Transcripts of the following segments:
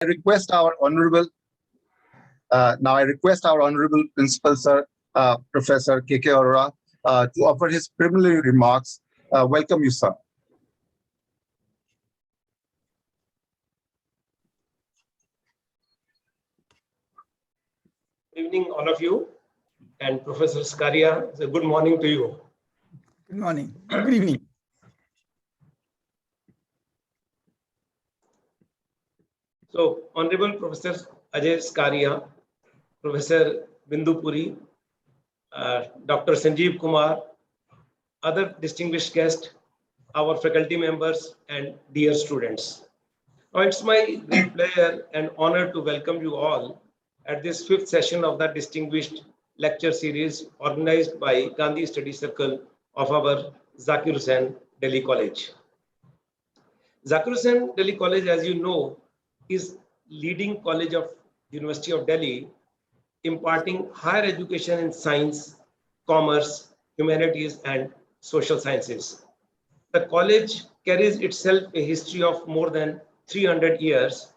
request our honorable principal sir, Professor K.K. Arora, to offer his preliminary remarks. Welcome you, sir. Good evening, all of you, and Professor Skaria, good morning to you. Good morning. Good evening. So, Honorable Professor Ajay Skaria, Professor Bindu Puri, Dr. Sanjeev Kumar, other distinguished guests, our faculty members, and dear students. Now, it's my great pleasure and honor to welcome you all at this 5th session of the distinguished lecture series organized by Gandhi Study Circle of our Zakir Hussain Delhi College. Zakir Hussain Delhi College, as you know, is leading college of University of Delhi, imparting higher education in science, commerce, humanities, and social sciences. The college carries itself a history of more than 300 years.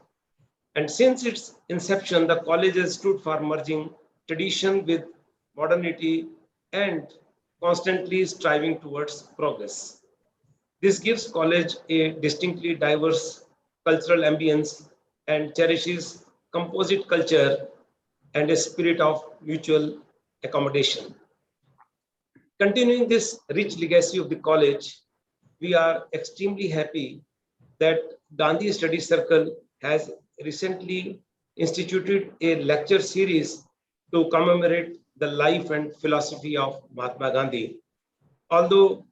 And since its inception, the college has stood for merging tradition with modernity and constantly striving towards progress. This gives college a distinctly diverse cultural ambience and cherishes composite culture and a spirit of mutual accommodation. Continuing this rich legacy of the college, we are extremely happy that Gandhi Study Circle has recently instituted a lecture series to commemorate the life and philosophy of Mahatma Gandhi. Although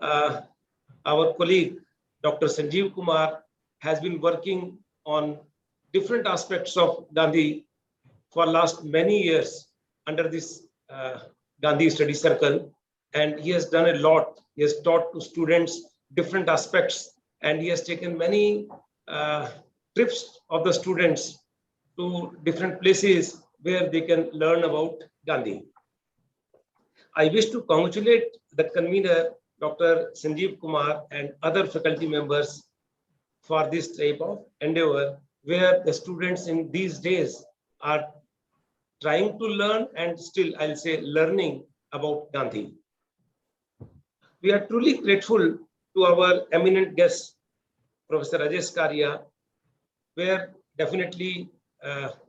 our colleague, Dr. Sanjeev Kumar, has been working on different aspects of Gandhi for last many years under this Gandhi Study Circle, and he has done a lot. He has taught to students different aspects, and he has taken many trips of the students to different places where they can learn about Gandhi. I wish to congratulate the convener, Dr. Sanjeev Kumar, and other faculty members for this type of endeavor, where the students in these days are trying to learn and still, I'll say, learning about Gandhi. We are truly grateful to our eminent guest, Professor Ajay Skaria, where definitely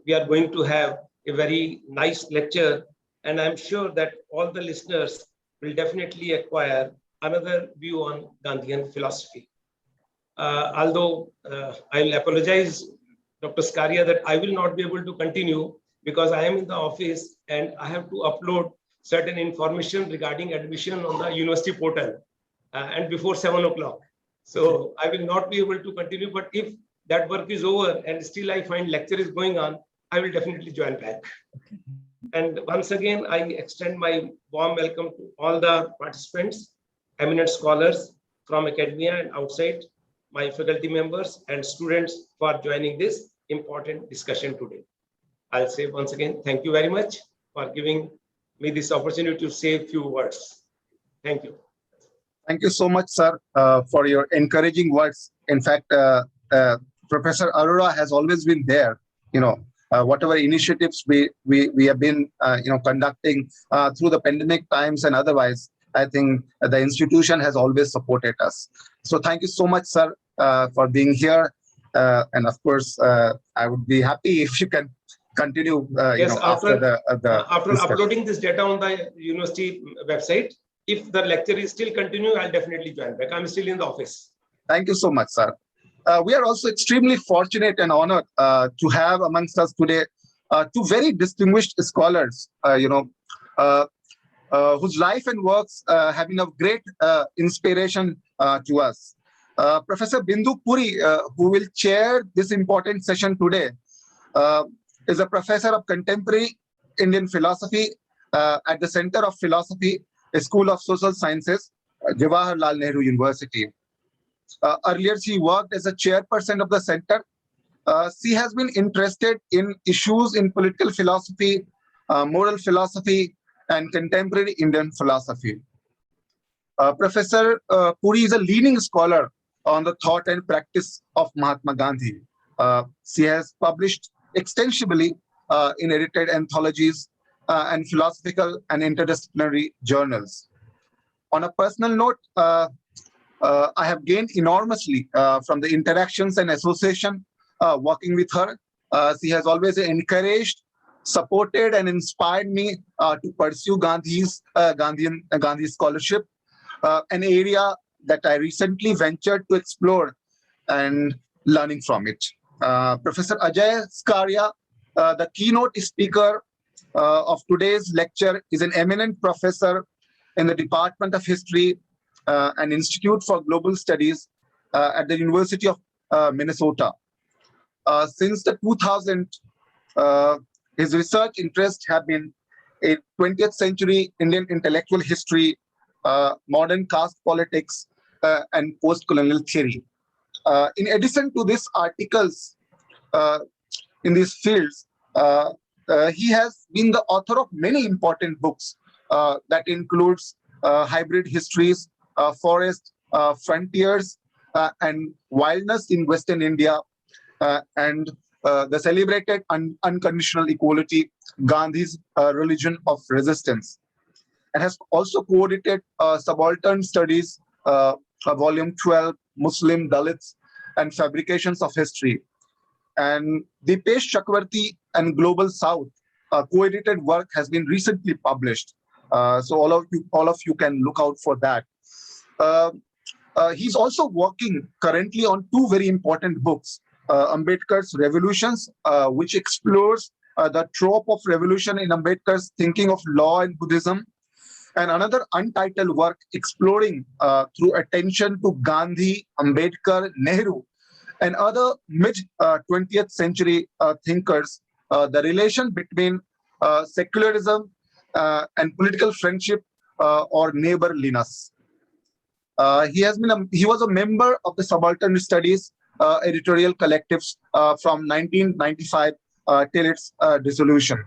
we are going to have a very nice lecture, and I'm sure that all the listeners will definitely acquire another view on Gandhian philosophy. Although I'll apologize, Dr. Skaria, that I will not be able to continue because I am in the office and I have to upload certain information regarding admission on the university portal and before 7 o'clock. So I will not be able to continue, but if that work is over and still I find lecture is going on, I will definitely join back. And once again, I extend my warm welcome to all the participants, eminent scholars from academia and outside, my faculty members and students for joining this important discussion today. I'll say once again, thank you very much for giving me this opportunity to say a few words. Thank you. Thank you so much, sir, for your encouraging words. In fact, Professor Arora has always been there. Whatever initiatives we have been conducting through the pandemic times and otherwise, I think the institution has always supported us. So thank you so much, sir, for being here. And of course, I would be happy if you can continue. Yes, after discussion. uploading this data on the university website, if the lecture is still continuing, I'll definitely join back. I'm still in the office. Thank you so much, sir. We are also extremely fortunate and honored to have amongst us today two very distinguished scholars, whose life and works have been of great inspiration to us. Professor Bindu Puri, who will chair this important session today, is a professor of contemporary Indian philosophy at the Center of Philosophy, School of Social Sciences, Jawaharlal Nehru University. Earlier, she worked as a chairperson of the center. She has been interested in issues in political philosophy, moral philosophy, and contemporary Indian philosophy. Professor Puri is a leading scholar on the thought and practice of Mahatma Gandhi. She has published extensively in edited anthologies and philosophical and interdisciplinary journals. On a personal note, I have gained enormously from the interactions and association working with her. She has always encouraged, supported, and inspired me to pursue Gandhi scholarship, an area that I recently ventured to explore and learning from it. Professor Ajay Skaria, the keynote speaker of today's lecture, is an eminent professor in the Department of History and Institute for Global Studies at the University of Minnesota. Since the 2000s, his research interests have been in 20th century Indian intellectual history, modern caste politics, and post-colonial theory. In addition to these articles in these fields, he has been the author of many important books that includes hybrid histories, forest, frontiers, and wildness in Western India, and the celebrated unconditional equality, Gandhi's religion of resistance, and has also co-edited subaltern studies, volume 12, Muslim Dalits and Fabrications of History. And Dipesh Chakravarti and Global South co-edited work has been recently published. So all of you can look out for that. He's also working currently on two very important books, Ambedkar's Revolutions, which explores the trope of revolution in Ambedkar's thinking of law and Buddhism, and another untitled work exploring through attention to Gandhi, Ambedkar, Nehru, and other mid-20th century thinkers, the relation between secularism and political friendship or neighborliness. He was a member of the Subaltern Studies editorial collectives from 1995 till its dissolution.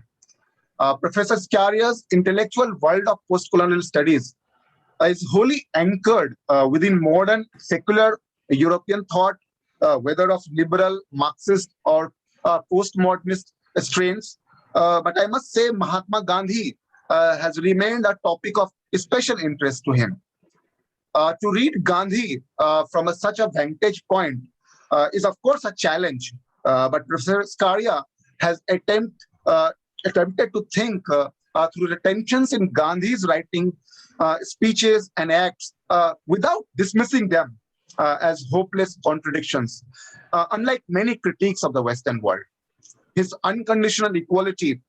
Professor Scaria's intellectual world of postcolonial studies is wholly anchored within modern secular European thought, whether of liberal, Marxist, or postmodernist strains. But I must say Mahatma Gandhi has remained a topic of special interest to him. To read Gandhi from such a vantage point is, of course, a challenge. But Professor Skaria has attempted to think through the tensions in Gandhi's writing, speeches, and acts without dismissing them as hopeless contradictions, unlike many critiques of the Western world. His unconditional equality,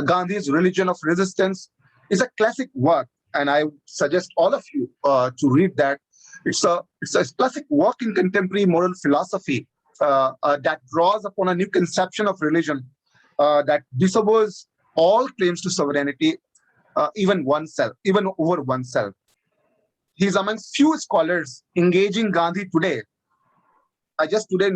Gandhi's religion of resistance, is a classic work, and I would suggest all of you to read that. It's a classic work in contemporary moral philosophy that draws upon a new conception of religion that disavows all claims to sovereignty, even over oneself. He's amongst few scholars engaging Gandhi today. I just today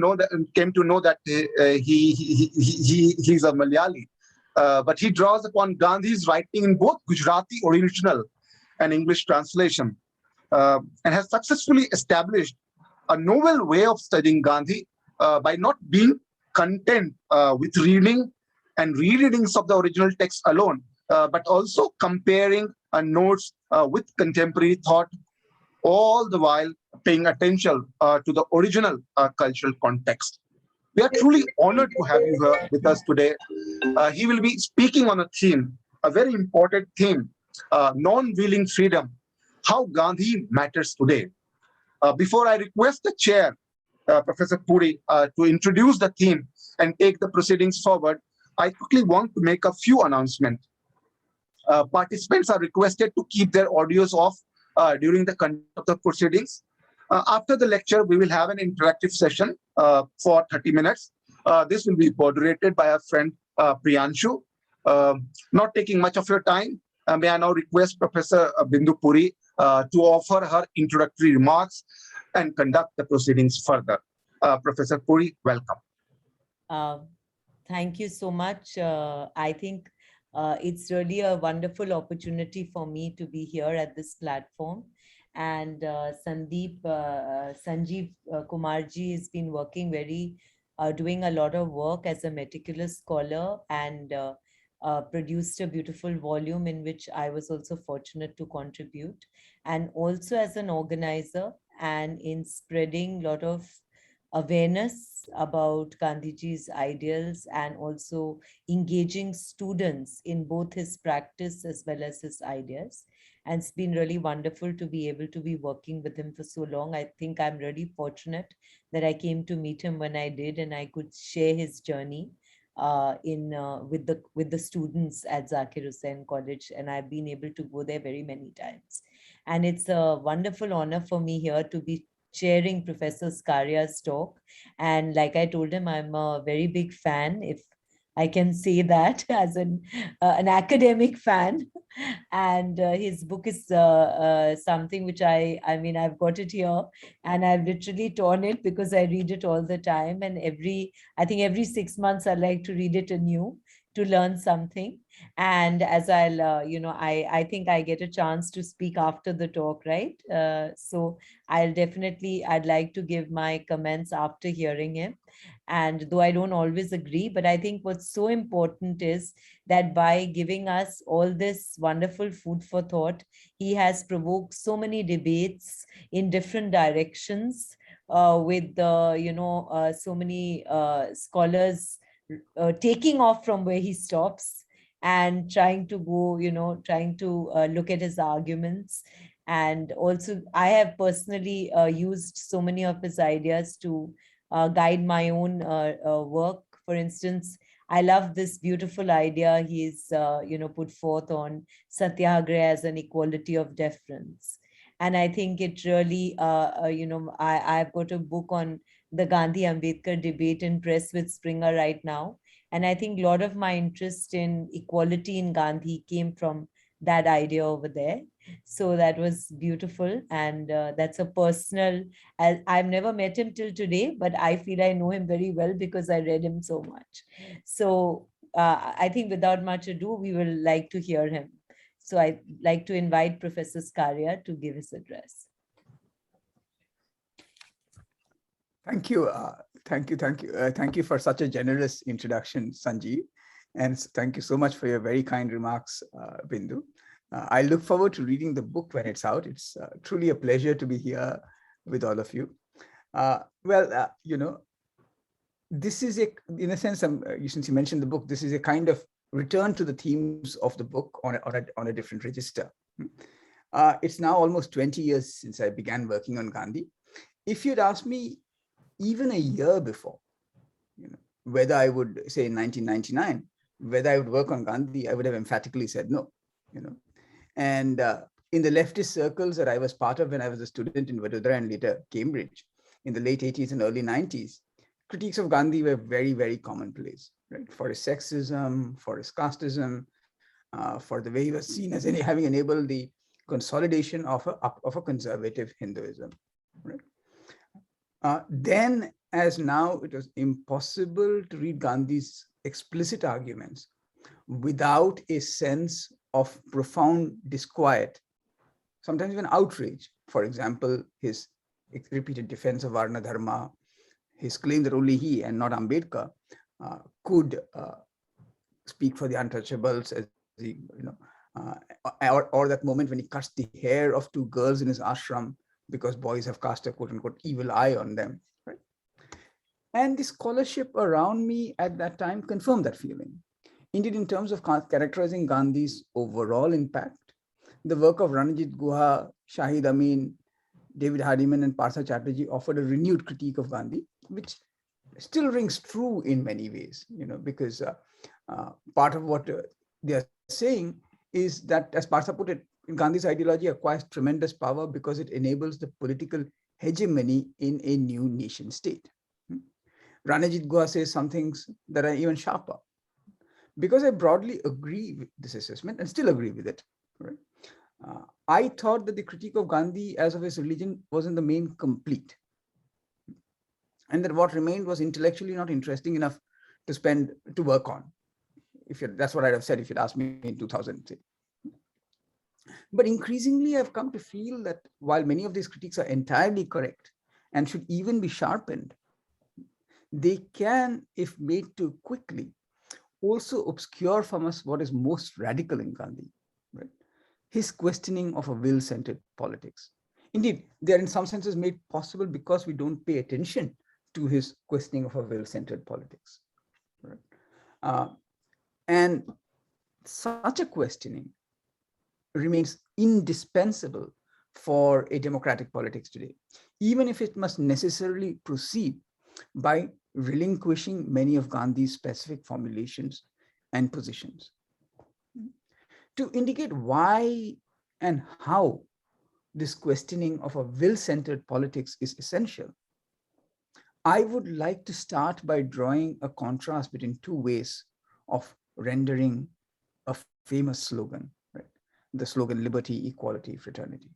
came to know that he's a Malayali, but he draws upon Gandhi's writing in both Gujarati original and English translation, and has successfully established a novel way of studying Gandhi by not being content with reading and rereadings of the original text alone, but also comparing notes with contemporary thought, all the while paying attention to the original cultural context. We are truly honored to have you here with us today. He will be speaking on a theme, a very important theme, non-willing freedom, how Gandhi matters today. Before I request the chair, Professor Puri, to introduce the theme and take the proceedings forward, I quickly want to make a few announcements. Participants are requested to keep their audios off during the conduct of the proceedings. After the lecture, we will have an interactive session for 30 minutes. This will be moderated by our friend Priyanshu. Not taking much of your time, may I now request Professor Bindu Puri to offer her introductory remarks and conduct the proceedings further. Professor Puri, welcome. Thank you so much. I think it's really a wonderful opportunity for me to be here at this platform. And Sanjeev Kumarji has been working very doing a lot of work as a meticulous scholar, and produced a beautiful volume in which I was also fortunate to contribute, and also as an organizer and in spreading a lot of awareness about Gandhiji's ideals, and also engaging students in both his practice as well as his ideas. And it's been really wonderful to be able to be working with him for so long. I think I'm really fortunate that I came to meet him when I did, and I could share his journey in with the students at Zakir Hussain College, and I've been able to go there very many times. And it's a wonderful honor for me here to be chairing Professor Skaria's talk. And like I told him, I'm a very big fan, if I can say that, as an academic fan. And his book is something which I mean, I've got it here, and I've literally torn it because I read it all the time. And I think every 6 months, I like to read it anew to learn something. And as I think I get a chance to speak after the talk, right? So I'd like to give my comments after hearing him. And though I don't always agree, but I think what's so important is that by giving us all this wonderful food for thought, he has provoked so many debates in different directions, with so many scholars taking off from where he stops and trying to go, trying to look at his arguments. And also, I have personally used so many of his ideas to guide my own work. For instance, I love this beautiful idea he's put forth on satyagraha as an equality of deference. And I think it really, I've got a book on the Gandhi Ambedkar debate in press with Springer right now. And I think a lot of my interest in equality in Gandhi came from that idea over there. So that was beautiful. And that's a personal, I've never met him till today, but I feel I know him very well because I read him so much. So I think without much ado, we will like to hear him. So I'd like to invite Professor Skaria to give his address. Thank you. Thank you for such a generous introduction, Sanjeev. And thank you so much for your very kind remarks, Bindu. I look forward to reading the book when it's out. It's truly a pleasure to be here with all of you. This is in a sense, since you mentioned the book, this is a kind of return to the themes of the book on a different register. It's now almost 20 years since I began working on Gandhi. If you'd asked me even a year before, whether I would say in 1999, whether I would work on Gandhi, I would have emphatically said no. And in the leftist circles that I was part of when I was a student in Vadodara and later Cambridge in the late 80s and early 90s, critiques of Gandhi were very, very commonplace, right? For his sexism, for his casteism, for the way he was seen as having enabled the consolidation of a conservative Hinduism, right? Then, as now, it was impossible to read Gandhi's explicit arguments without a sense of profound disquiet, sometimes even outrage. For example, his repeated defense of Varna Dharma, his claim that only he and not Ambedkar could speak for the untouchables, as he, or that moment when he cuts the hair of two girls in his ashram because boys have cast a quote-unquote evil eye on them, right? And the scholarship around me at that time confirmed that feeling. Indeed, in terms of characterizing Gandhi's overall impact, the work of Ranajit Guha, Shahid Amin, David Hardiman, and Partha Chatterjee offered a renewed critique of Gandhi, which still rings true in many ways, because part of what they are saying is that, as Partha put it, Gandhi's ideology acquires tremendous power because it enables the political hegemony in a new nation state. Ranajit Guha says some things that are even sharper. Because I broadly agree with this assessment and still agree with it, right? I thought that the critique of Gandhi as of his religion was in the main complete, and that what remained was intellectually not interesting enough to work on. That's what I'd have said if you'd asked me in 2003. But increasingly, I've come to feel that while many of these critiques are entirely correct and should even be sharpened, they can, if made too quickly, also obscure from us what is most radical in Gandhi, right? His questioning of a will-centered politics. Indeed, they are in some senses made possible because we don't pay attention to his questioning of a will-centered politics, right? And such a questioning remains indispensable for a democratic politics today, even if it must necessarily proceed by relinquishing many of Gandhi's specific formulations and positions. To indicate why and how this questioning of a will-centered politics is essential, I would like to start by drawing a contrast between two ways of rendering a famous slogan, right? The slogan liberty, equality, fraternity.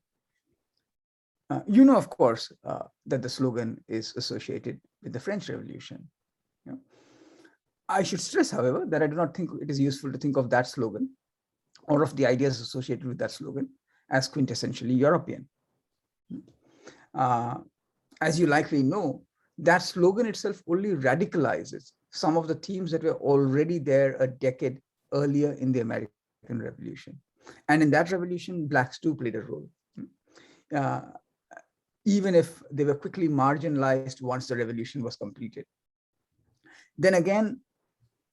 You know, of course, that the slogan is associated with the French Revolution. You know? I should stress, however, that I do not think it is useful to think of that slogan or of the ideas associated with that slogan as quintessentially European. As you likely know, that slogan itself only radicalizes some of the themes that were already there a decade earlier in the American Revolution. And in that revolution, blacks too played a role, even if they were quickly marginalized once the revolution was completed. Then again,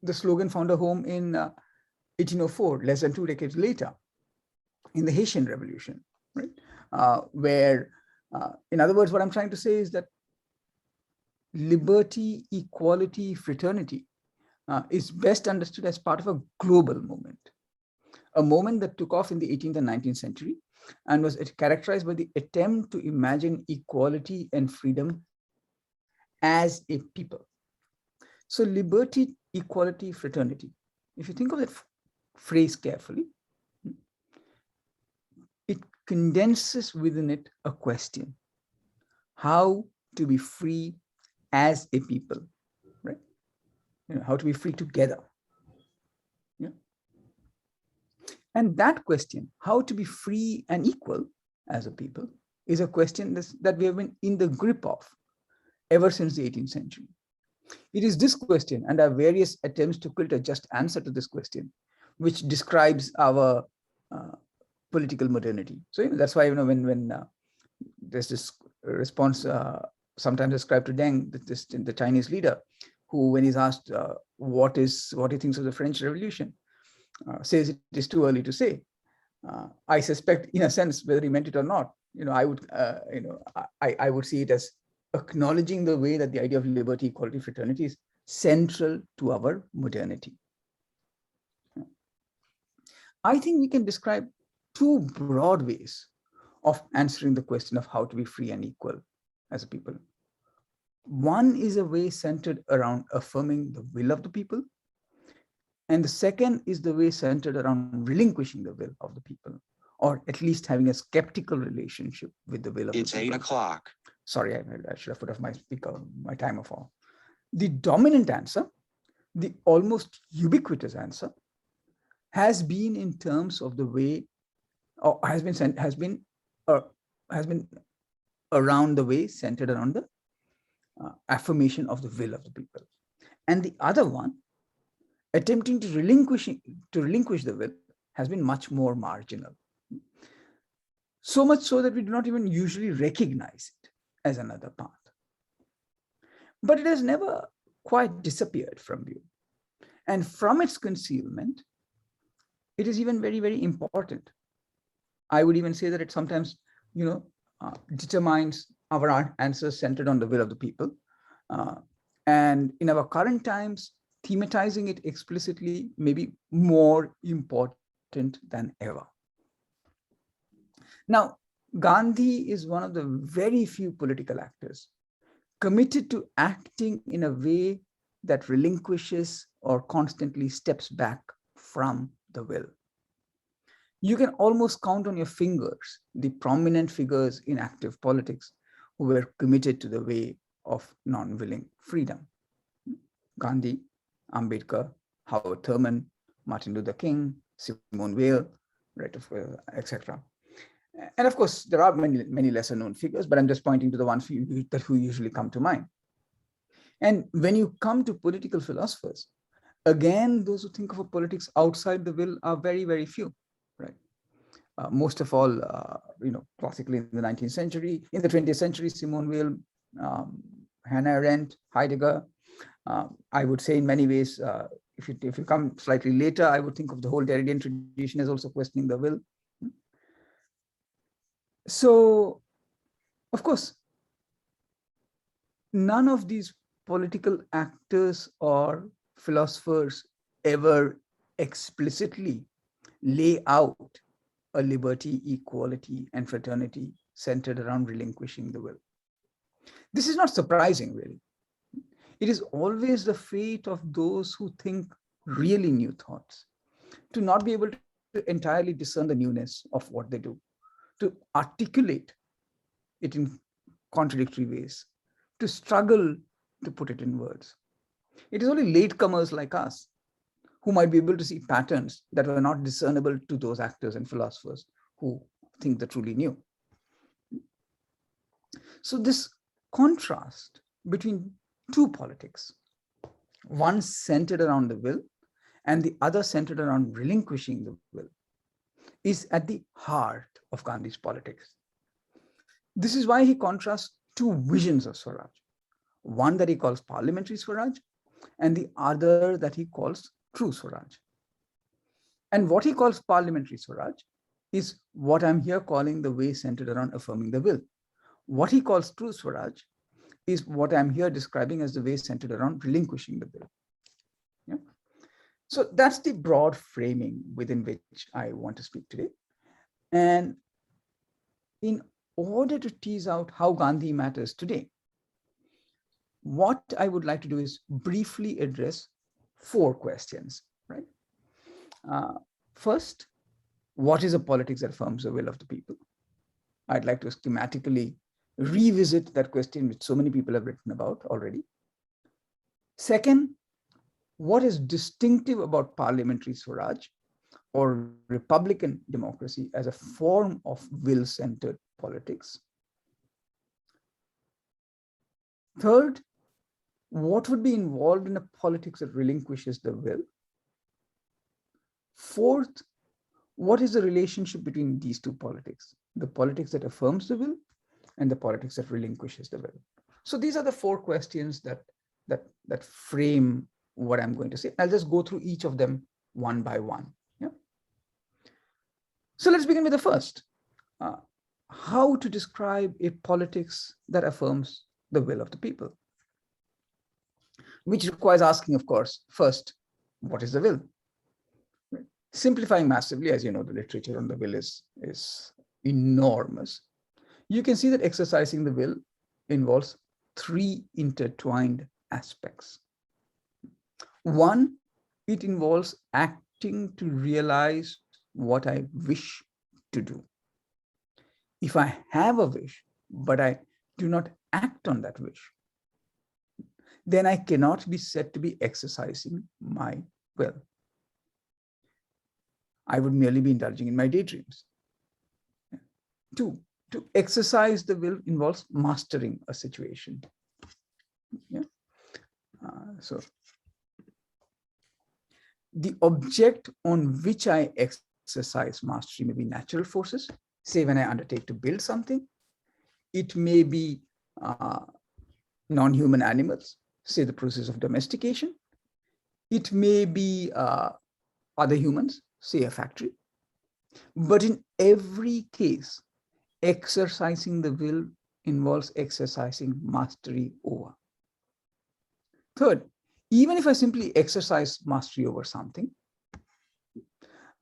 the slogan found a home in 1804, less than 2 decades later, in the Haitian Revolution, right? Where, in other words, what I'm trying to say is that liberty, equality, fraternity is best understood as part of a global movement, a moment that took off in the 18th and 19th century and was characterized by the attempt to imagine equality and freedom as a people. So liberty, equality, fraternity, if you think of that phrase carefully, it condenses within it a question: how to be free as a people, right? You know, how to be free together. Yeah. And that question, how to be free and equal as a people, is a question that we have been in the grip of ever since the 18th century. It is this question and our various attempts to build a just answer to this question which describes our political modernity. So that's why, when there's this response sometimes ascribed to Deng, the Chinese leader, who, when he's asked what he thinks of the French Revolution, says it is too early to say. I suspect, in a sense, whether he meant it or not, I would see it as acknowledging the way that the idea of liberty, equality, fraternity is central to our modernity. I think we can describe two broad ways of answering the question of how to be free and equal as a people. One is a way centered around affirming the will of the people, and the second is the way centered around relinquishing the will of the people, or at least having a skeptical relationship with the will of the people. It's 8 o'clock. Sorry, I should have put off my timer for. The dominant answer, the almost ubiquitous answer, has been in terms of the way, or has been around the way centered around the affirmation of the will of the people. And the other one, attempting to relinquish the will, has been much more marginal. So much so that we do not even usually recognize it as another path. But it has never quite disappeared from view. And from its concealment, it is even very, very important. I would even say that it sometimes, determines our answers centered on the will of the people. And in our current times, thematizing it explicitly may be more important than ever. Now, Gandhi is one of the very few political actors committed to acting in a way that relinquishes or constantly steps back from the will. You can almost count on your fingers the prominent figures in active politics who were committed to the way of non-willing freedom. Gandhi, Ambedkar, Howard Thurman, Martin Luther King, Simone Weil, right, etc. And of course, there are many lesser known figures, but I'm just pointing to the ones who usually come to mind. And when you come to political philosophers, again, those who think of a politics outside the will are very, very few, right? Most of all, classically in the 19th century, in the 20th century, Simone Weil, Hannah Arendt, Heidegger. I would say in many ways, if you come slightly later, I would think of the whole Derridian tradition as also questioning the will. So, of course, none of these political actors or philosophers ever explicitly lay out a liberty, equality, and fraternity centered around relinquishing the will. This is not surprising, really. It is always the fate of those who think really new thoughts to not be able to entirely discern the newness of what they do, to articulate it in contradictory ways, to struggle to put it in words. It is only latecomers like us who might be able to see patterns that were not discernible to those actors and philosophers who think the truly new. So this contrast between two politics, one centered around the will and the other centered around relinquishing the will, is at the heart of Gandhi's politics. This is why he contrasts two visions of Swaraj, one that he calls parliamentary Swaraj and the other that he calls true Swaraj. And what he calls parliamentary Swaraj is what I'm here calling the way centered around affirming the will. What he calls true Swaraj is what I'm here describing as the way centered around relinquishing the will. Yeah? So that's the broad framing within which I want to speak today. And in order to tease out how Gandhi matters today, what I would like to do is briefly address 4 questions, right? First, what is a politics that affirms the will of the people? I'd like to schematically revisit that question, which so many people have written about already. Second, what is distinctive about parliamentary Swaraj or republican democracy as a form of will-centered politics? Third, what would be involved in a politics that relinquishes the will? Fourth, what is the relationship between these two politics, the politics that affirms the will and the politics that relinquishes the will? So these are the 4 questions that frame what I'm going to say. I'll just go through each of them one by one. Yeah. So let's begin with the first. How to describe a politics that affirms the will of the people? Which requires asking, of course, first, what is the will? Simplifying massively, as you know, the literature on the will is enormous. You can see that exercising the will involves 3 intertwined aspects. One, it involves acting to realize what I wish to do. If I have a wish, but I do not act on that wish, then I cannot be said to be exercising my will. I would merely be indulging in my daydreams. 2, to exercise the will involves mastering a situation. Yeah. So the object on which I exercise mastery may be natural forces. Say when I undertake to build something, it may be non-human animals, say the process of domestication. It may be other humans, say a factory. But in every case, exercising the will involves exercising mastery over. Third, even if I simply exercise mastery over something,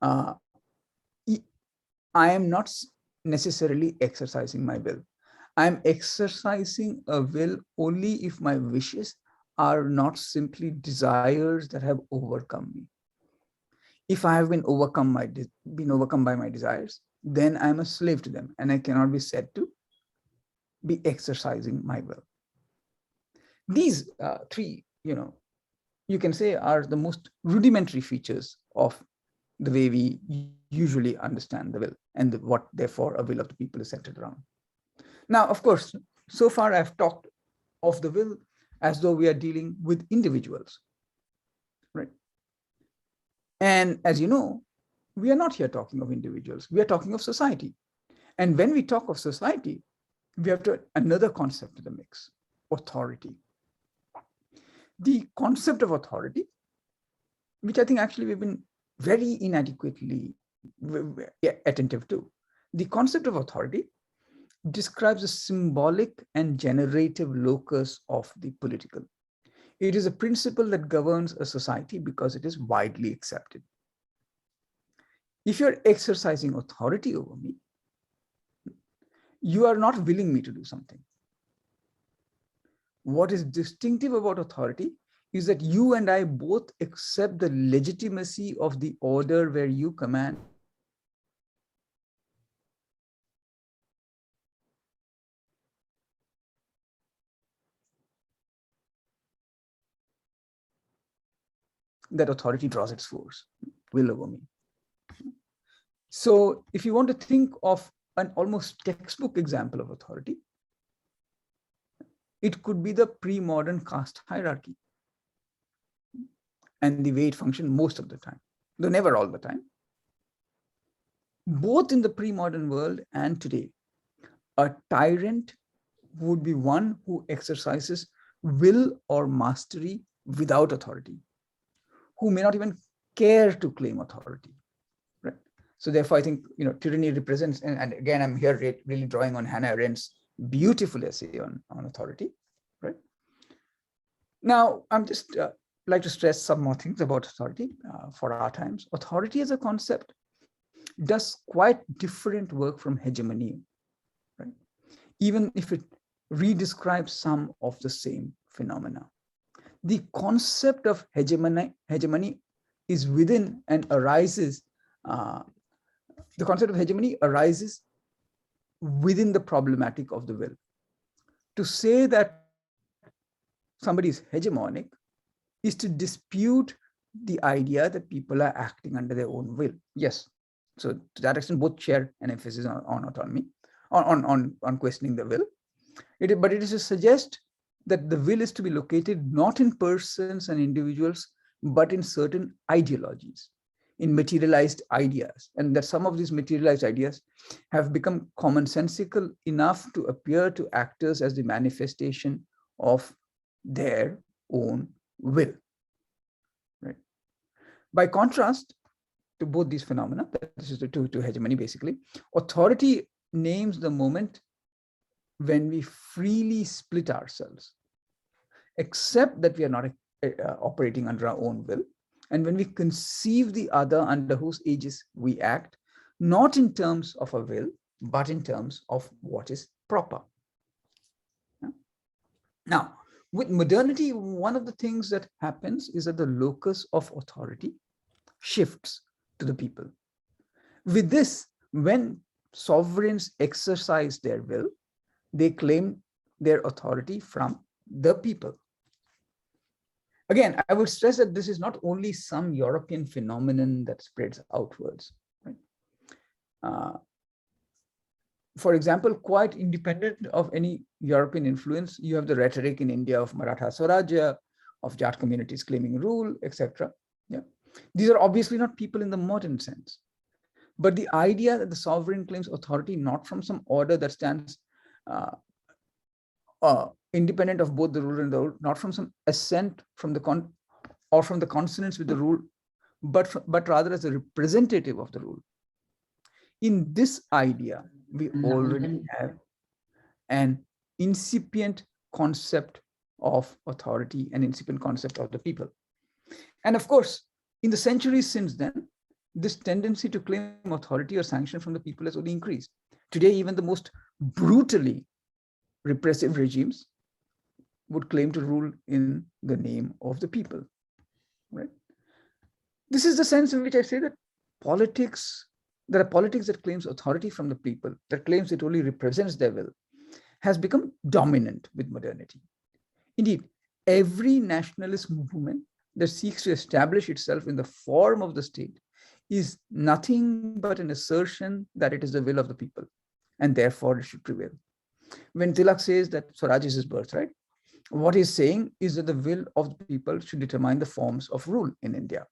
I am not necessarily exercising my will. I am exercising a will only if my wishes are not simply desires that have overcome me. If I have been overcome by my desires, then I'm a slave to them and I cannot be said to be exercising my will. These 3, you can say are the most rudimentary features of the way we usually understand the will and what therefore a will of the people is centered around. Now, of course, so far I've talked of the will as though we are dealing with individuals, right? And as you know, we are not here talking of individuals, we are talking of society. And when we talk of society, we have to add another concept to the mix: authority. The concept of authority, which I think actually we've been very inadequately attentive to. The concept of authority describes a symbolic and generative locus of the political. It is a principle that governs a society because it is widely accepted. If you're exercising authority over me, you are not willing me to do something. What is distinctive about authority is that you and I both accept the legitimacy of the order where you command that authority draws its force, will over me. So if you want to think of an almost textbook example of authority, it could be the pre-modern caste hierarchy and the way it functioned most of the time, though never all the time. Both in the pre-modern world and today, a tyrant would be one who exercises will or mastery without authority, who may not even care to claim authority, right? So therefore, I think, tyranny represents, and again, I'm here really drawing on Hannah Arendt's beautiful essay on authority, right? Now, I'm just like to stress some more things about authority for our times. Authority as a concept does quite different work from hegemony, right? Even if it redescribes some of the same phenomena. The concept of hegemony is within and arises, the concept of hegemony arises within the problematic of the will. To say that somebody is hegemonic is to dispute the idea that people are acting under their own will. Yes. So to that extent, both share an emphasis on autonomy, on questioning the will. But it is to suggest that the will is to be located not in persons and individuals, but in certain ideologies, in materialized ideas, and that some of these materialized ideas have become commonsensical enough to appear to actors as the manifestation of their own will. Right? By contrast to both these phenomena, this is to hegemony basically, authority names the moment when we freely split ourselves, accept that we are not operating under our own will, and when we conceive the other under whose aegis we act, not in terms of a will, but in terms of what is proper. Now, with modernity, one of the things that happens is that the locus of authority shifts to the people. With this, when sovereigns exercise their will, they claim their authority from the people. Again, I would stress that this is not only some European phenomenon that spreads outwards. Right? For example, quite independent of any European influence, you have the rhetoric in India of Maratha Swaraj, of Jat communities claiming rule, etc. Yeah. These are obviously not people in the modern sense. But the idea that the sovereign claims authority not from some order that stands independent of both the ruler and the ruled, not from some assent from the from the consonance with the rule, but rather as a representative of the rule. In this idea, we already have an incipient concept of authority, an incipient concept of the people. And of course, in the centuries since then, this tendency to claim authority or sanction from the people has only increased. Today, even the most brutally repressive regimes would claim to rule in the name of the people. Right? This is the sense in which I say that there are politics that claims authority from the people, that claims it only represents their will, has become dominant with modernity. Indeed, every nationalist movement that seeks to establish itself in the form of the state is nothing but an assertion that it is the will of the people, and therefore it should prevail. When Tilak says that Swaraj is his birthright, What he's saying is that the will of the people should determine the forms of rule in India.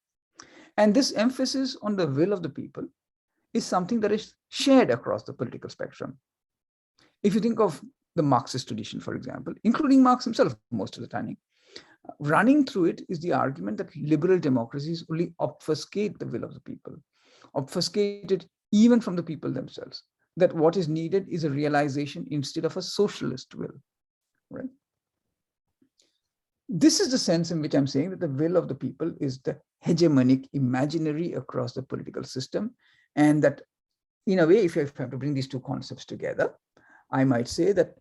And this emphasis on the will of the people is something that is shared across the political spectrum. If you think of the Marxist tradition, for example, including Marx himself most of the time, running through it is the argument that liberal democracies only obfuscate the will of the people, obfuscate it even from the people themselves, that what is needed is a realization instead of a socialist will, right? This is the sense in which I'm saying that the will of the people is the hegemonic imaginary across the political system. And that, in a way, if I have to bring these two concepts together, I might say that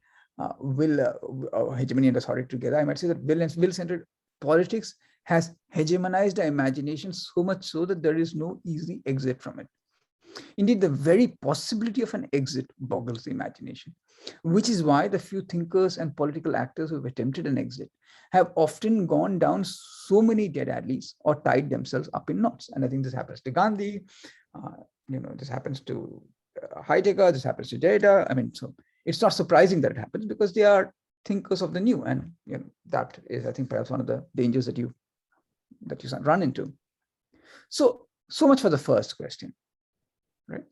hegemony and authority together, I might say that will-centered politics has hegemonized the imagination so much so that there is no easy exit from it. Indeed, the very possibility of an exit boggles the imagination, which is why the few thinkers and political actors who have attempted an exit have often gone down so many dead alleys or tied themselves up in knots. And I think this happens to Gandhi, this happens to Heidegger, this happens to Derrida. I mean, so it's not surprising that it happens because they are thinkers of the new. And that is, I think, perhaps one of the dangers that you run into. So much for the first question. Right?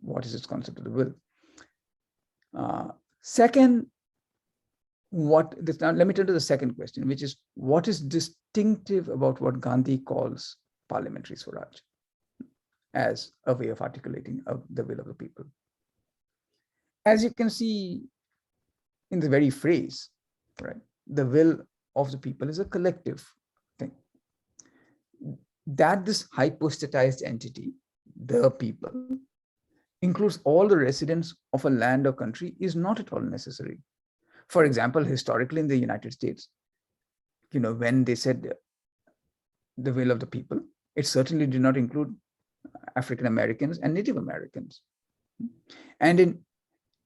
What is its concept of the will? Second, now let me turn to the second question, which is what is distinctive about what Gandhi calls parliamentary swaraj as a way of articulating the will of the people? As you can see in the very phrase, right? The will of the people is a collective thing. That this hypostatized entity, the people, includes all the residents of a land or country is not at all necessary. For example, historically in the United States, when they said the will of the people, it certainly did not include African Americans and Native Americans. And in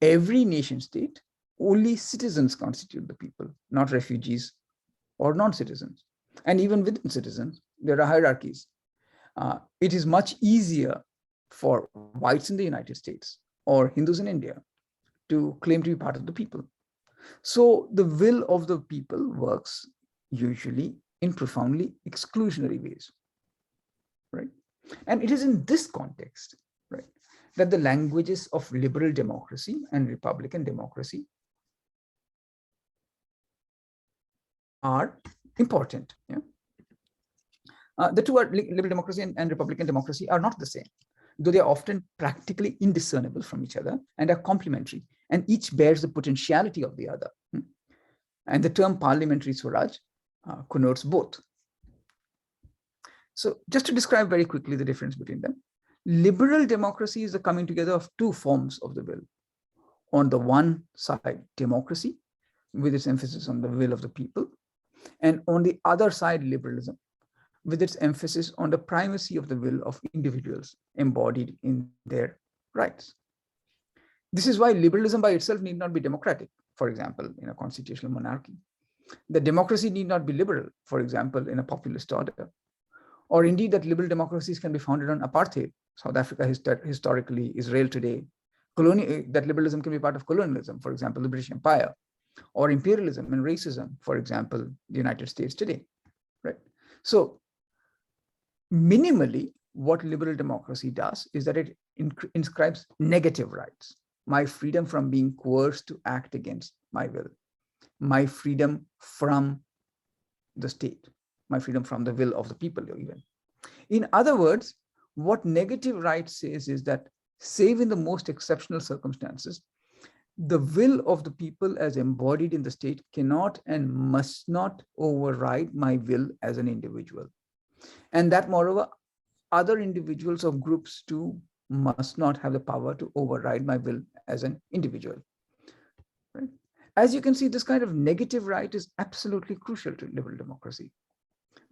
every nation state, only citizens constitute the people, not refugees or non-citizens. And even within citizens, there are hierarchies. It is much easier for whites in the United States or Hindus in India to claim to be part of the people. So the will of the people works usually in profoundly exclusionary ways, right? And it is in this context, right, that the languages of liberal democracy and republican democracy are important. The two are liberal democracy and republican democracy are not the same, though they are often practically indiscernible from each other and are complementary, and each bears the potentiality of the other. And the term parliamentary swaraj connotes both. So just to describe very quickly the difference between them, liberal democracy is the coming together of two forms of the will. On the one side, democracy, with its emphasis on the will of the people, and on the other side, liberalism, with its emphasis on the primacy of the will of individuals embodied in their rights. This is why liberalism by itself need not be democratic, for example, in a constitutional monarchy. The democracy need not be liberal, for example, in a populist order. Or indeed that liberal democracies can be founded on apartheid, South Africa historically, Israel today. That liberalism can be part of colonialism, for example, the British Empire, or imperialism and racism, for example, the United States today, right? So minimally, what liberal democracy does is that it inscribes negative rights, my freedom from being coerced to act against my will, my freedom from the state, my freedom from the will of the people even. In other words, what negative right says is that, save in the most exceptional circumstances, the will of the people as embodied in the state cannot and must not override my will as an individual. And that, moreover, other individuals or groups too must not have the power to override my will as an individual. Right? As you can see, this kind of negative right is absolutely crucial to liberal democracy.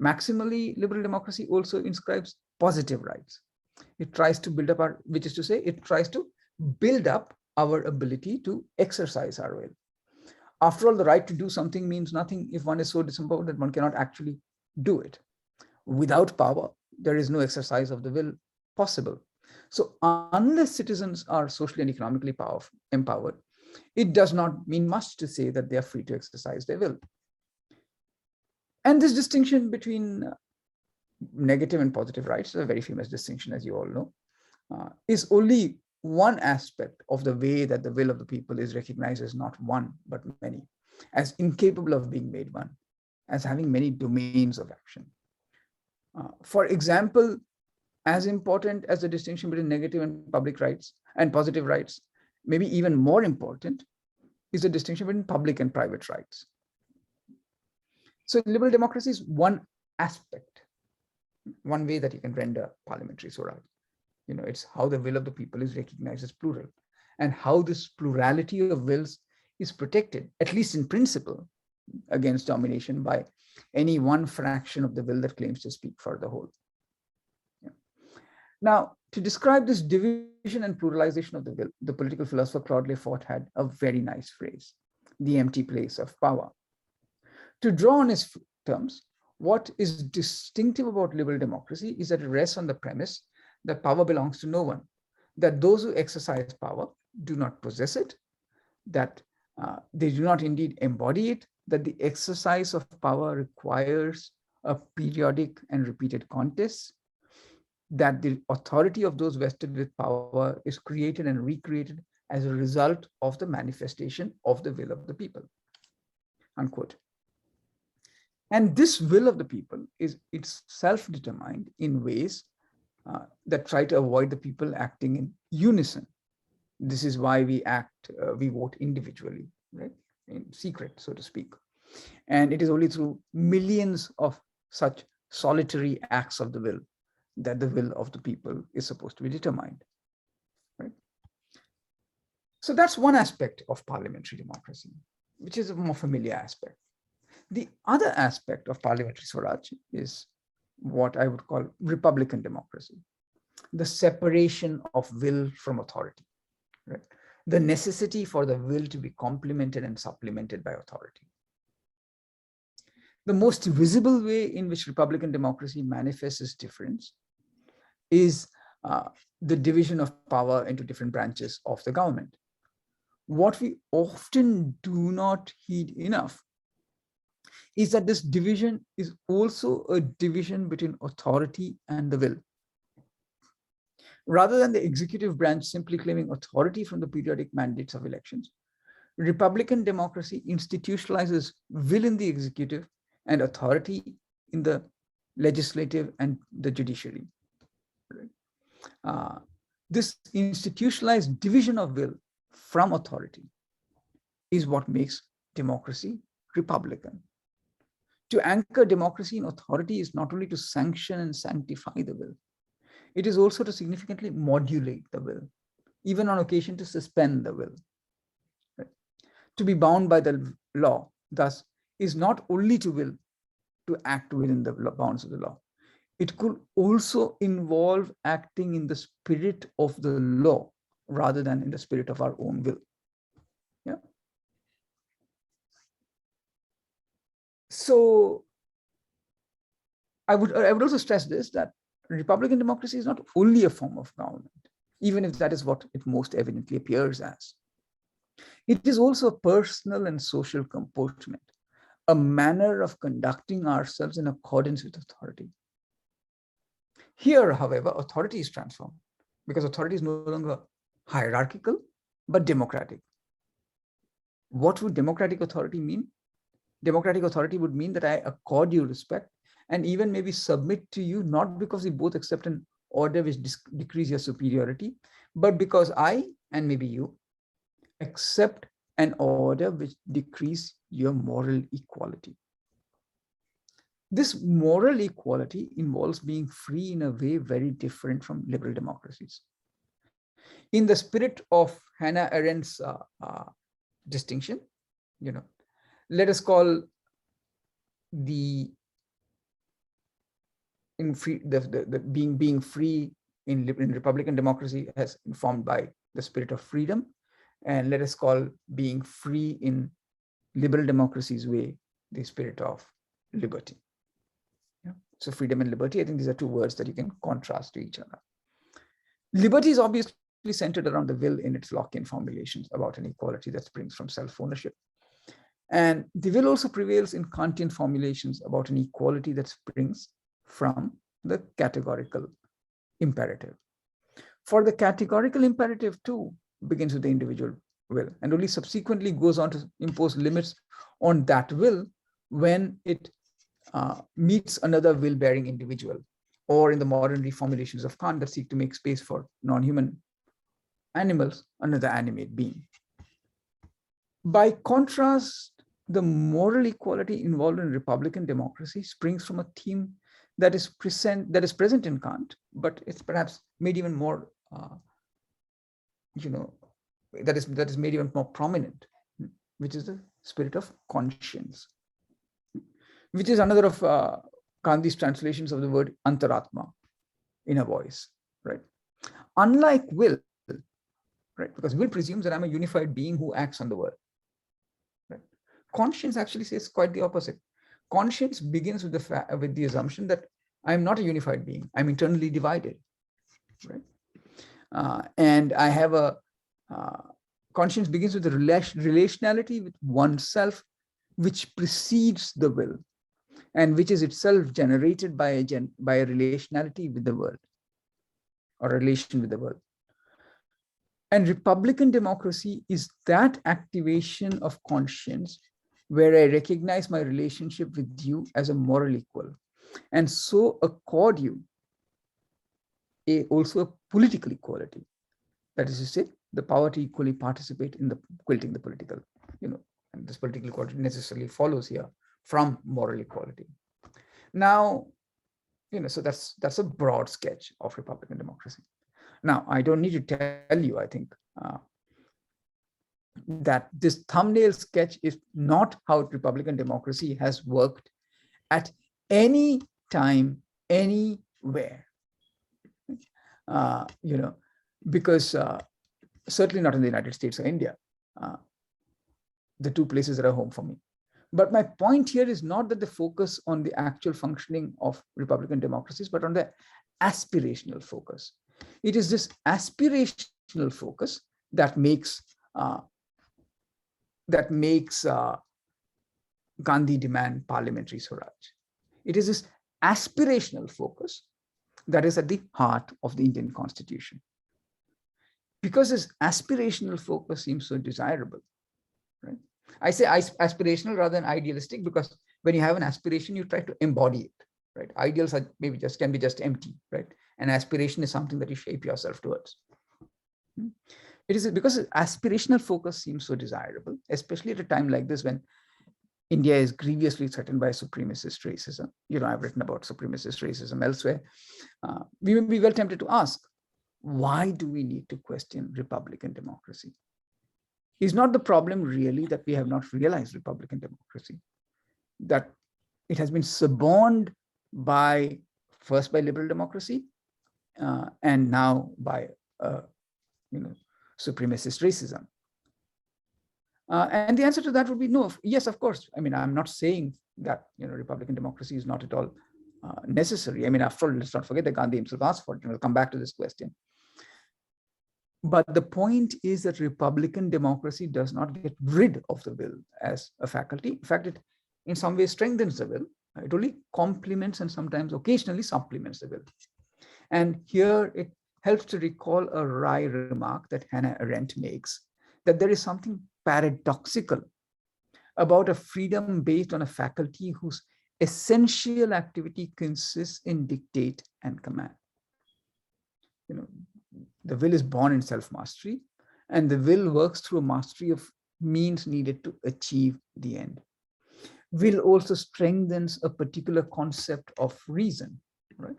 Maximally, liberal democracy also inscribes positive rights. It tries to build up which is to say, it tries to build up our ability to exercise our will. After all, the right to do something means nothing if one is so disempowered that one cannot actually do it. Without power, there is no exercise of the will possible. So unless citizens are socially and economically empowered, it does not mean much to say that they are free to exercise their will. And this distinction between negative and positive rights is a very famous distinction, as you all know, is only one aspect of the way that the will of the people is recognized as not one, but many, as incapable of being made one, as having many domains of action. For example, as important as the distinction between negative and public rights and positive rights, maybe even more important, is the distinction between public and private rights. So liberal democracy is one aspect, one way that you can render parliamentary swaraj. It's how the will of the people is recognized as plural, and how this plurality of wills is protected, at least in principle, against domination by any one fraction of the will that claims to speak for the whole. Now, to describe this division and pluralization of the will, the political philosopher Claude Lefort had a very nice phrase: the empty place of power. To draw on his terms, what is distinctive about liberal democracy is that it rests on the premise that power belongs to no one, that those who exercise power do not possess it, that they do not indeed embody it, that the exercise of power requires a periodic and repeated contest, that the authority of those vested with power is created and recreated as a result of the manifestation of the will of the people, unquote. And this will of the people is itself determined in ways that try to avoid the people acting in unison. This is why we vote individually, right? In secret, so to speak. And it is only through millions of such solitary acts of the will that the will of the people is supposed to be determined, right? So that's one aspect of parliamentary democracy, which is a more familiar aspect. The other aspect of parliamentary swaraj is what I would call republican democracy, the separation of will from authority, right? The necessity for the will to be complemented and supplemented by authority. The most visible way in which republican democracy manifests its difference is the division of power into different branches of the government. What we often do not heed enough is that this division is also a division between authority and the will. Rather than the executive branch simply claiming authority from the periodic mandates of elections, republican democracy institutionalizes will in the executive and authority in the legislative and the judiciary. This institutionalized division of will from authority is what makes democracy republican. To anchor democracy in authority is not only to sanction and sanctify the will, it is also to significantly modulate the will, even on occasion to suspend the will. Right? To be bound by the law, thus, is not only to will to act within the bounds of the law. It could also involve acting in the spirit of the law rather than in the spirit of our own will. Yeah. So I would also stress this, that republican democracy is not only a form of government, even if that is what it most evidently appears as. It is also a personal and social comportment, a manner of conducting ourselves in accordance with authority. Here, however, authority is transformed because authority is no longer hierarchical, but democratic. What would democratic authority mean? Democratic authority would mean that I accord you respect and even maybe submit to you, not because we both accept an order which decrees your superiority, but because I, and maybe you, accept an order which decrees your moral equality. This moral equality involves being free in a way very different from liberal democracies. In the spirit of Hannah Arendt's distinction, let us call the being free in republican democracy as informed by the spirit of freedom, and let us call being free in liberal democracy's way the spirit of liberty. Yeah. So freedom and liberty, I think these are two words that you can contrast to each other. Liberty is obviously centered around the will in its Lockean formulations about an equality that springs from self-ownership. And the will also prevails in Kantian formulations about an equality that springs from the categorical imperative. For the categorical imperative too begins with the individual will and only subsequently goes on to impose limits on that will when it meets another will-bearing individual, or in the modern reformulations of Kant that seek to make space for non-human animals, another animate being. By contrast, the moral equality involved in Republican democracy springs from a theme that is present in Kant, but it's perhaps made even more, that is made even more prominent, which is the spirit of conscience, which is another of Gandhi's translations of the word antaratma, inner voice, right? Unlike will, right? Because will presumes that I'm a unified being who acts on the world. Right? Conscience actually says quite the opposite. Conscience begins with the assumption that I'm not a unified being. I'm internally divided, right? And I have a conscience begins with a relationality with oneself, which precedes the will, and which is itself generated by a relationality with the world, or relation with the world. And Republican democracy is that activation of conscience where I recognize my relationship with you as a moral equal, and so accord you also a political equality. That is to say, the power to equally participate in the quilting the political, and this political equality necessarily follows here from moral equality. Now, so that's a broad sketch of Republican democracy. Now, I don't need to tell you, I think, that this thumbnail sketch is not how Republican democracy has worked at any time, anywhere. Because certainly not in the United States or India, the two places that are home for me. But my point here is not that the focus on the actual functioning of Republican democracies, but on the aspirational focus. It is this aspirational focus that makes Gandhi demand parliamentary swaraj. It is this aspirational focus that is at the heart of the Indian Constitution. Because this aspirational focus seems so desirable, right? I say aspirational rather than idealistic because when you have an aspiration, you try to embody it, right? Ideals are maybe can be just empty, right? And aspiration is something that you shape yourself towards. It is because aspirational focus seems so desirable, especially at a time like this when India is grievously threatened by supremacist racism. I've written about supremacist racism elsewhere. We may be well tempted to ask, why do we need to question Republican democracy? Is not the problem really that we have not realized Republican democracy, that it has been suborned first by liberal democracy, and now by supremacist racism? And the answer to that would be no. Yes, of course. I mean, I'm not saying that Republican democracy is not at all necessary. I mean, after all, let's not forget that Gandhi himself asked for it. We'll come back to this question. But the point is that Republican democracy does not get rid of the will as a faculty. In fact, it in some ways strengthens the will. It only complements and sometimes occasionally supplements the will. And here it helps to recall a wry remark that Hannah Arendt makes, that there is something paradoxical about a freedom based on a faculty whose essential activity consists in dictate and command. The will is born in self-mastery, and the will works through a mastery of means needed to achieve the end. Will also strengthens a particular concept of reason, right?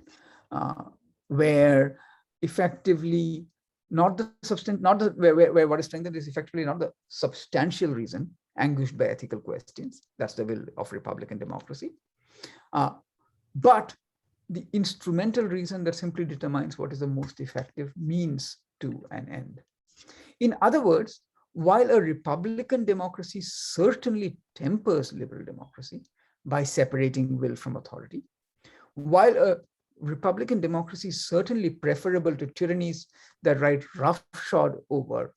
Where effectively not the substance, where what is strengthened is effectively not the substantial reason anguished by ethical questions. That's the will of Republican democracy. But the instrumental reason that simply determines what is the most effective means to an end. In other words, while a Republican democracy certainly tempers liberal democracy by separating will from authority, while a Republican democracy is certainly preferable to tyrannies that ride roughshod over,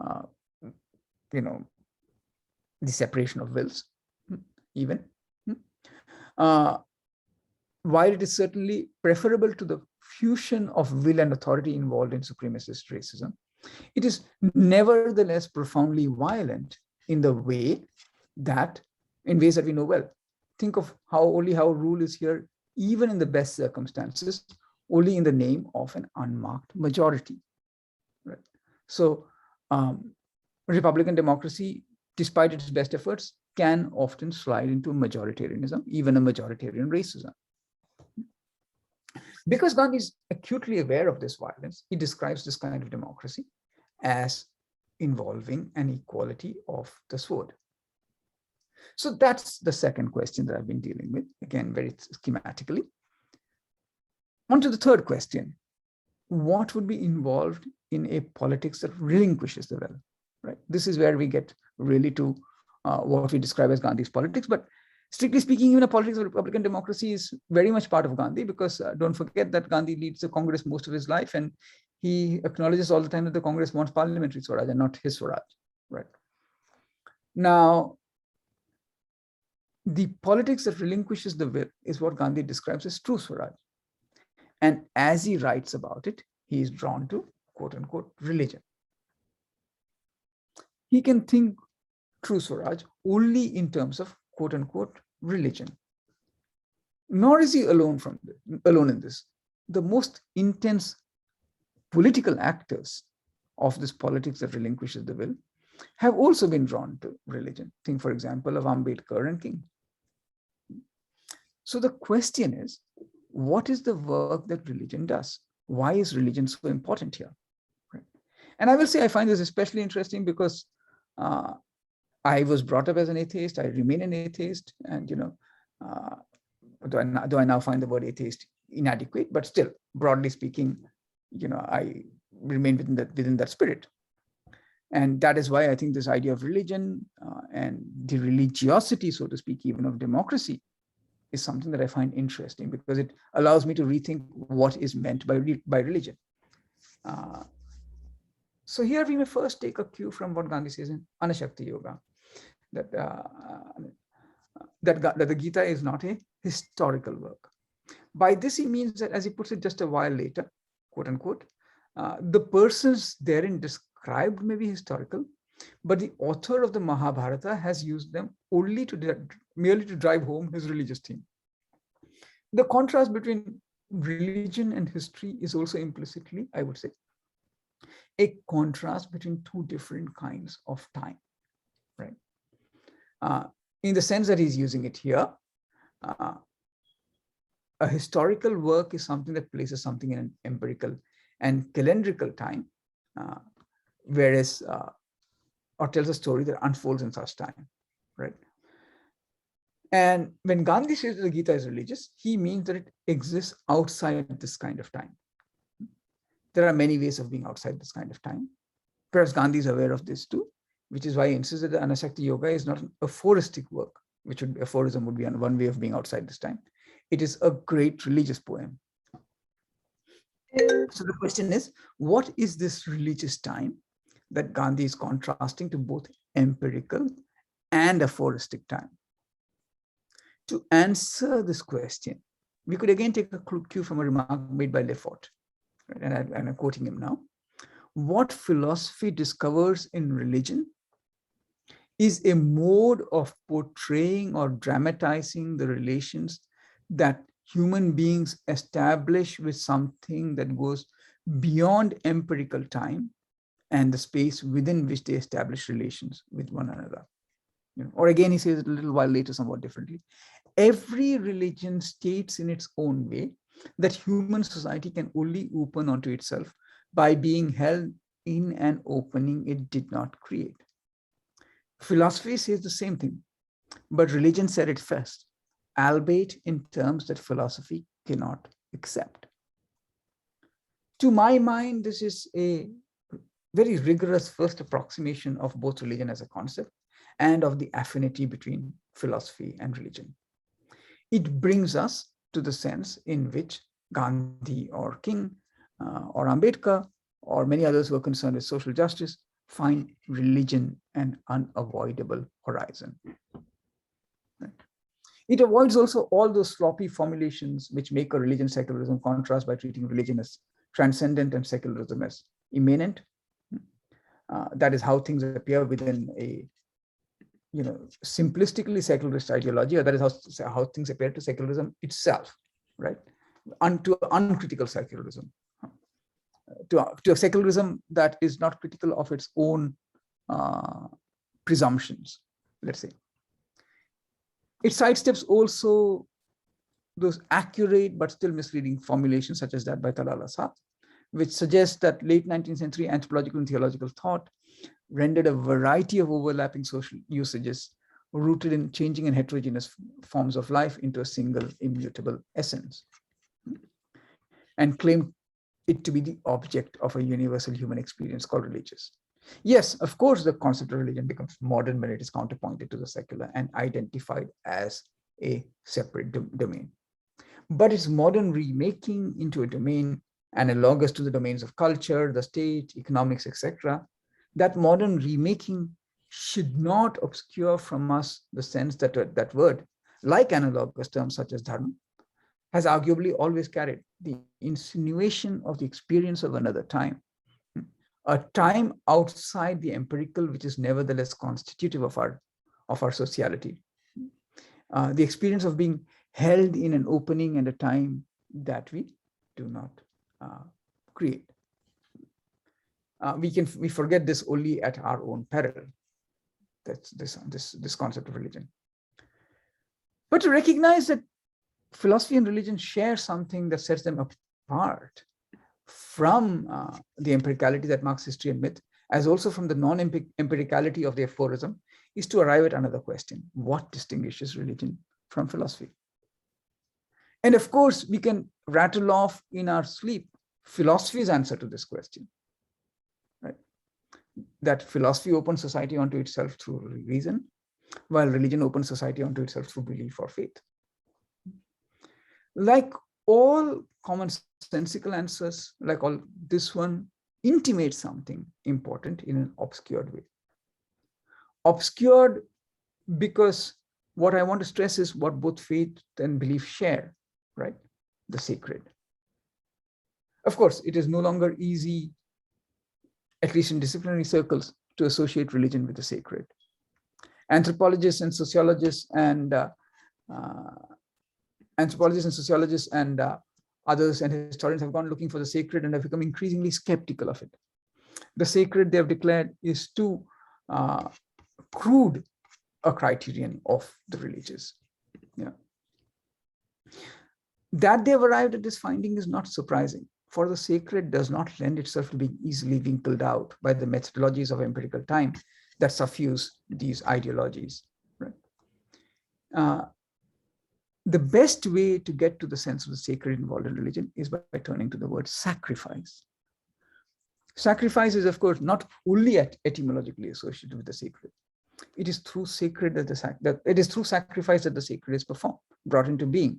uh, the separation of wills, even. While it is certainly preferable to the fusion of will and authority involved in supremacist racism, it is nevertheless profoundly violent in ways that we know well. Think of how rule is here, even in the best circumstances, only in the name of an unmarked majority. Right? So Republican democracy, despite its best efforts, can often slide into majoritarianism, even a majoritarian racism. Because Gandhi is acutely aware of this violence, he describes this kind of democracy as involving an equality of the sword. So that's the second question that I've been dealing with, again, very schematically. On to the third question. What would be involved in a politics that relinquishes the will? Right? This is where we get really to what we describe as Gandhi's politics. But strictly speaking, even a politics of Republican democracy is very much part of Gandhi, because don't forget that Gandhi leads the Congress most of his life, and he acknowledges all the time that the Congress wants parliamentary swaraj and not his swaraj. Right? Now, the politics that relinquishes the will is what Gandhi describes as true swaraj. And as he writes about it, he is drawn to, quote unquote, religion. He can think true swaraj only in terms of, quote unquote, religion. Nor is he alone in this. The most intense political actors of this politics that relinquishes the will have also been drawn to religion. Think, for example, of Ambedkar and King. So the question is, what is the work that religion does? Why is religion so important here? Right? And I will say I find this especially interesting because I was brought up as an atheist. I remain an atheist, and though I now find the word atheist inadequate, but still, broadly speaking, I remain within that spirit. And that is why I think this idea of religion and the religiosity, so to speak, even of democracy, is something that I find interesting, because it allows me to rethink what is meant by religion. So here we may first take a cue from what Gandhi says in Anashakti Yoga, that the Gita is not a historical work. By this he means that, as he puts it just a while later, quote unquote, the persons therein described may be historical, but the author of the Mahabharata has used them only merely to drive home his religious theme. The contrast between religion and history is also implicitly, I would say, a contrast between two different kinds of time, right? In the sense that he's using it here, a historical work is something that places something in an empirical and calendrical time, whereas or tells a story that unfolds in such time, right? And when Gandhi says that the Gita is religious, he means that it exists outside this kind of time. There are many ways of being outside this kind of time. Perhaps Gandhi is aware of this too, which is why he insists that the Anashakti Yoga is not an aphoristic work, which would be, aphorism would be one way of being outside this time. It is a great religious poem. So the question is, what is this religious time that Gandhi is contrasting to both empirical and aphoristic time? To answer this question, we could again take a cue from a remark made by Lefort, right? And I'm quoting him now. What philosophy discovers in religion is a mode of portraying or dramatizing the relations that human beings establish with something that goes beyond empirical time and the space within which they establish relations with one another. Or again, he says it a little while later, somewhat differently. Every religion states in its own way that human society can only open onto itself by being held in an opening it did not create. Philosophy says the same thing, but religion said it first, albeit in terms that philosophy cannot accept. To my mind, this is a very rigorous first approximation of both religion as a concept and of the affinity between philosophy and religion. It brings us to the sense in which Gandhi or King or Ambedkar or many others who are concerned with social justice find religion an unavoidable horizon. Right? It avoids also all those sloppy formulations which make a religion secularism contrast by treating religion as transcendent and secularism as immanent. That is how things appear within a simplistically secularist ideology, or that is how things appear to secularism itself, right? To uncritical secularism, to a secularism that is not critical of its own presumptions, let's say. It sidesteps also those accurate but still misleading formulations such as that by Talal Asad, which suggests that late 19th century anthropological and theological thought rendered a variety of overlapping social usages rooted in changing and heterogeneous forms of life into a single immutable essence, and claimed it to be the object of a universal human experience called religious. Yes, of course, the concept of religion becomes modern when it is counterpointed to the secular and identified as a separate domain. But its modern remaking into a domain analogous to the domains of culture, the state, economics, etc., that modern remaking should not obscure from us the sense that that word, like analogous terms such as dharma, has arguably always carried the insinuation of the experience of another time, a time outside the empirical, which is nevertheless constitutive of our sociality. The experience of being held in an opening and a time that we do not create. We forget this only at our own peril. That's this concept of religion. But to recognize that philosophy and religion share something that sets them apart from the empiricality that marks history and myth, as also from the non-empiricality of the aphorism, is to arrive at another question: what distinguishes religion from philosophy? And of course, we can rattle off in our sleep philosophy's answer to this question, right? That philosophy opens society onto itself through reason, while religion opens society onto itself through belief or faith. Like all commonsensical answers, like all, this one intimates something important in an obscured way. Obscured because what I want to stress is what both faith and belief share, right? The sacred. Of course, it is no longer easy, at least in disciplinary circles, to associate religion with the sacred. Anthropologists and sociologists and others and historians have gone looking for the sacred and have become increasingly skeptical of it. The sacred, they have declared, is too crude a criterion of the religious. Yeah. That they have arrived at this finding is not surprising, for the sacred does not lend itself to being easily winkled out by the methodologies of empirical time that suffuse these ideologies. Right? The best way to get to the sense of the sacred involved in religion is by turning to the word sacrifice. Sacrifice is, of course, not only etymologically associated with the sacred. It is through sacred that it is through sacrifice that the sacred is performed, brought into being.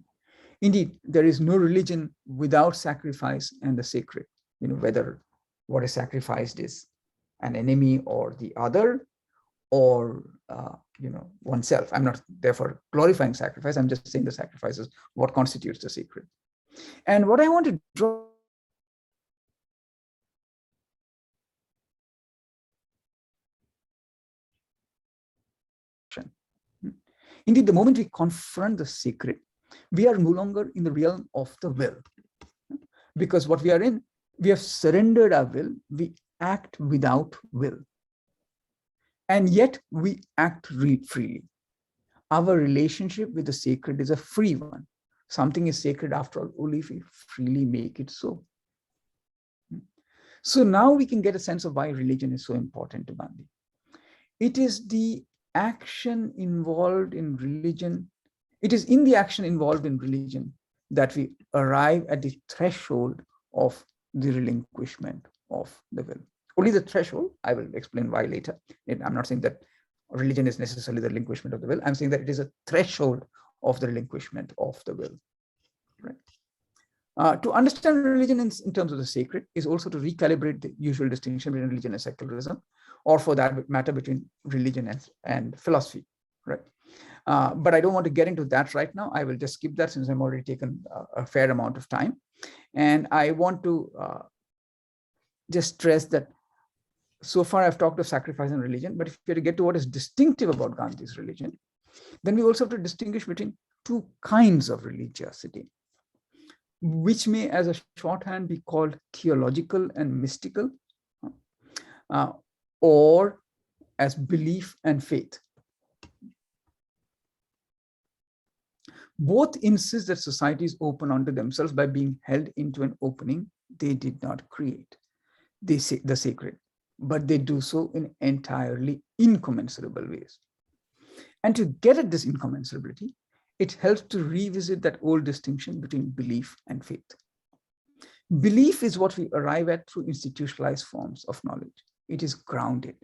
Indeed, there is no religion without sacrifice and the sacred. Whether what is sacrificed is an enemy or the other, or oneself. I'm not therefore glorifying sacrifice. I'm just saying the sacrifice is what constitutes the sacred. And what I want to draw indeed, the moment we confront the sacred, we are no longer in the realm of the will. Because what we are in, we have surrendered our will, we act without will. And yet we act freely. Our relationship with the sacred is a free one. Something is sacred after all, only if we freely make it so. So now we can get a sense of why religion is so important to Gandhi. It is the action involved in religion. It is in the action involved in religion that we arrive at the threshold of the relinquishment of the will. Only the threshold. I will explain why later. I'm not saying that religion is necessarily the relinquishment of the will. I'm saying that it is a threshold of the relinquishment of the will. Right? To understand religion in terms of the sacred is also to recalibrate the usual distinction between religion and secularism, or for that matter, between religion and philosophy, right? But I don't want to get into that right now. I will just skip that since I'm already taken a fair amount of time. And I want to just stress that so far I've talked of sacrifice and religion, but if you get to what is distinctive about Gandhi's religion, then we also have to distinguish between two kinds of religiosity, which may as a shorthand be called theological and mystical, or as belief and faith. Both insist that societies open onto themselves by being held into an opening they did not create, they say the sacred, but they do so in entirely incommensurable ways. And to get at this incommensurability, it helps to revisit that old distinction between belief and faith. Belief is what we arrive at through institutionalized forms of knowledge. It is grounded.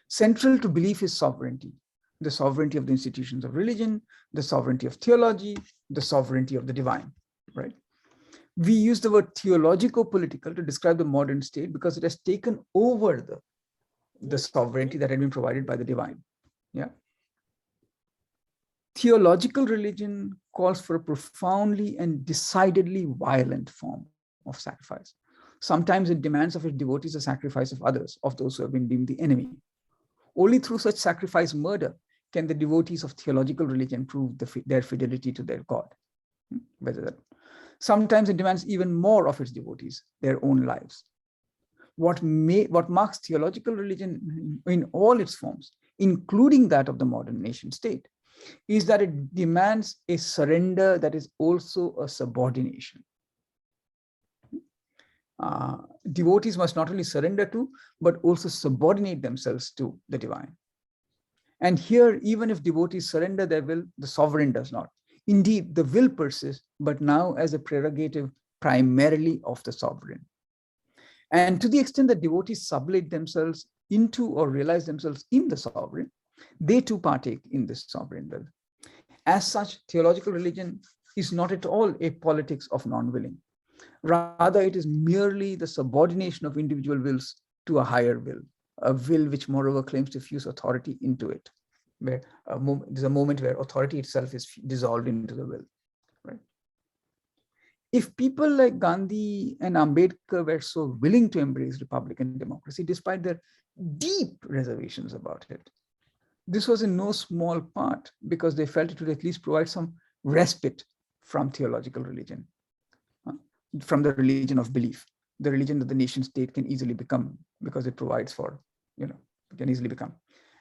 Central to belief is sovereignty, the sovereignty of the institutions of religion, the sovereignty of theology, the sovereignty of the divine, right? We use the word theologico-political to describe the modern state because it has taken over the sovereignty that had been provided by the divine. Yeah. Theological religion calls for a profoundly and decidedly violent form of sacrifice. Sometimes it demands of its devotees a sacrifice of others, of those who have been deemed the enemy. Only through such sacrifice murder can the devotees of theological religion prove their fidelity to their God. Sometimes it demands even more of its devotees, their own lives. What marks theological religion in all its forms, including that of the modern nation state, is that it demands a surrender that is also a subordination. Devotees must not only surrender to, but also subordinate themselves to the divine. And here, even if devotees surrender their will, the sovereign does not. Indeed, the will persists, but now as a prerogative primarily of the sovereign. And to the extent that devotees sublate themselves into or realize themselves in the sovereign, they too partake in this sovereign will. As such, theological religion is not at all a politics of non-willing. Rather, it is merely the subordination of individual wills to a higher will, a will which moreover claims to fuse authority into it, where there's a moment where authority itself is dissolved into the will. Right? If people like Gandhi and Ambedkar were so willing to embrace republican democracy, despite their deep reservations about it, this was in no small part because they felt it would at least provide some respite from theological religion, from the religion of belief, the religion that the nation state can easily become because it provides for, can easily become.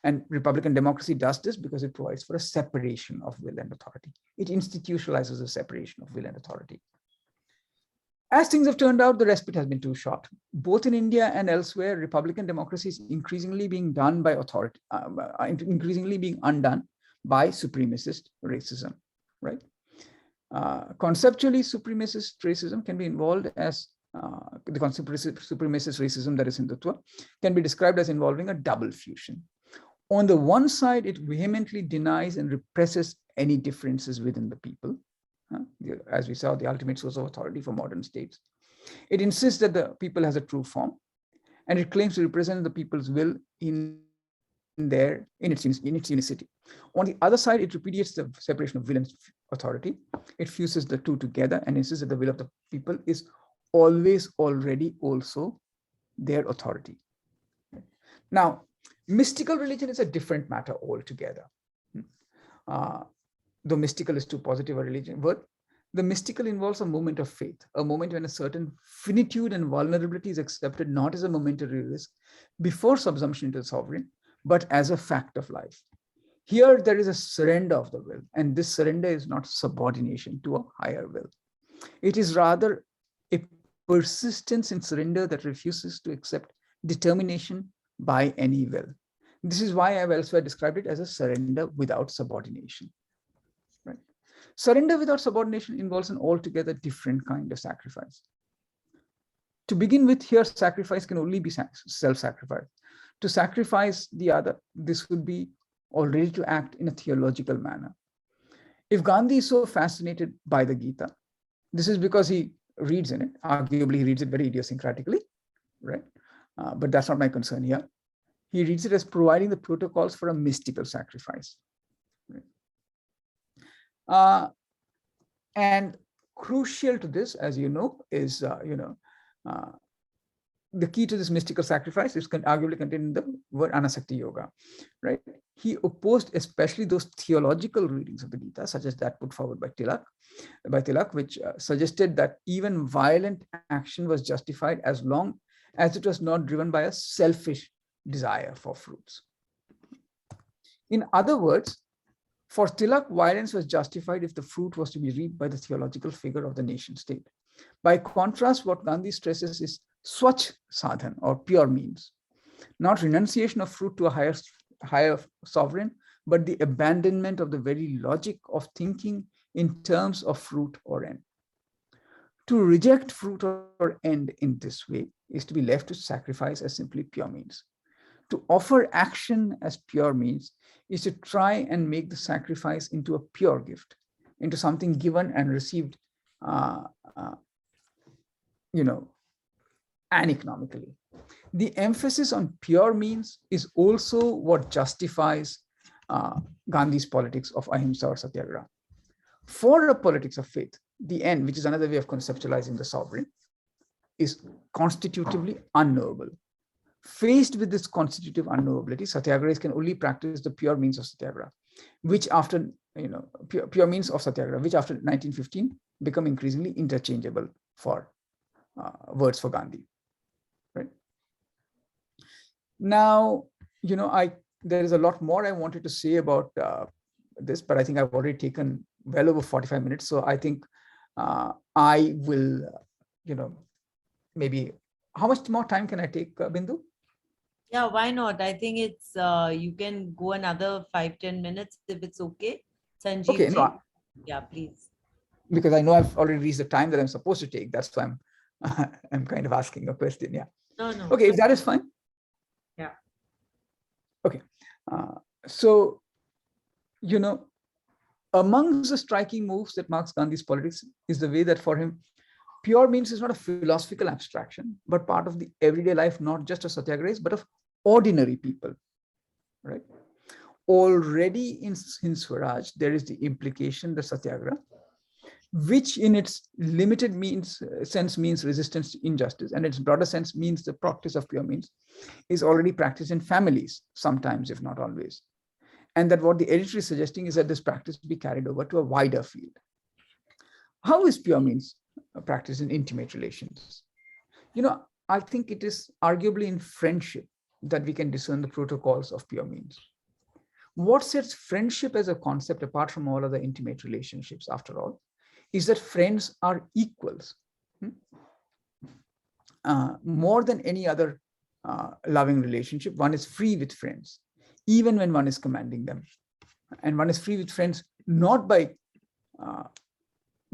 And republican democracy does this because it provides for a separation of will and authority. It institutionalizes a separation of will and authority. As things have turned out, the respite has been too short. Both in India and elsewhere, republican democracy is increasingly being done by authority, increasingly being undone by supremacist racism, right? Conceptually, supremacist racism can be involved as the concept of supremacist racism, that is Hindutva, can be described as involving a double fusion. On the one side, it vehemently denies and represses any differences within the people. As we saw, the ultimate source of authority for modern states. It insists that the people has a true form, and it claims to represent the people's will in its unicity. On the other side, it repudiates the separation of will and authority. It fuses the two together and insists that the will of the people is always already also their authority. Now, mystical religion is a different matter altogether. Though mystical is too positive a religion word, the mystical involves a moment of faith, a moment when a certain finitude and vulnerability is accepted not as a momentary risk before subsumption into the sovereign, but as a fact of life. Here, there is a surrender of the will, and this surrender is not subordination to a higher will. It is rather a persistence in surrender that refuses to accept determination by any will. This is why I've elsewhere described it as a surrender without subordination. Right? Surrender without subordination involves an altogether different kind of sacrifice. To begin with, here sacrifice can only be self-sacrifice. To sacrifice the other, this would be already to act in a theological manner. If Gandhi is so fascinated by the Gita, this is because he reads in it. Arguably, he reads it very idiosyncratically, right? But that's not my concern here. He reads it as providing the protocols for a mystical sacrifice. Right? And crucial to this, as you know, is the key to this mystical sacrifice is arguably contained in the word Anasakti Yoga, right? He opposed especially those theological readings of the Gita, such as that put forward by Tilak, which suggested that even violent action was justified as long as it was not driven by a selfish desire for fruits. In other words, for Tilak, violence was justified if the fruit was to be reaped by the theological figure of the nation state. By contrast, what Gandhi stresses is swach sadhan, or pure means, not renunciation of fruit to a higher sovereign, but the abandonment of the very logic of thinking in terms of fruit or end. To reject fruit or end in this way is to be left to sacrifice as simply pure means. To offer action as pure means is to try and make the sacrifice into a pure gift, into something given and received, aneconomically. The emphasis on pure means is also what justifies Gandhi's politics of ahimsa or satyagraha. For a politics of faith, the end, which is another way of conceptualizing the sovereign, is constitutively unknowable. Faced with this constitutive unknowability, satyagrahis can only practice the pure means of satyagraha, which after, pure means of satyagraha, which after 1915 become increasingly interchangeable for words for Gandhi. Right. Now, there is a lot more I wanted to say about this, but I think I've already taken well over 45 minutes. So I think I will, maybe, how much more time can I take, Bindu? Yeah, why not? I think it's, you can go another 5-10 minutes if it's okay. Sanjeev Okay, ji. no, Yeah, please. Because I know I've already reached the time that I'm supposed to take. That's why I'm kind of asking a question. Yeah. No. Okay, if that is fine. Yeah. Okay. So, amongst the striking moves that marks Gandhi's politics is the way that for him, pure means is not a philosophical abstraction, but part of the everyday life, not just of satyagrahis, but of ordinary people, right? Already in Swaraj, there is the implication that satyagraha, which in its limited sense means resistance to injustice, and its broader sense means the practice of pure means, is already practiced in families, sometimes, if not always. And that what the editor is suggesting is that this practice be carried over to a wider field. How is pure means practiced in intimate relations? I think it is arguably in friendship that we can discern the protocols of pure means. What sets friendship as a concept apart from all other intimate relationships, after all, is that friends are equals. More than any other loving relationship, one is free with friends, even when one is commanding them. And one is free with friends not by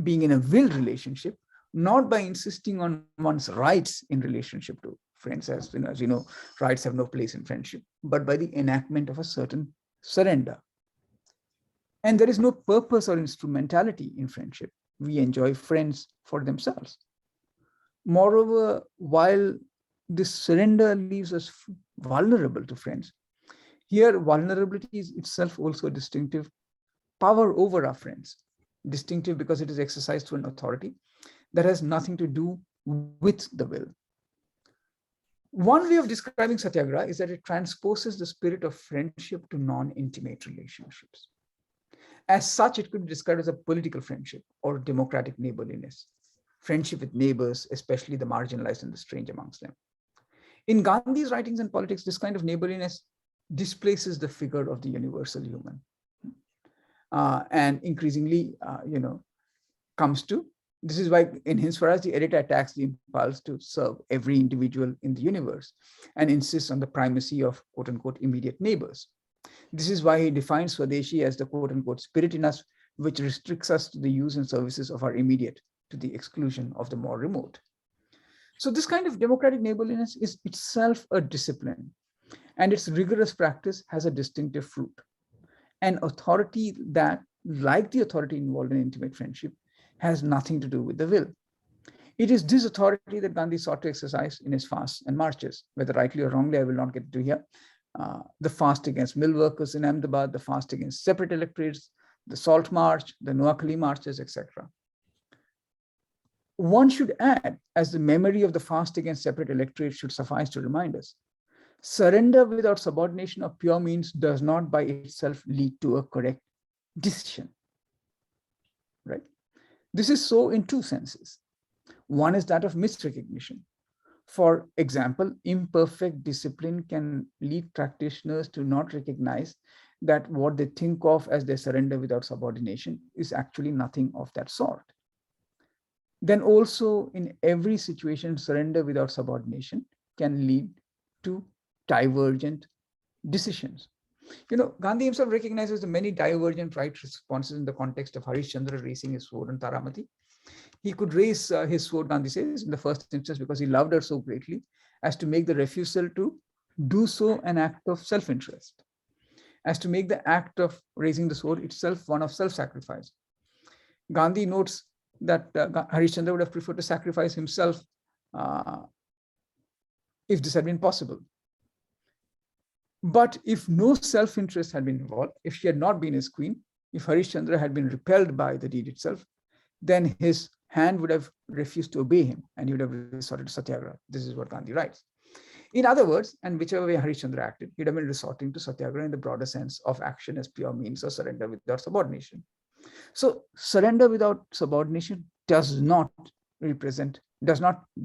being in a will relationship, not by insisting on one's rights in relationship to friends, as you know, rights have no place in friendship, but by the enactment of a certain surrender. And there is no purpose or instrumentality in friendship. We enjoy friends for themselves. Moreover, while this surrender leaves us vulnerable to friends, here vulnerability is itself also a distinctive power over our friends. Distinctive because it is exercised through an authority that has nothing to do with the will. One way of describing satyagraha is that it transposes the spirit of friendship to non-intimate relationships. As such, it could be described as a political friendship or democratic neighborliness, friendship with neighbors, especially the marginalized and the strange amongst them. In Gandhi's writings and politics, this kind of neighborliness displaces the figure of the universal human. And increasingly, comes to, this is why in his Swaraj, the editor attacks the impulse to serve every individual in the universe and insists on the primacy of quote unquote immediate neighbors. This is why he defines Swadeshi as the quote unquote spirit in us, which restricts us to the use and services of our immediate to the exclusion of the more remote. So this kind of democratic neighborliness is itself a discipline, and its rigorous practice has a distinctive fruit. An authority that, like the authority involved in intimate friendship, has nothing to do with the will. It is this authority that Gandhi sought to exercise in his fasts and marches, whether rightly or wrongly, I will not get into here. The fast against mill workers in Ahmedabad, the fast against separate electorates, the Salt March, the Noakhali marches, etc. One should add, as the memory of the fast against separate electorates should suffice to remind us, surrender without subordination of pure means does not by itself lead to a correct decision, right? This is so in two senses. One is that of misrecognition. For example, imperfect discipline can lead practitioners to not recognize that what they think of as their surrender without subordination is actually nothing of that sort. Then also in every situation, surrender without subordination can lead to divergent decisions. Gandhi himself recognizes the many divergent right responses in the context of Harish Chandra raising his sword on Taramati. He could raise his sword, Gandhi says, in the first instance because he loved her so greatly as to make the refusal to do so an act of self-interest, as to make the act of raising the sword itself one of self-sacrifice. Gandhi notes that Harish Chandra would have preferred to sacrifice himself if this had been possible. But if no self-interest had been involved, if she had not been his queen, if Harish Chandra had been repelled by the deed itself, then his hand would have refused to obey him and he would have resorted to satyagraha. This is what Gandhi writes. In other words, and whichever way Harish Chandra acted, he would have been resorting to satyagraha in the broader sense of action as pure means of surrender without subordination. So surrender without subordination does not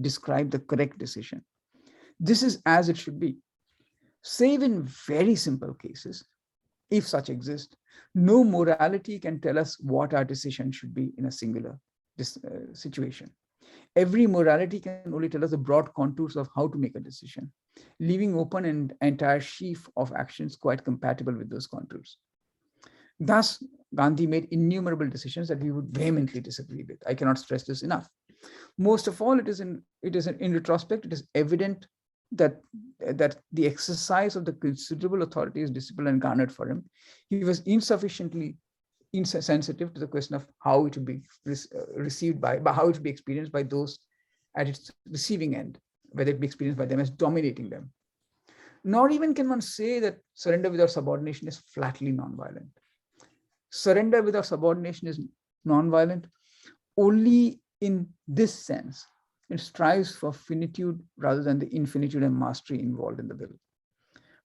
describe the correct decision. This is as it should be. Save in very simple cases, if such exist, no morality can tell us what our decision should be in a singular situation. Every morality can only tell us the broad contours of how to make a decision, leaving open an entire sheaf of actions quite compatible with those contours. Thus, Gandhi made innumerable decisions that we would vehemently disagree with. I cannot stress this enough. Most of all, in retrospect, it is evident that the exercise of the considerable authorities, discipline, and garnered for him, he was insufficiently insensitive to the question of how it would be received by how it would be experienced by those at its receiving end, whether it be experienced by them as dominating them. Nor even can one say that surrender without subordination is flatly nonviolent. Surrender without subordination is nonviolent only in this sense. It strives for finitude rather than the infinitude and mastery involved in the will.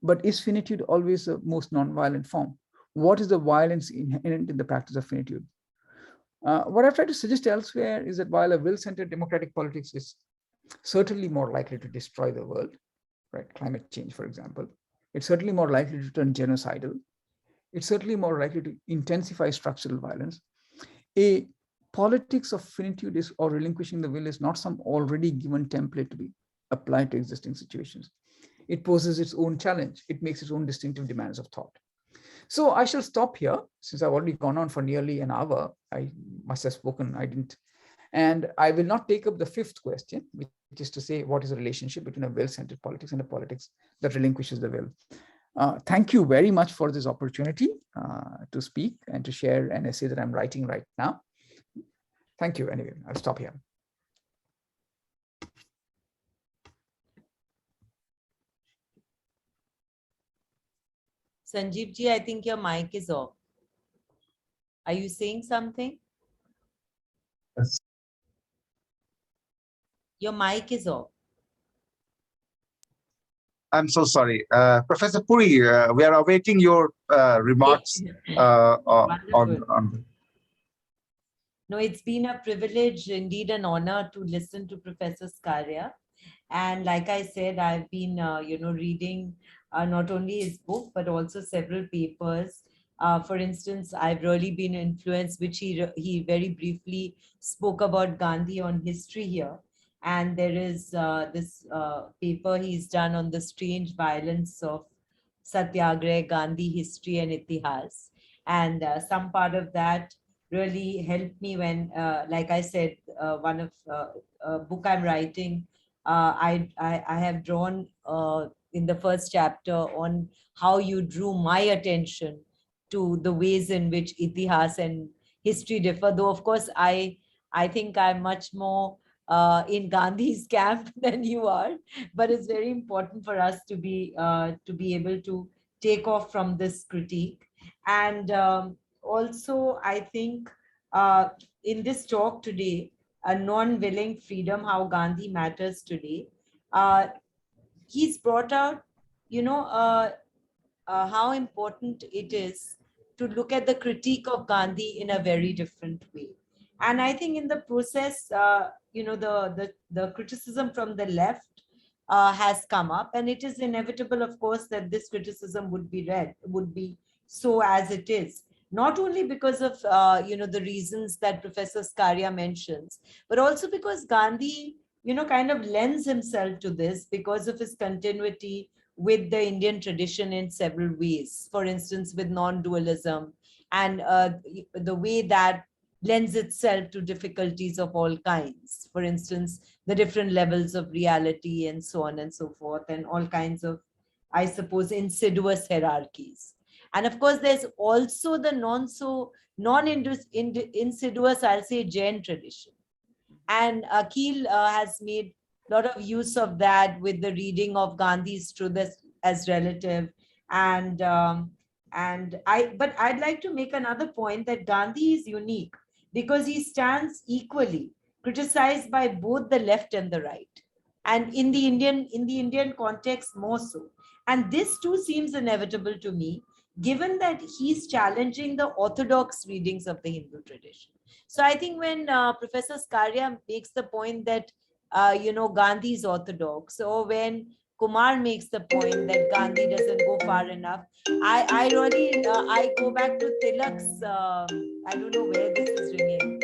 But is finitude always the most nonviolent form? What is the violence inherent in the practice of finitude? What I've tried to suggest elsewhere is that while a will-centered democratic politics is certainly more likely to destroy the world, right? Climate change, for example, it's certainly more likely to turn genocidal. It's certainly more likely to intensify structural violence. A politics of finitude or relinquishing the will is not some already given template to be applied to existing situations. It poses its own challenge. It makes its own distinctive demands of thought. So I shall stop here since I've already gone on for nearly an hour. I must have spoken, I didn't. And I will not take up the fifth question, which is to say, what is the relationship between a will-centered politics and a politics that relinquishes the will? Thank you very much for this opportunity to speak and to share an essay that I'm writing right now. Thank you. Anyway, I'll stop here. Sanjeev ji, I think your mic is off. Are you saying something? Yes. Your mic is off. I'm so sorry. Professor Puri, we are awaiting your remarks on. No, it's been a privilege, indeed an honor to listen to Professor Skaria. And like I said, I've been, reading not only his book, but also several papers. For instance, I've really been influenced, which he very briefly spoke about Gandhi on history here. And there is this paper he's done on the strange violence of Satyagraha, Gandhi, history and Itihas. And some part of that really helped me when, like I said, one of book I'm writing, I have drawn in the first chapter on how you drew my attention to the ways in which Itihas and history differ. Though, of course, I think I'm much more in Gandhi's camp than you are, but it's very important for us to be able to take off from this critique. And also, I think in this talk today, a non-willing freedom, how Gandhi matters today, he's brought out, how important it is to look at the critique of Gandhi in a very different way. And I think in the process, the criticism from the left has come up, and it is inevitable, of course, that this criticism would be so as it is. Not only because of the reasons that Professor Skaria mentions, but also because Gandhi, kind of lends himself to this because of his continuity with the Indian tradition in several ways. For instance, with non-dualism, and the way that lends itself to difficulties of all kinds. For instance, the different levels of reality and so on and so forth, and all kinds of, I suppose, insidious hierarchies. And of course, there's also the non-insidious, I'll say, Jain tradition. And Akhil has made a lot of use of that with the reading of Gandhi's Truth as Relative. But I'd like to make another point that Gandhi is unique because he stands equally criticized by both the left and the right, and in the Indian context more so. And this too seems inevitable to me, given that he's challenging the orthodox readings of the Hindu tradition. So I think when Professor Skaria makes the point that Gandhi is orthodox, or when Kumar makes the point that Gandhi doesn't go far enough, I really I go back to Tilak's. I don't know where this is ringing.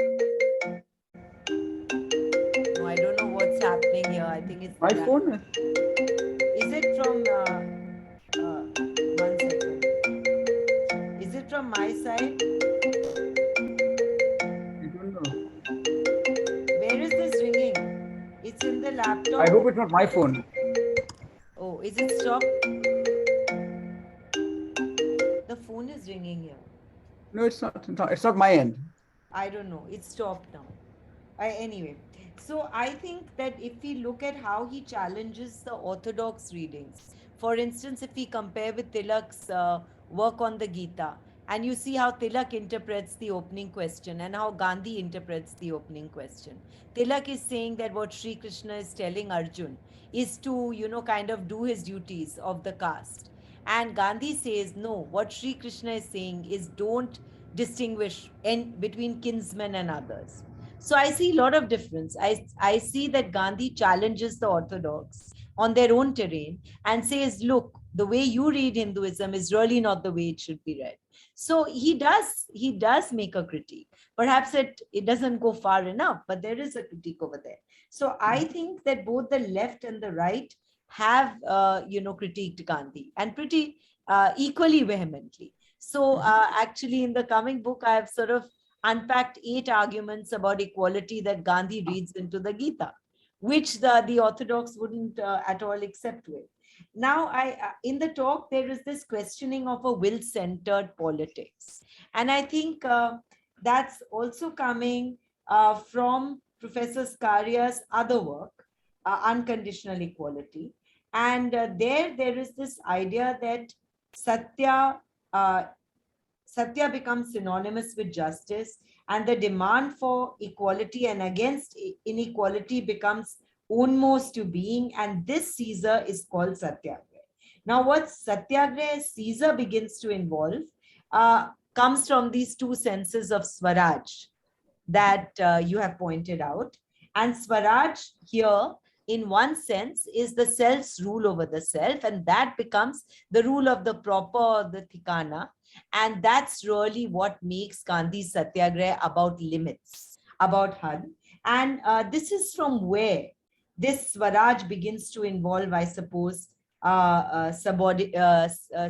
No, I don't know what's happening here. I think it's My that. phone. Is it from? One second. Is it from my side? I don't know. Where is this ringing? It's in the laptop. I hope it's not my phone. Oh, is it stopped? The phone is ringing here. No, it's not. It's not my end. I don't know. It's stopped now. Anyway, so I think that if we look at how he challenges the orthodox readings, for instance, if we compare with Tilak's work on the Gita, and you see how Tilak interprets the opening question and how Gandhi interprets the opening question. Tilak is saying that what Sri Krishna is telling Arjun is to, kind of do his duties of the caste. And Gandhi says, no, what Sri Krishna is saying is don't distinguish between kinsmen and others. So I see a lot of difference. I see that Gandhi challenges the orthodox on their own terrain and says, look, the way you read Hinduism is really not the way it should be read. So he does make a critique. Perhaps it doesn't go far enough, but there is a critique over there. So I think that both the left and the right have, critiqued Gandhi, and pretty equally vehemently. So actually in the coming book, I have sort of unpacked 8 arguments about equality that Gandhi reads into the Gita, which the orthodox wouldn't at all accept with. Now, in the talk, there is this questioning of a will-centered politics. And I think that's also coming from Professor Skaria's other work, Unconditional Equality. And there is this idea that Satya becomes synonymous with justice, and the demand for equality and against inequality becomes almost to being, and this Caesar is called Satyagraha. Now, what Satyagraha Caesar begins to involve comes from these 2 senses of swaraj that you have pointed out. And swaraj here, in one sense, is the self's rule over the self, and that becomes the rule of the proper, the thikana. And that's really what makes Gandhi's Satyagraha about limits, about had. And this is from where this Swaraj begins to involve, I suppose,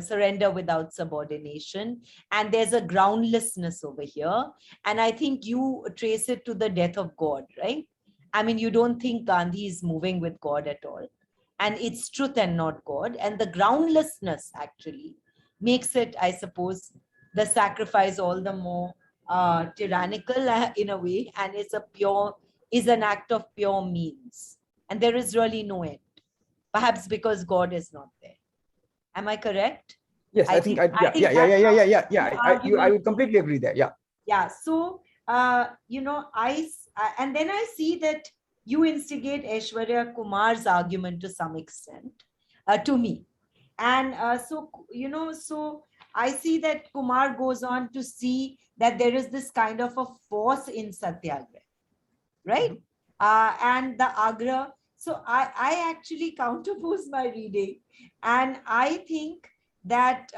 surrender without subordination. And there's a groundlessness over here. And I think you trace it to the death of God, right? I mean, you don't think Gandhi is moving with God at all. And it's truth and not God. And the groundlessness actually makes it, I suppose, the sacrifice all the more tyrannical in a way, and it's a pure is an act of pure means, and there is really no end. Perhaps because God is not there. Am I correct? Yes, I think I would completely agree there. Yeah. Yeah. So, and then I see that you instigate Aishwarya Kumar's argument to some extent, to me. And so I see that Kumar goes on to see that there is this kind of a force in Satyagraha, right? And the Agra. So I actually counterpose my reading, and I think that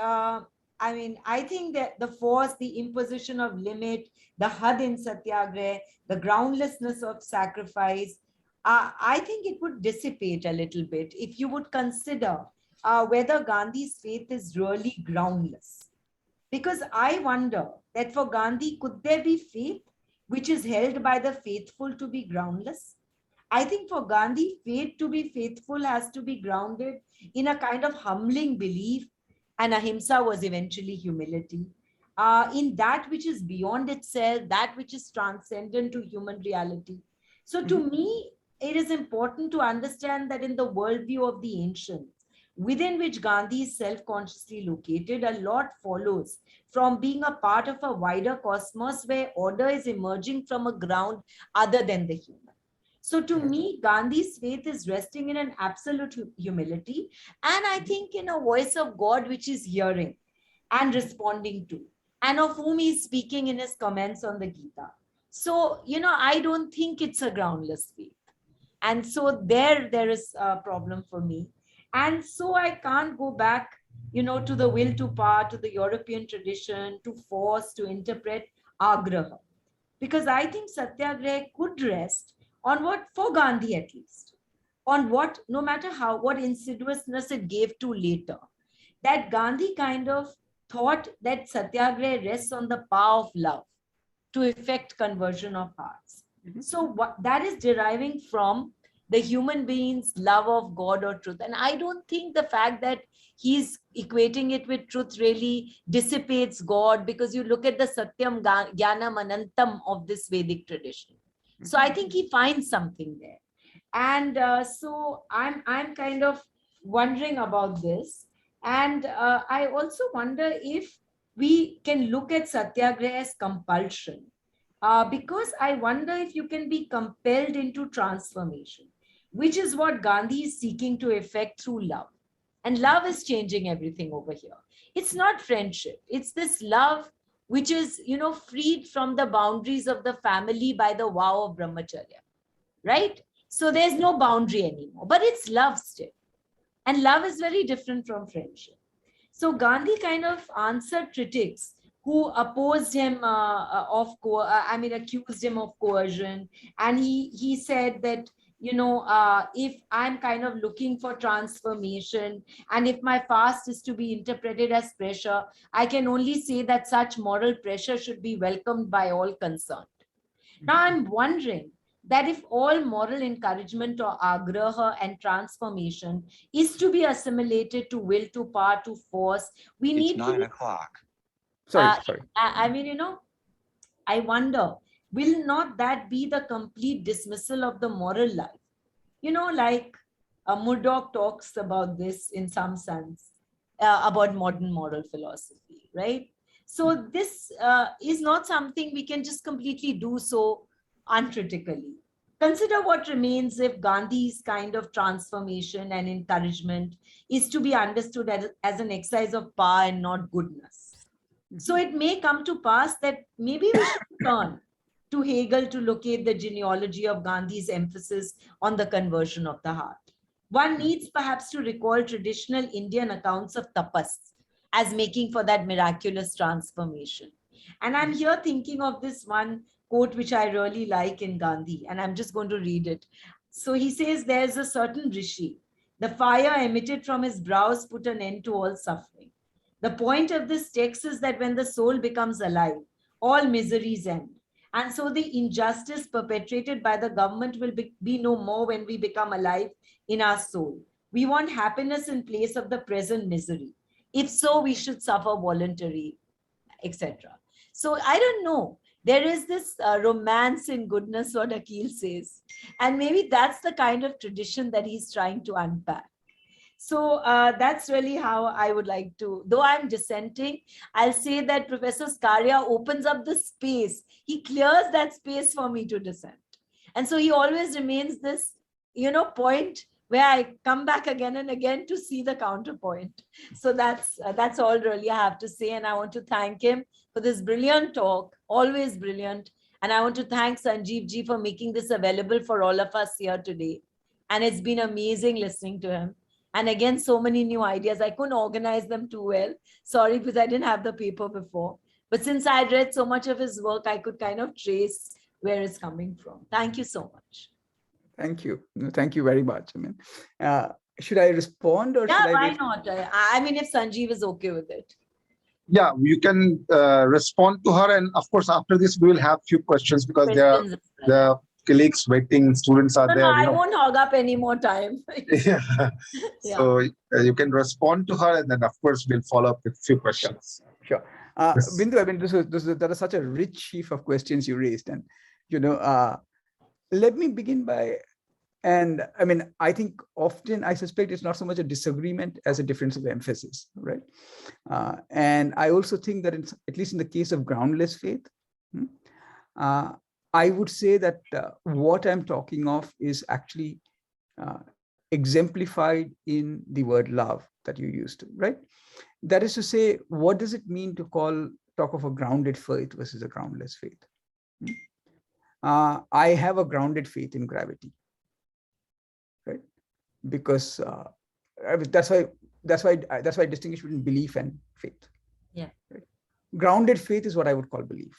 I think that the force, the imposition of limit, the had in Satyagraha, the groundlessness of sacrifice, I think it would dissipate a little bit if you would consider whether Gandhi's faith is really groundless. Because I wonder that for Gandhi, could there be faith which is held by the faithful to be groundless? I think for Gandhi, faith to be faithful has to be grounded in a kind of humbling belief, and ahimsa was eventually humility, in that which is beyond itself, that which is transcendent to human reality. So to me, it is important to understand that in the worldview of the ancients, within which Gandhi is self-consciously located, a lot follows from being a part of a wider cosmos where order is emerging from a ground other than the human. So to me, Gandhi's faith is resting in an absolute humility, and I think in a voice of God which is hearing and responding to, and of whom he's speaking in his comments on the Gita. So, I don't think it's a groundless faith. And so there is a problem for me. And so I can't go back, to the will to power, to the European tradition, to force, to interpret agraha. Because I think Satyagraha could rest on what, for Gandhi at least, on what, no matter what insidiousness it gave to later, that Gandhi kind of thought that Satyagraha rests on the power of love to effect conversion of hearts. So that is deriving from the human being's love of God or truth. And I don't think the fact that he's equating it with truth really dissipates God, because you look at the Satyam Jnanam Anantam of this Vedic tradition. So I think he finds something there. And so I'm kind of wondering about this. And I also wonder if we can look at Satyagraha as compulsion, because I wonder if you can be compelled into transformation, which is what Gandhi is seeking to effect through love. And love is changing everything over here. It's not friendship. It's this love which is, freed from the boundaries of the family by the vow of brahmacharya, right? So there's no boundary anymore, but it's love still. And love is very different from friendship. So Gandhi kind of answered critics who opposed him accused him of coercion. And he said that, if I'm kind of looking for transformation, and if my fast is to be interpreted as pressure, I can only say that such moral pressure should be welcomed by all concerned. Now I'm wondering that if all moral encouragement or agraha and transformation is to be assimilated to will, to power, to force, we need it's 9 o'clock. Sorry. I wonder, will not that be the complete dismissal of the moral life? Like Murdoch talks about this in some sense, about modern moral philosophy, right? So this is not something we can just completely do so uncritically. Consider what remains if Gandhi's kind of transformation and encouragement is to be understood as an exercise of power and not goodness. So it may come to pass that maybe we should turn to Hegel to locate the genealogy of Gandhi's emphasis on the conversion of the heart. One needs perhaps to recall traditional Indian accounts of tapas as making for that miraculous transformation. And I'm here thinking of this one quote which I really like in Gandhi, and I'm just going to read it. So he says, there's a certain rishi. The fire emitted from his brows put an end to all suffering. The point of this text is that when the soul becomes alive, all miseries end. And so the injustice perpetrated by the government will be no more when we become alive in our soul. We want happiness in place of the present misery. If so, we should suffer voluntarily, etc. So I don't know. There is this romance in goodness, what Akil says. And maybe that's the kind of tradition that he's trying to unpack. So that's really how I would like to, though I'm dissenting, I'll say that Professor Skaria opens up the space. He clears that space for me to dissent. And so he always remains this, point where I come back again and again to see the counterpoint. So that's all really I have to say. And I want to thank him for this brilliant talk, always brilliant. And I want to thank Sanjeev ji for making this available for all of us here today. And it's been amazing listening to him. And again, so many new ideas. I couldn't organize them too well. Sorry, because I didn't have the paper before. But since I'd read so much of his work, I could kind of trace where it's coming from. Thank you so much. Thank you. No, thank you very much. I mean, should I respond or Yeah, should I why wait? not? I mean, if Sanjeev is okay with it. Yeah, you can respond to her. And of course, after this, we will have few questions because there are Questions. the colleagues waiting, students are No, there. I won't hog up any more time. Yeah. Yeah. So you can respond to her, and then of course we'll follow up with few questions. Sure. Yes. Bindu, I mean, that is such a rich sheaf of questions you raised. And, let me begin by, and I mean, I think often I suspect it's not so much a disagreement as a difference of emphasis, right? And I also think that at least in the case of groundless faith, I would say that what I'm talking of is actually exemplified in the word love that you used, right? That is to say, what does it mean to talk of a grounded faith versus a groundless faith? I have a grounded faith in gravity, right? Because I mean, that's why I distinguish between belief and faith. Yeah. Right? Grounded faith is what I would call belief,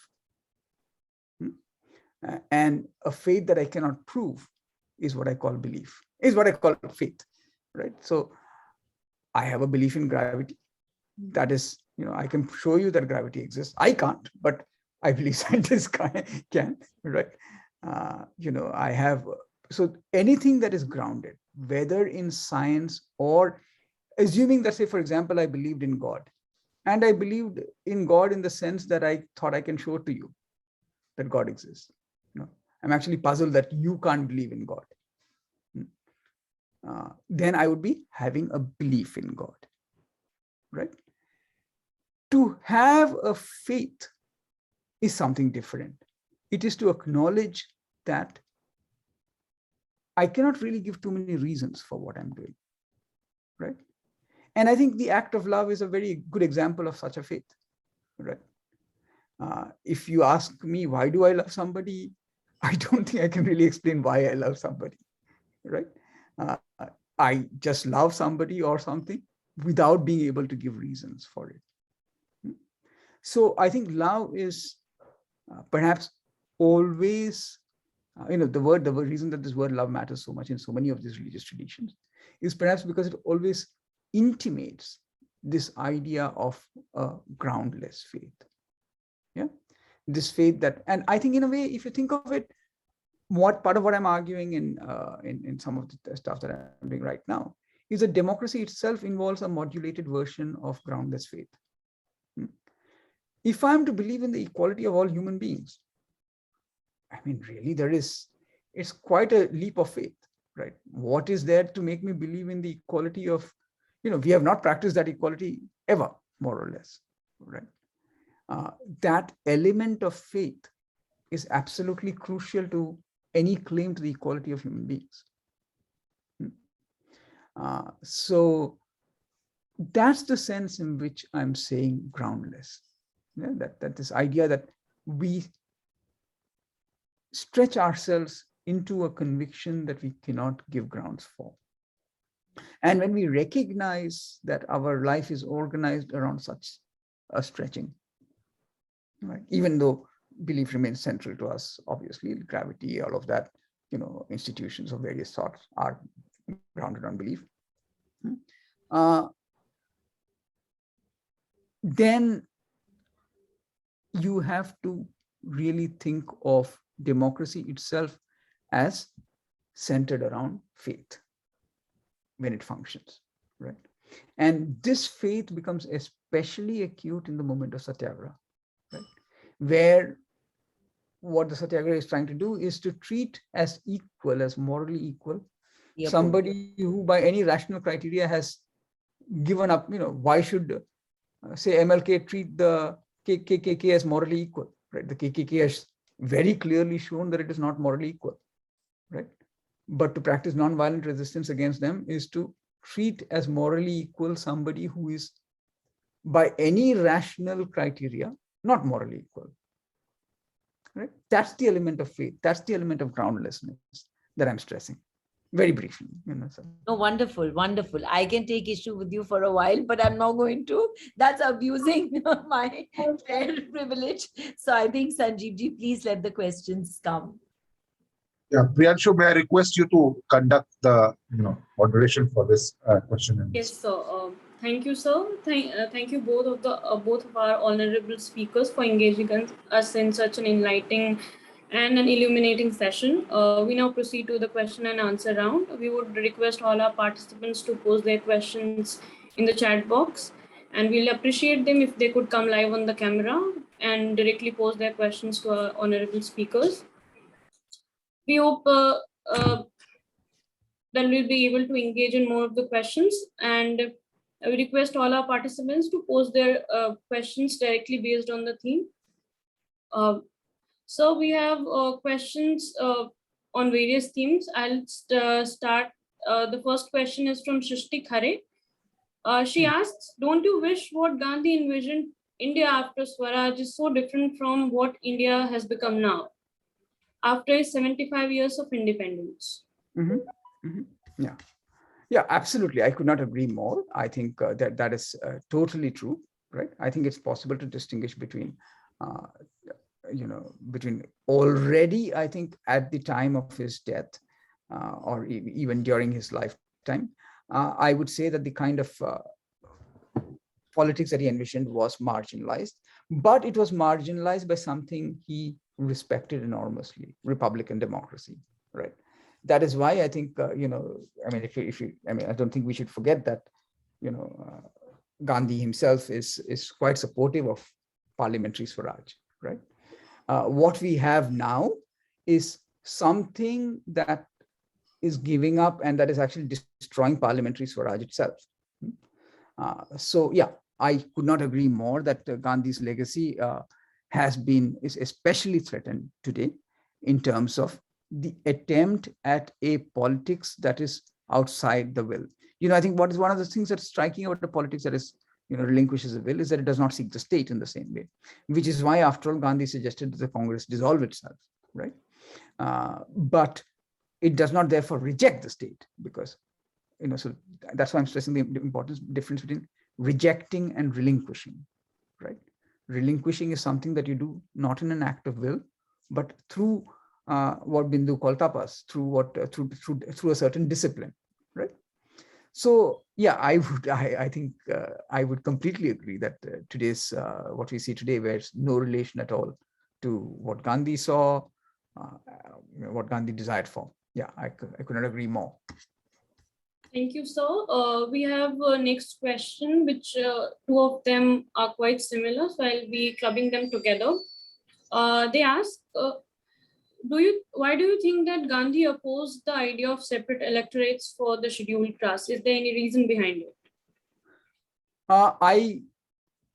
and a faith that I cannot prove is what I call belief. Is what I call faith, right? So I have a belief in gravity. That is, I can show you that gravity exists. I can't, but I believe scientists can, right? I have, so anything that is grounded, whether in science or assuming that, say, for example, I believed in God, and I believed in God in the sense that I thought I can show to you that God exists. I'm actually puzzled that you can't believe in God. Then I would be having a belief in God, right? To have a faith is something different. It is to acknowledge that I cannot really give too many reasons for what I'm doing, right? And I think the act of love is a very good example of such a faith, right? If you ask me, why do I love somebody? I don't think I can really explain why I love somebody, right? I just love somebody or something without being able to give reasons for it. So I think love is perhaps always, the reason that this word love matters so much in so many of these religious traditions is perhaps because it always intimates this idea of a groundless faith. Yeah, this faith that, and I think in a way, if you think of it, what part of what I'm arguing in some of the stuff that I'm doing right now is that democracy itself involves a modulated version of groundless faith. If I'm to believe in the equality of all human beings, I mean, really, it's quite a leap of faith, right? What is there to make me believe in the equality of, we have not practiced that equality ever, more or less, right? That element of faith is absolutely crucial to any claim to the equality of human beings. So that's the sense in which I'm saying groundless. Yeah, that this idea that we stretch ourselves into a conviction that we cannot give grounds for. And when we recognize that our life is organized around such a stretching, right? Even though belief remains central to us, obviously, gravity, all of that, institutions of various sorts are grounded on belief. Then you have to really think of democracy itself as centered around faith when it functions, right? And this faith becomes especially acute in the moment of satyagraha, right? Where what the Satyagraha is trying to do is to treat as equal, as morally equal, Yeah, somebody who by any rational criteria has given up. Why should, say, MLK treat the KKK as morally equal, right? The KKK has very clearly shown that it is not morally equal, right? But to practice non-violent resistance against them is to treat as morally equal somebody who is by any rational criteria not morally equal, right? That's the element of faith. That's the element of groundlessness that I'm stressing very briefly. So. No, wonderful, wonderful. I can take issue with you for a while, but I'm not going to. That's abusing my fair privilege. So I think Sanjeevji, please let the questions come. Yeah, Priyanshu, may I request you to conduct the moderation for this question and Yes, sir. Thank you, sir. Thank you both of our honorable speakers for engaging us in such an enlightening and an illuminating session. We now proceed to the question and answer round. We would request all our participants to pose their questions in the chat box, and we'll appreciate them if they could come live on the camera and directly pose their questions to our honorable speakers. We hope then we'll be able to engage in more of the questions, and we request all our participants to pose their questions directly based on the theme. So we have questions on various themes. I'll start. The first question is from Shrishti Khare. She asks, don't you wish what Gandhi envisioned India after Swaraj is so different from what India has become now after 75 years of independence? Mm-hmm. Mm-hmm. Yeah, absolutely. I could not agree more. I think that is totally true, right? I think it's possible to distinguish between, between already, I think, at the time of his death, or even during his lifetime, I would say that the kind of politics that he envisioned was marginalized, but it was marginalized by something he respected enormously: republican democracy, right? That is why I think, I don't think we should forget that, Gandhi himself is quite supportive of parliamentary swaraj, right? What we have now is something that is giving up and that is actually destroying parliamentary swaraj itself. So yeah, I could not agree more that Gandhi's legacy is especially threatened today in terms of the attempt at a politics that is outside the will. I think what is one of the things that's striking about the politics that is, relinquishes the will is that it does not seek the state in the same way, which is why, after all, Gandhi suggested that the Congress dissolve itself, right? But it does not therefore reject the state, because, so that's why I'm stressing the important difference between rejecting and relinquishing, right? Relinquishing is something that you do not in an act of will, but through what Bindu called tapas, through a certain discipline, right? So yeah, I think I would completely agree that today's what we see today bears no relation at all to what Gandhi saw, what Gandhi desired for. Yeah, I could not agree more. Thank you, sir. We have next question, which two of them are quite similar, so I'll be clubbing them together. They ask, why do you think that Gandhi opposed the idea of separate electorates for the scheduled caste? Is there any reason behind it? I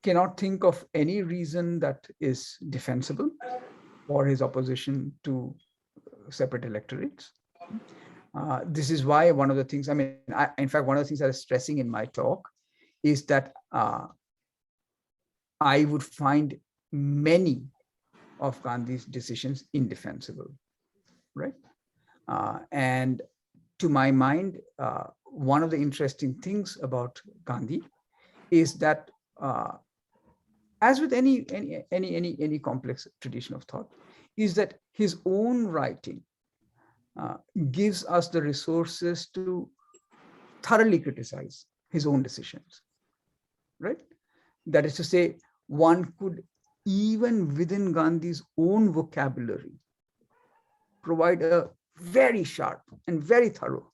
cannot think of any reason that is defensible for his opposition to separate electorates. This is why one of the things, in fact, one of the things I was stressing in my talk is that I would find many of Gandhi's decisions indefensible, right? And to my mind, one of the interesting things about Gandhi is that, as with any complex tradition of thought, is that his own writing gives us the resources to thoroughly criticize his own decisions, right? That is to say, one could, even within Gandhi's own vocabulary, provide a very sharp and very thorough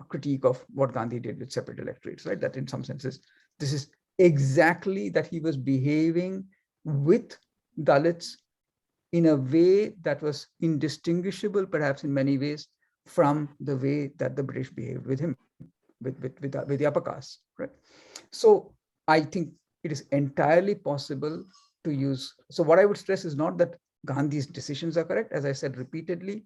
critique of what Gandhi did with separate electorates, right? That in some senses, this is exactly that he was behaving with Dalits in a way that was indistinguishable, perhaps in many ways, from the way that the British behaved with him, with the upper caste, right? So I think it is entirely possible to use. So what I would stress is not that Gandhi's decisions are correct. As I said repeatedly,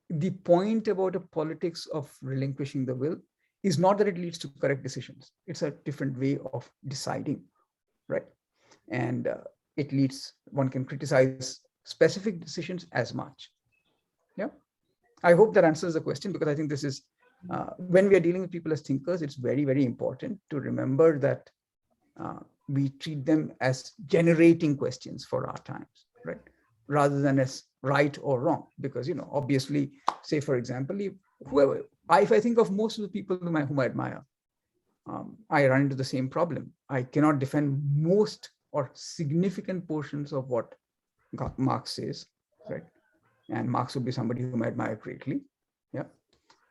the point about a politics of relinquishing the will is not that it leads to correct decisions. It's a different way of deciding, right? And it leads, one can criticize specific decisions as much. Yeah. I hope that answers the question, because I think this is, when we are dealing with people as thinkers, it's very, very important to remember that we treat them as generating questions for our times, right? Rather than as right or wrong. Because, obviously, say, for example, if I think of most of the people whom I admire, I run into the same problem. I cannot defend most or significant portions of what Marx says, right? And Marx would be somebody whom I admire greatly, yeah.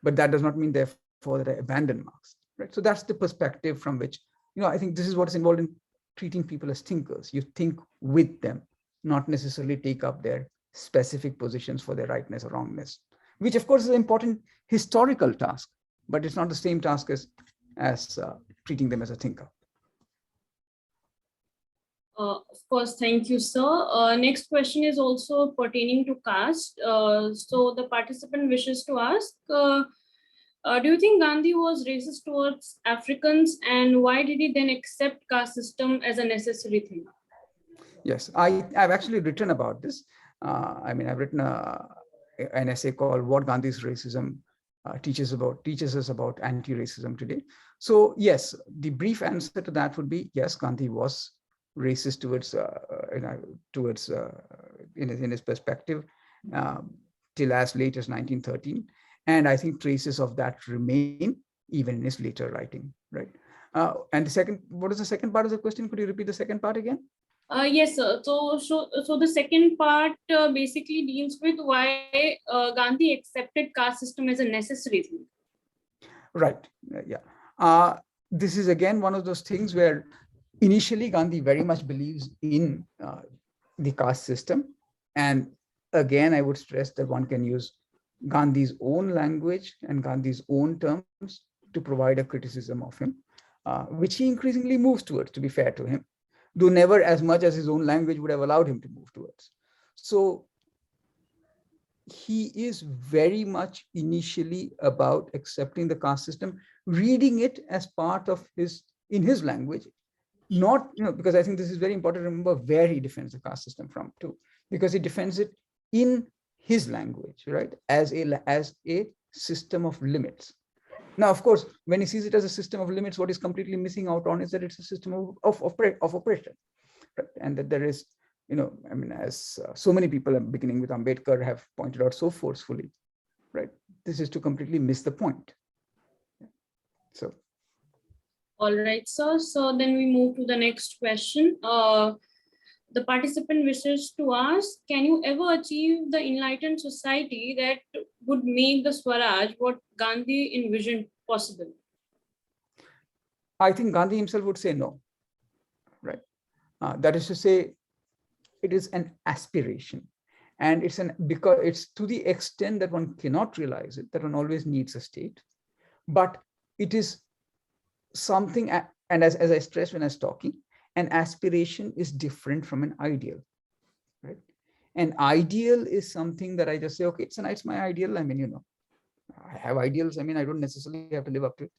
But that does not mean, therefore, that I abandon Marx, right? So that's the perspective from which, I think this is what is involved in treating people as thinkers. You think with them, not necessarily take up their specific positions for their rightness or wrongness, which, of course, is an important historical task, but it's not the same task as treating them as a thinker. Of course, thank you, sir. Next question is also pertaining to caste. So the participant wishes to ask, do you think Gandhi was racist towards Africans, and why did he then accept caste system as a necessary thing? Yes, I've actually written about this. I've written an essay called "What Gandhi's Racism Teaches Us About Anti-Racism Today." So yes, the brief answer to that would be yes, Gandhi was racist towards in his perspective till as late as 1913, and I think traces of that remain even in his later writing, right? And what is the second part of the question? Could you repeat the second part again? Yes, sir. So the second part basically deals with why Gandhi accepted caste system as a necessary thing. Right. Yeah. This is again one of those things where initially Gandhi very much believes in the caste system, and again I would stress that one can use Gandhi's own language and Gandhi's own terms to provide a criticism of him, which he increasingly moves towards, to be fair to him, though never as much as his own language would have allowed him to move towards. So he is very much initially about accepting the caste system, reading it as part of in his language, not, because I think this is very important to remember where he defends the caste system from too, because he defends it in his language, right, as a system of limits. Now, of course, when he sees it as a system of limits, what he's completely missing out on is that it's a system of oppression, right? And that there is, as so many people, beginning with Ambedkar, have pointed out so forcefully, right? This is to completely miss the point. So. All right, sir. So then we move to the next question. The participant wishes to ask, can you ever achieve the enlightened society that would make the swaraj what Gandhi envisioned possible? I think Gandhi himself would say no, right? That is to say, it is an aspiration. And because it's to the extent that one cannot realize it, that one always needs a state. But it is something, and as I stressed when I was talking, an aspiration is different from an ideal, right? An ideal is something that I just say, okay, it's my ideal. I have ideals. I don't necessarily have to live up to it.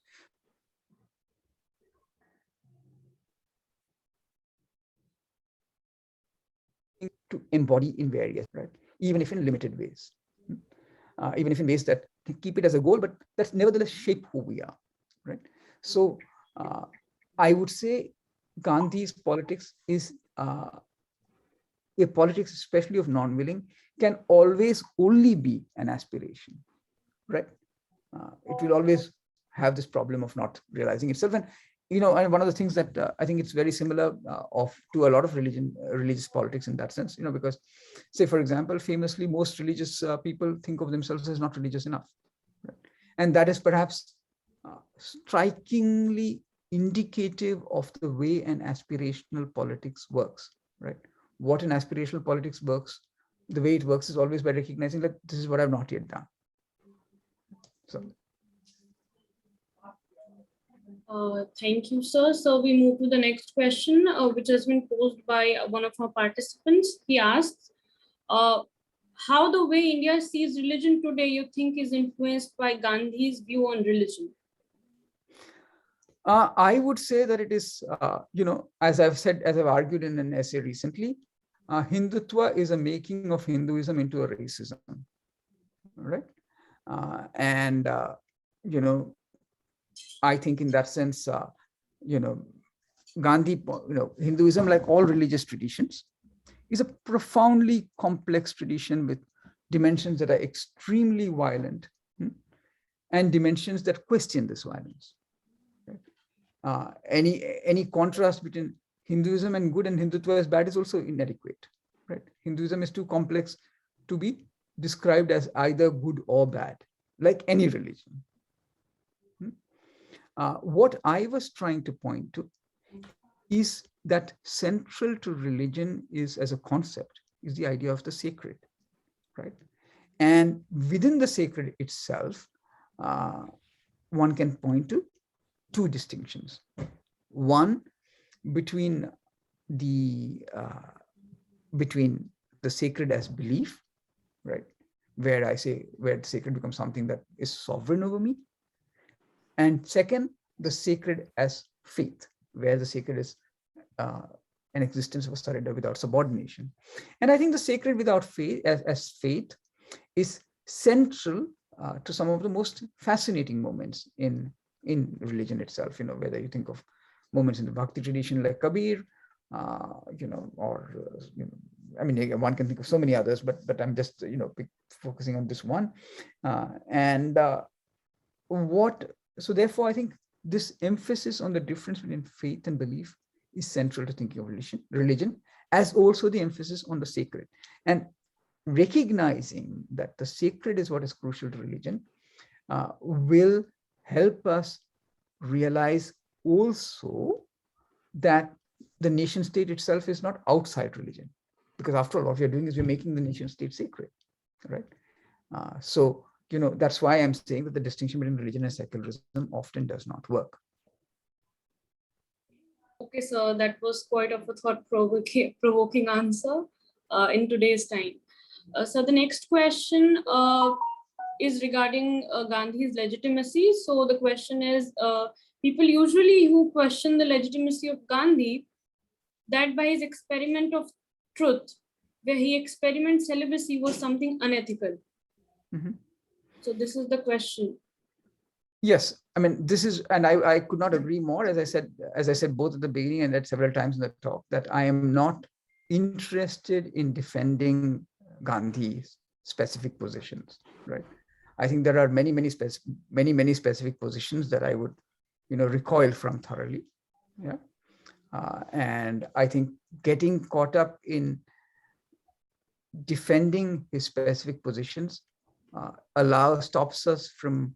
To embody in various, right? Even if in limited ways, even if in ways that keep it as a goal, but that's nevertheless shape who we are, right? So I would say Gandhi's politics is a politics, especially of non-willing, can always only be an aspiration, right? It will always have this problem of not realizing itself. And and one of the things that I think it's very similar to a lot of religious politics in that sense, because, say, for example, famously, most religious people think of themselves as not religious enough, right? And that is perhaps strikingly indicative of the way an aspirational politics works, right? what in aspirational politics works, the way it works is always by recognizing that this is what I've not yet done. So. Thank you, sir. So we move to the next question, which has been posed by one of our participants. He asks, how the way India sees religion today, you think, is influenced by Gandhi's view on religion? I would say that it is, as I've said, as I've argued in an essay recently, Hindutva is a making of Hinduism into a racism, right? I think in that sense, Gandhi, Hinduism, like all religious traditions, is a profoundly complex tradition with dimensions that are extremely violent and dimensions that question this violence. Right? Any contrast between Hinduism and good and Hindutva as bad is also inadequate. Right? Hinduism is too complex to be described as either good or bad, like any religion. What I was trying to point to is that central to religion is, as a concept, is the idea of the sacred, right? And within the sacred itself, one can point to two distinctions. One, between the sacred as belief, right? Where the sacred becomes something that is sovereign over me. And second, the sacred as faith, where the sacred is an existence of a surrender without subordination. And I think the sacred without faith, as faith, is central to some of the most fascinating moments in religion itself. Whether you think of moments in the Bhakti tradition like Kabir, one can think of so many others, but I'm just focusing on this one. So therefore, I think this emphasis on the difference between faith and belief is central to thinking of religion, as also the emphasis on the sacred. And recognizing that the sacred is what is crucial to religion will help us realize also that the nation state itself is not outside religion, because after all, what we're doing is we're making the nation state sacred, right? That's why I'm saying that the distinction between religion and secularism often does not work. Okay, so that was quite of a thought-provoking answer in today's time. So the next question is regarding Gandhi's legitimacy. So the question is, people usually who question the legitimacy of Gandhi, that by his experiment of truth, where he experiments celibacy, was something unethical. Mm-hmm. So this is the question. Yes, this is, and I could not agree more. As I said both at the beginning and at several times in the talk, that I am not interested in defending Gandhi's specific positions. Right? I think there are many specific positions that I would, recoil from thoroughly. Yeah, and I think getting caught up in defending his specific positions stops us from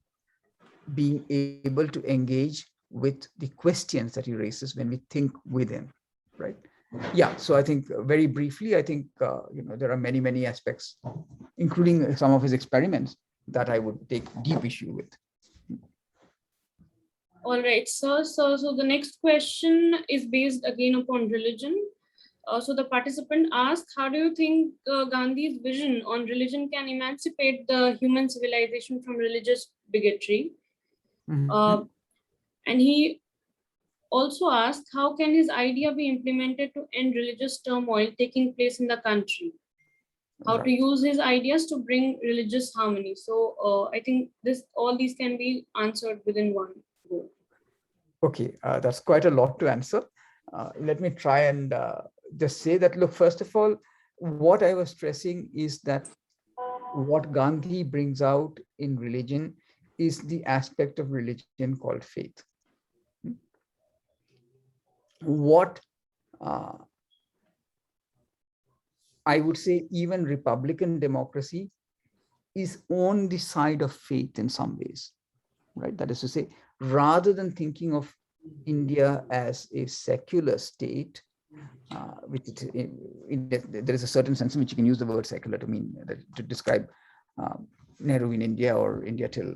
being able to engage with the questions that he raises when we think with him, right? Yeah, so I think very briefly, I think there are many aspects, including some of his experiments, that I would take deep issue with. All right, sir. So the next question is based again upon religion. So the participant asked, how do you think Gandhi's vision on religion can emancipate the human civilization from religious bigotry? Mm-hmm. And he also asked, how can his idea be implemented to end religious turmoil taking place in the country? How to use his ideas to bring religious harmony? So I think all these can be answered within one go. Okay, that's quite a lot to answer. Let me try and just say that, look, first of all, what I was stressing is that what Gandhi brings out in religion is the aspect of religion called faith. What I would say even Republican democracy is on the side of faith in some ways, right? That is to say, rather than thinking of India as a secular state, which there is a certain sense in which you can use the word secular to mean to describe Nehru in India, or India till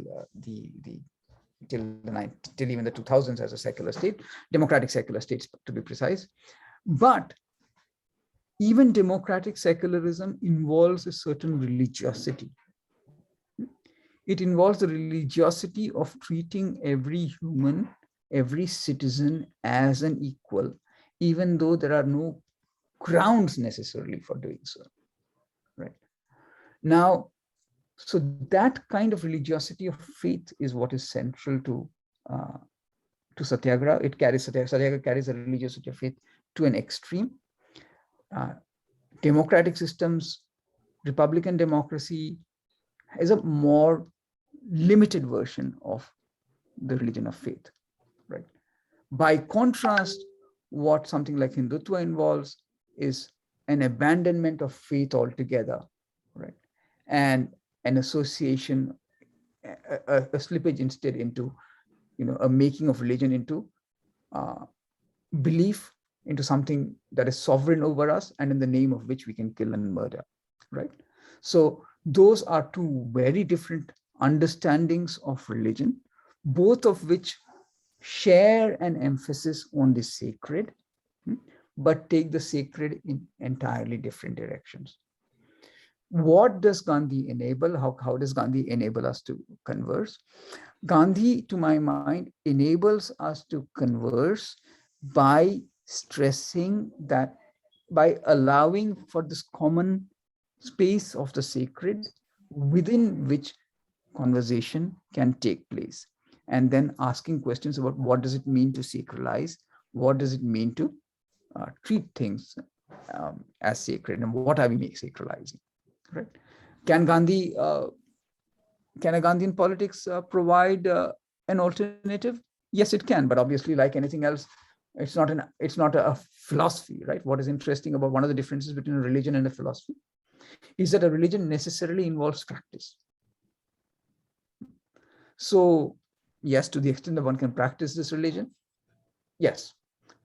even the 2000s as a secular state, democratic secular states to be precise. But even democratic secularism involves a certain religiosity. It involves the religiosity of treating every human, every citizen as an equal, even though there are no grounds necessarily for doing so. Right now, so that kind of religiosity of faith is what is central to Satyagraha. Satyagraha carries a religiosity of faith to an extreme. Democratic systems, Republican democracy, is a more limited version of the religion of faith. Right. By contrast, what something like Hindutva involves is an abandonment of faith altogether, right, and an association, a slippage instead into, a making of religion into belief, into something that is sovereign over us, and in the name of which we can kill and murder, right? So those are two very different understandings of religion, both of which share an emphasis on the sacred, but take the sacred in entirely different directions. What does Gandhi enable? How does Gandhi enable us to converse? Gandhi, to my mind, enables us to converse by stressing that, by allowing for this common space of the sacred within which conversation can take place, and then asking questions about what does it mean to sacralize, what does it mean to treat things as sacred, and what are we sacralizing, right? Can a Gandhian politics provide an alternative? Yes, it can, but obviously, like anything else, it's not a philosophy, right? What is interesting about one of the differences between a religion and a philosophy is that a religion necessarily involves practice. So yes, to the extent that one can practice this religion, yes,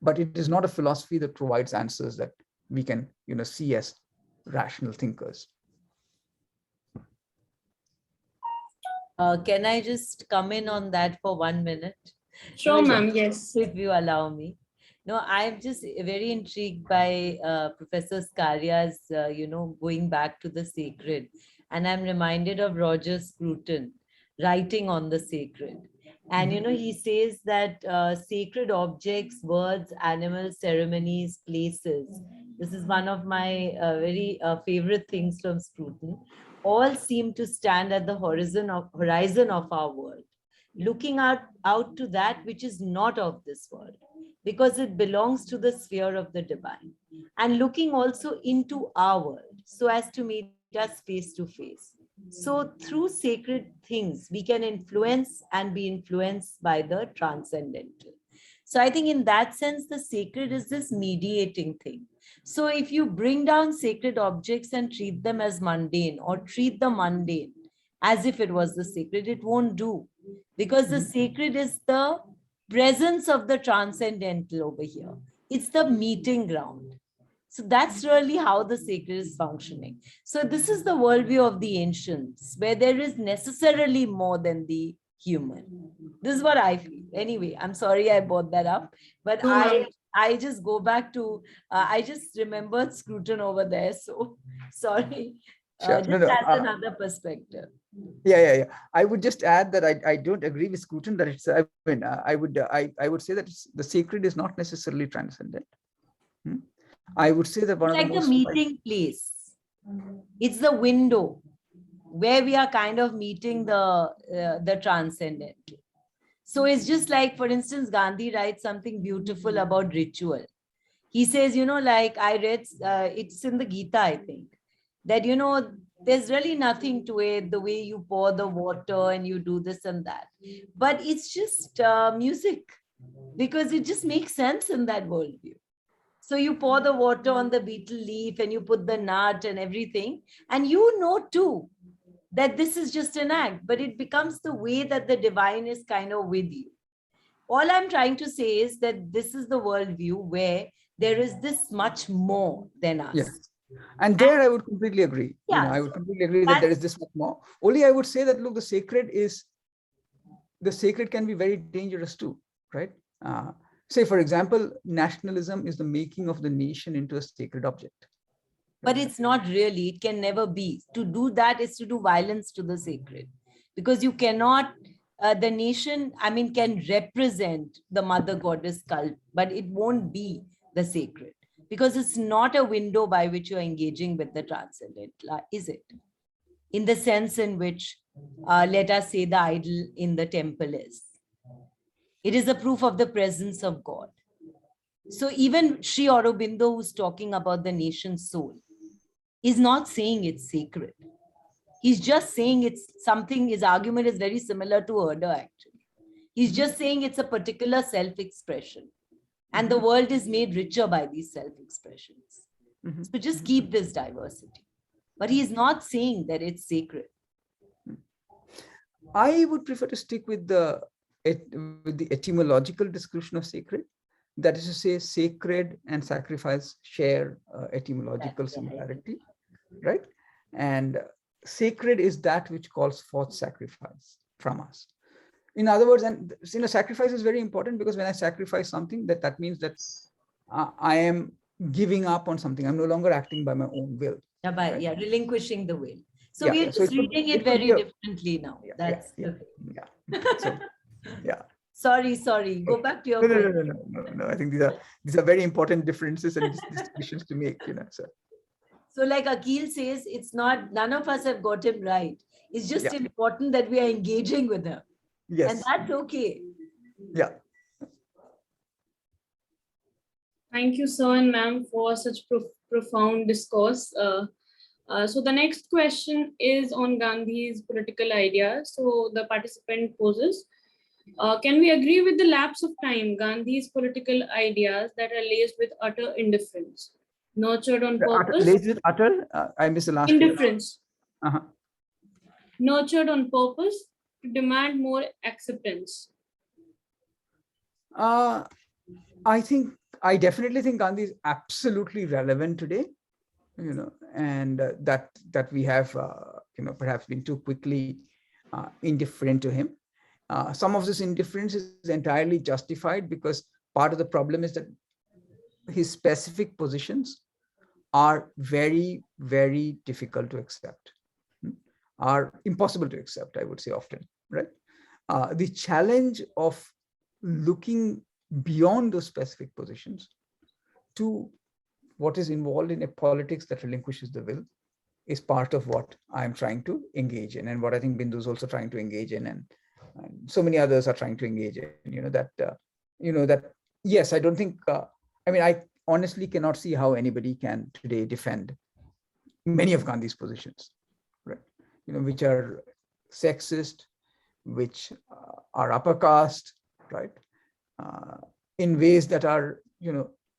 but it is not a philosophy that provides answers that we can, see as rational thinkers. Can I just come in on that for 1 minute? Sure, ma'am. Yes. If you allow me. No, I'm just very intrigued by Professor Skaria's, going back to the sacred. And I'm reminded of Roger Scruton writing on the sacred. And, he says that sacred objects, words, animals, ceremonies, places. This is one of my very favorite things from Scruton. All seem to stand at the horizon of our world, looking out to that which is not of this world, because it belongs to the sphere of the divine, and looking also into our world so as to meet us face to face. So through sacred things, we can influence and be influenced by the transcendental. So I think in that sense, the sacred is this mediating thing. So if you bring down sacred objects and treat them as mundane, or treat the mundane as if it was the sacred, it won't do, because the sacred is the presence of the transcendental over here. It's the meeting ground. So that's really how the sacred is functioning. So this is the worldview of the ancients, where there is necessarily more than the human. This is what I feel. Anyway, I'm sorry I brought that up, but I just go back to, I just remembered Scruton over there. So sorry, Sure. just as another perspective. Yeah. I would just add that I don't agree with Scruton that it's, I would say that the sacred is not necessarily transcendent. I would say that one it's of like the most the meeting place. It's the window where we are kind of meeting the transcendental. So it's just like, for instance, Gandhi writes something beautiful about ritual. He says, like I read, it's in the Gita, I think, that, there's really nothing to it, the way you pour the water and you do this and that. But it's just music, because it just makes sense in that worldview. So you pour the water on the betel leaf and you put the nut and everything. And too, that this is just an act, but it becomes the way that the divine is kind of with you. All I'm trying to say is that this is the worldview where there is this much more than us. Yes. And there I would completely agree. Yeah, I would completely agree that there is this much more. Only I would say that, look, the sacred can be very dangerous too, right? Say, for example, nationalism is the making of the nation into a sacred object. but it's not really, it can never be. To do that is to do violence to the sacred, because you cannot, the nation, I mean, can represent the mother goddess cult, but it won't be the sacred, because it's not a window by which you're engaging with the transcendent, is it? In the sense in which, let us say, the idol in the temple is. It is a proof of the presence of God. So even Sri Aurobindo, who's talking about the nation's soul, is not saying it's sacred. He's just saying it's something, his argument is very similar to Herder, actually. He's just saying it's a particular self-expression. And the world is made richer by these self-expressions. So just keep this diversity. But he's not saying that it's sacred. I would prefer to stick with the etymological description of sacred. That is to say, sacred and sacrifice share etymological similarity, right? And sacred is that which calls forth sacrifice from us. In other words, and sacrifice is very important, because when I sacrifice something, that means that I am giving up on something. I'm no longer acting by my own will. Right? Relinquishing the will. So we're just reading it very differently now. That's the thing. So, yeah. Sorry. Go back to your question. No. I think these are very important differences and distinctions to make. So like Akhil says, it's not, none of us have got him right. It's just important that we are engaging with him. Yes. And that's okay. Yeah. Thank you, sir and ma'am, for such profound discourse. So the next question is on Gandhi's political ideas. So the participant poses, can we agree with the lapse of time, Gandhi's political ideas that are laced with utter indifference, nurtured on purpose? Laced with utter? I missed the last indifference. Nurtured on purpose to demand more acceptance. I definitely think Gandhi is absolutely relevant today, and that we have, perhaps been too quickly indifferent to him. Some of this indifference is entirely justified, because part of the problem is that his specific positions are very, very difficult to accept, are impossible to accept, I would say often, right? The challenge of looking beyond those specific positions to what is involved in a politics that relinquishes the will is part of what I'm trying to engage in, and what I think Bindu is also trying to engage in, and so many others are trying to engage in. That yes, I don't think. I honestly cannot see how anybody can today defend many of Gandhi's positions, right? Which are sexist, which are upper caste, right? In ways that are,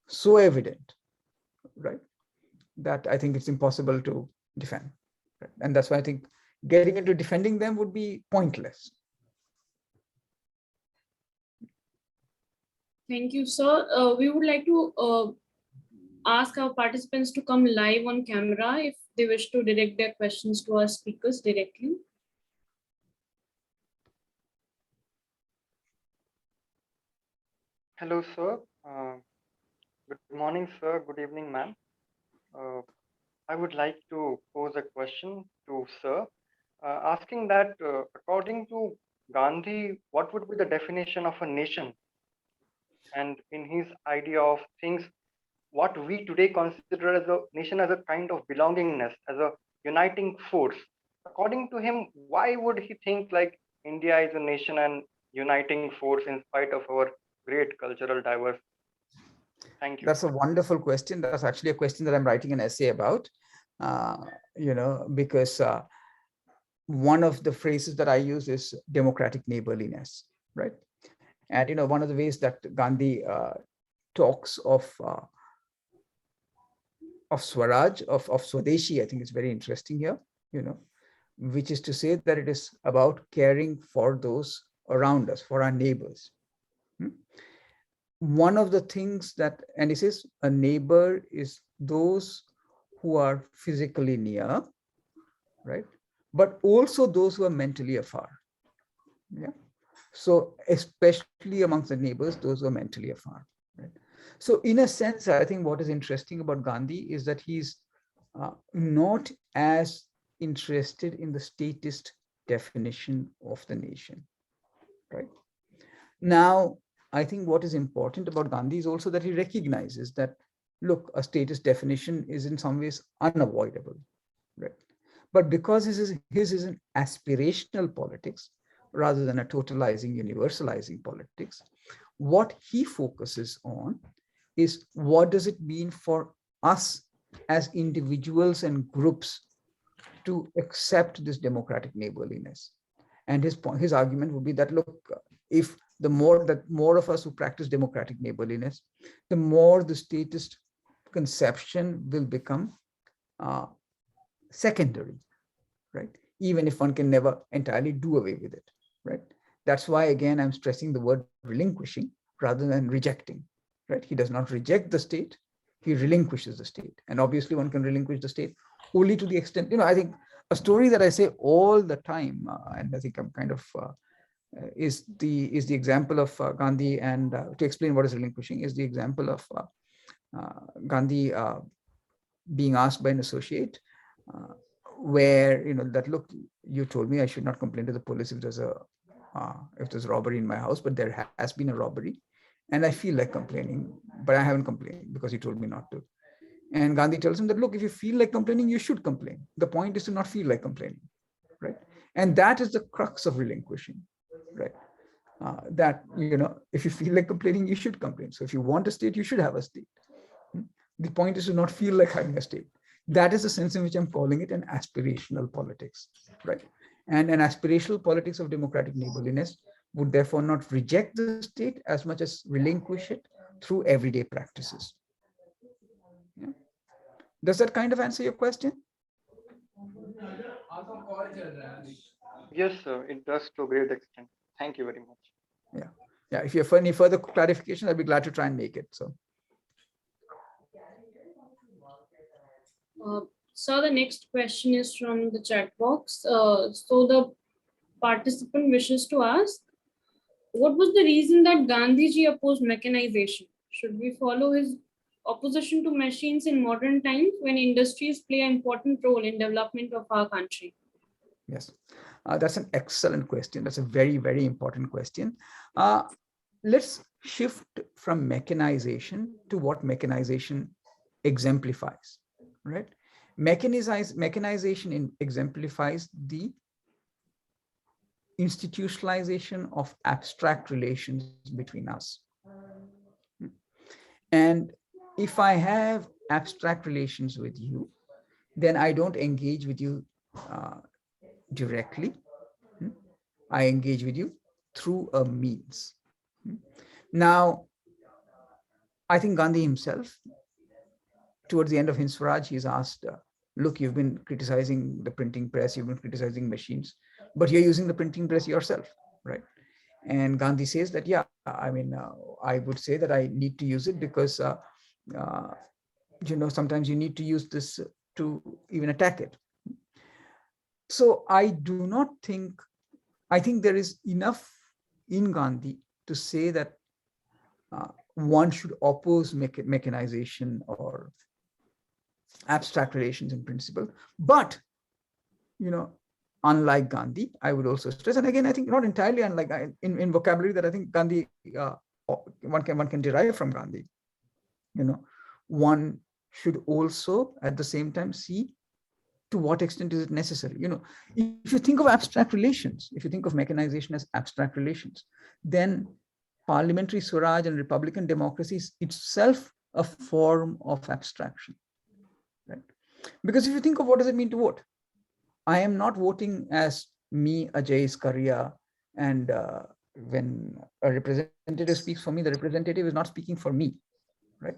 so evident, right? That I think it's impossible to defend. Right? And that's why I think getting into defending them would be pointless. Thank you, sir. We would like to ask our participants to come live on camera if they wish to direct their questions to our speakers directly. Hello, sir. Good morning, sir. Good evening, ma'am. I would like to pose a question to sir, asking that according to Gandhi, what would be the definition of a nation? And in his idea of things, what we today consider as a nation as a kind of belongingness, as a uniting force. According to him, why would he think like India is a nation and uniting force in spite of our great cultural diversity? Thank you. That's a wonderful question. That's actually a question that I'm writing an essay about, because one of the phrases that I use is democratic neighborliness, right? And, one of the ways that Gandhi talks of swaraj, of Swadeshi, I think is very interesting here, which is to say that it is about caring for those around us, for our neighbors. One of the things that, and he says, a neighbor is those who are physically near, right? But also those who are mentally afar. Yeah. So especially amongst the neighbors, those who are mentally afar. Right? So in a sense, I think what is interesting about Gandhi is that he's not as interested in the statist definition of the nation. Right? Now, I think what is important about Gandhi is also that he recognizes that, look, a statist definition is in some ways unavoidable. Right? But because his is an aspirational politics rather than a totalizing, universalizing politics, what he focuses on is what does it mean for us as individuals and groups to accept this democratic neighborliness. And his argument would be that, look, if the more of us who practice democratic neighborliness, the more the statist conception will become secondary, right? Even if one can never entirely do away with it, right? That's why, again, I'm stressing the word relinquishing rather than rejecting, right? He does not reject the state, he relinquishes the state. And obviously one can relinquish the state only to the extent, I think a story that I say all the time, and I think I'm kind of, is the example of Gandhi, and to explain what is relinquishing is the example of Gandhi being asked by an associate, where, that, look, you told me I should not complain to the police if there's a robbery in my house, but there has been a robbery and I feel like complaining, but I haven't complained because you told me not to. And Gandhi tells him that, look, if you feel like complaining, you should complain. The point is to not feel like complaining, right? And that is the crux of relinquishing, right? That, if you feel like complaining, you should complain. So if you want a state, you should have a state. The point is to not feel like having a state. That is the sense in which I'm calling it an aspirational politics, right? And an aspirational politics of democratic neighborliness would therefore not reject the state as much as relinquish it through everyday practices. Yeah. Does that kind of answer your question? Yes, sir, it does to a great extent. Thank you very much. Yeah. Yeah. If you have any further clarification, I'd be glad to try and make it. So. So the next question is from the chat box. So the participant wishes to ask, what was the reason that Gandhiji opposed mechanization? Should we follow his opposition to machines in modern times when industries play an important role in development of our country? Yes, that's an excellent question. That's a very, very important question. Let's shift from mechanization to what mechanization exemplifies, right? Mechanization exemplifies the institutionalization of abstract relations between us. And if I have abstract relations with you, then I don't engage with you directly. I engage with you through a means. Now, I think Gandhi himself, towards the end of his Swaraj, he's asked, look, you've been criticizing the printing press, you've been criticizing machines, but you're using the printing press yourself, right? And Gandhi says that, yeah, I mean, I would say that I need to use it because, sometimes you need to use this to even attack it. So I think there is enough in Gandhi to say that one should oppose mechanization or abstract relations in principle. But, unlike Gandhi, I would also stress, and again, I think not entirely unlike in vocabulary that I think Gandhi, one can derive from Gandhi, one should also at the same time see to what extent is it necessary. If you think of abstract relations, if you think of mechanization as abstract relations, then parliamentary Swaraj and republican democracy is itself a form of abstraction, right? Because if you think of what does it mean to vote, I am not voting as me, Ajay Skaria, and when a representative speaks for me, the representative is not speaking for me, right?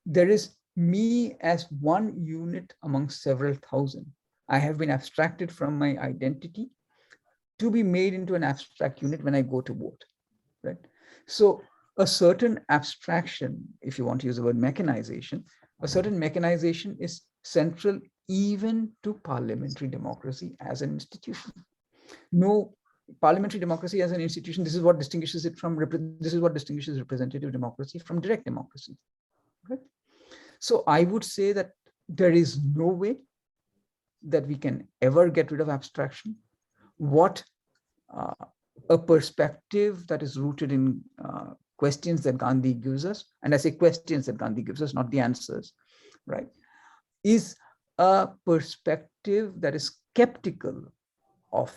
There is me as one unit amongst several thousand. I have been abstracted from my identity to be made into an abstract unit when I go to vote, right? So a certain abstraction, if you want to use the word mechanization, a certain mechanization is central even to parliamentary democracy as an institution. No, parliamentary democracy as an institution, this is what distinguishes it from, this is what distinguishes representative democracy from direct democracy. Right? So I would say that there is no way that we can ever get rid of abstraction. What a perspective that is rooted in questions that Gandhi gives us, and I say questions that Gandhi gives us, not the answers, right, is a perspective that is skeptical of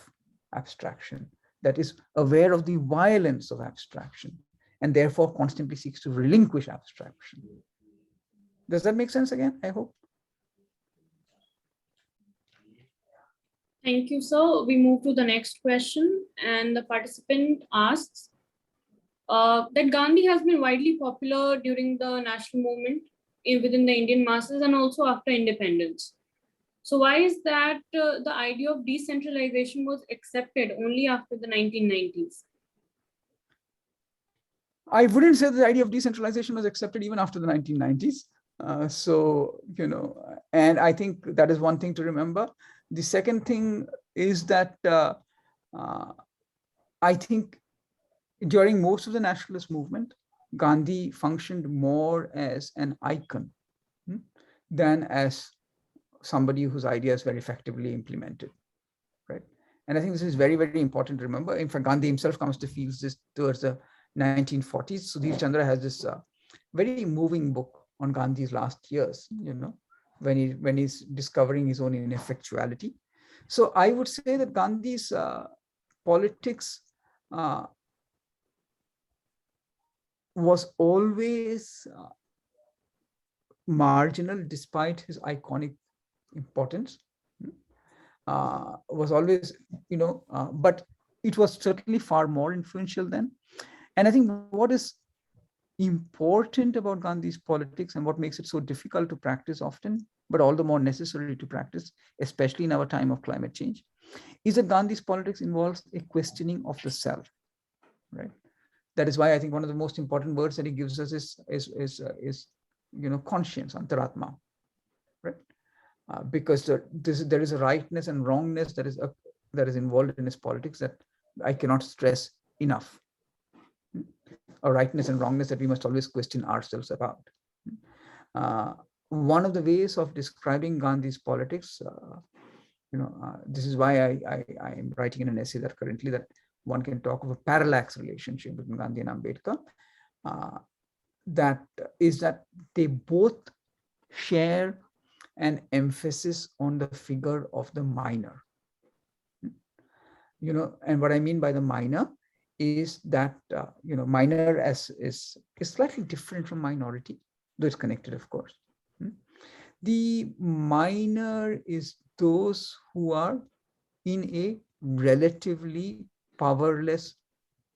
abstraction, that is aware of the violence of abstraction, and therefore constantly seeks to relinquish abstraction. Does that make sense again? I hope. Thank you, sir. We move to the next question, and the participant asks that Gandhi has been widely popular during the national movement within the Indian masses and also after independence. So why is that the idea of decentralization was accepted only after the 1990s? I wouldn't say the idea of decentralization was accepted even after the 1990s. So, and I think that is one thing to remember. The second thing is that I think during most of the nationalist movement, Gandhi functioned more as an icon than as somebody whose ideas were effectively implemented, right? And I think this is very, very important to remember. In fact, Gandhi himself comes to feel this towards the 1940s. Sudhir Chandra has this very moving book on Gandhi's last years, when he's discovering his own ineffectuality. So I would say that Gandhi's politics was always marginal despite his iconic importance. Was always, but it was certainly far more influential then. And I think what is important about Gandhi's politics and what makes it so difficult to practice often, but all the more necessary to practice, especially in our time of climate change, is that Gandhi's politics involves a questioning of the self, right? That is why I think one of the most important words that he gives us is conscience, antaratma, right? Because there is a rightness and wrongness that is involved in his politics that I cannot stress enough. A rightness and wrongness that we must always question ourselves about. One of the ways of describing Gandhi's politics, this is why I am writing in an essay that currently that one can talk of a parallax relationship between Gandhi and Ambedkar. That is that they both share an emphasis on the figure of the minor. And what I mean by the minor is that minor is slightly different from minority, though it's connected, of course. The minor is those who are in a relatively powerless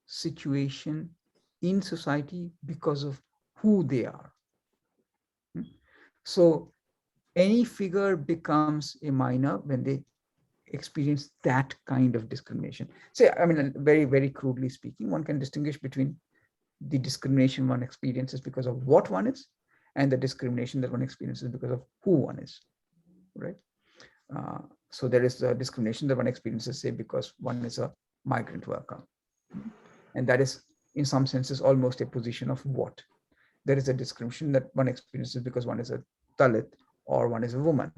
situation in society because of who they are. So any figure becomes a minor when they experience that kind of discrimination. So, I mean, very, very crudely speaking, one can distinguish between the discrimination one experiences because of what one is and the discrimination that one experiences because of who one is, right? So there is the discrimination that one experiences, say, because one is a migrant worker. And that is, in some senses, almost a position of what. There is a discrimination that one experiences because one is a Dalit or one is a woman.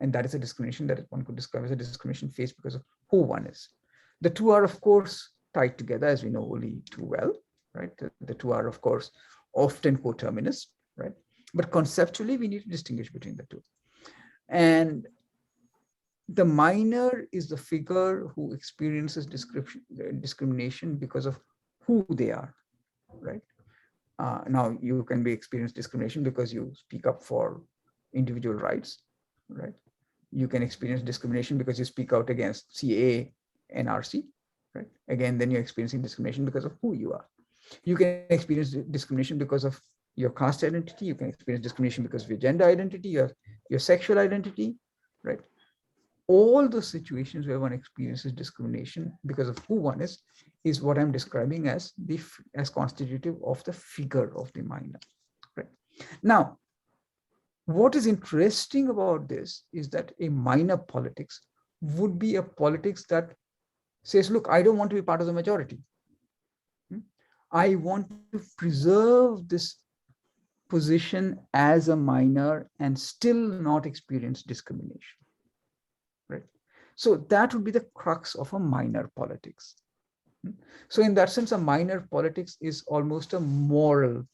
And that is a discrimination that one could describe as a discrimination faced because of who one is. The two are, of course, tied together, as we know only too well, right? The two are, of course, often coterminous, right? But conceptually, we need to distinguish between the two. And the minor is the figure who experiences discrimination because of who they are, right? Now, you can be experiencing discrimination because you speak up for individual rights, right? You can experience discrimination because you speak out against CA, NRC, right? Again, then you're experiencing discrimination because of who you are. You can experience discrimination because of your caste identity. You can experience discrimination because of your gender identity, your sexual identity, right? all the situations where one experiences discrimination because of who one is what I'm describing as constitutive of the figure of the minor. Right? Now, what is interesting about this is that a minor politics would be a politics that says, look, I don't want to be part of the majority. I want to preserve this position as a minor and still not experience discrimination. Right? So that would be the crux of a minor politics. So in that sense, a minor politics is almost a moral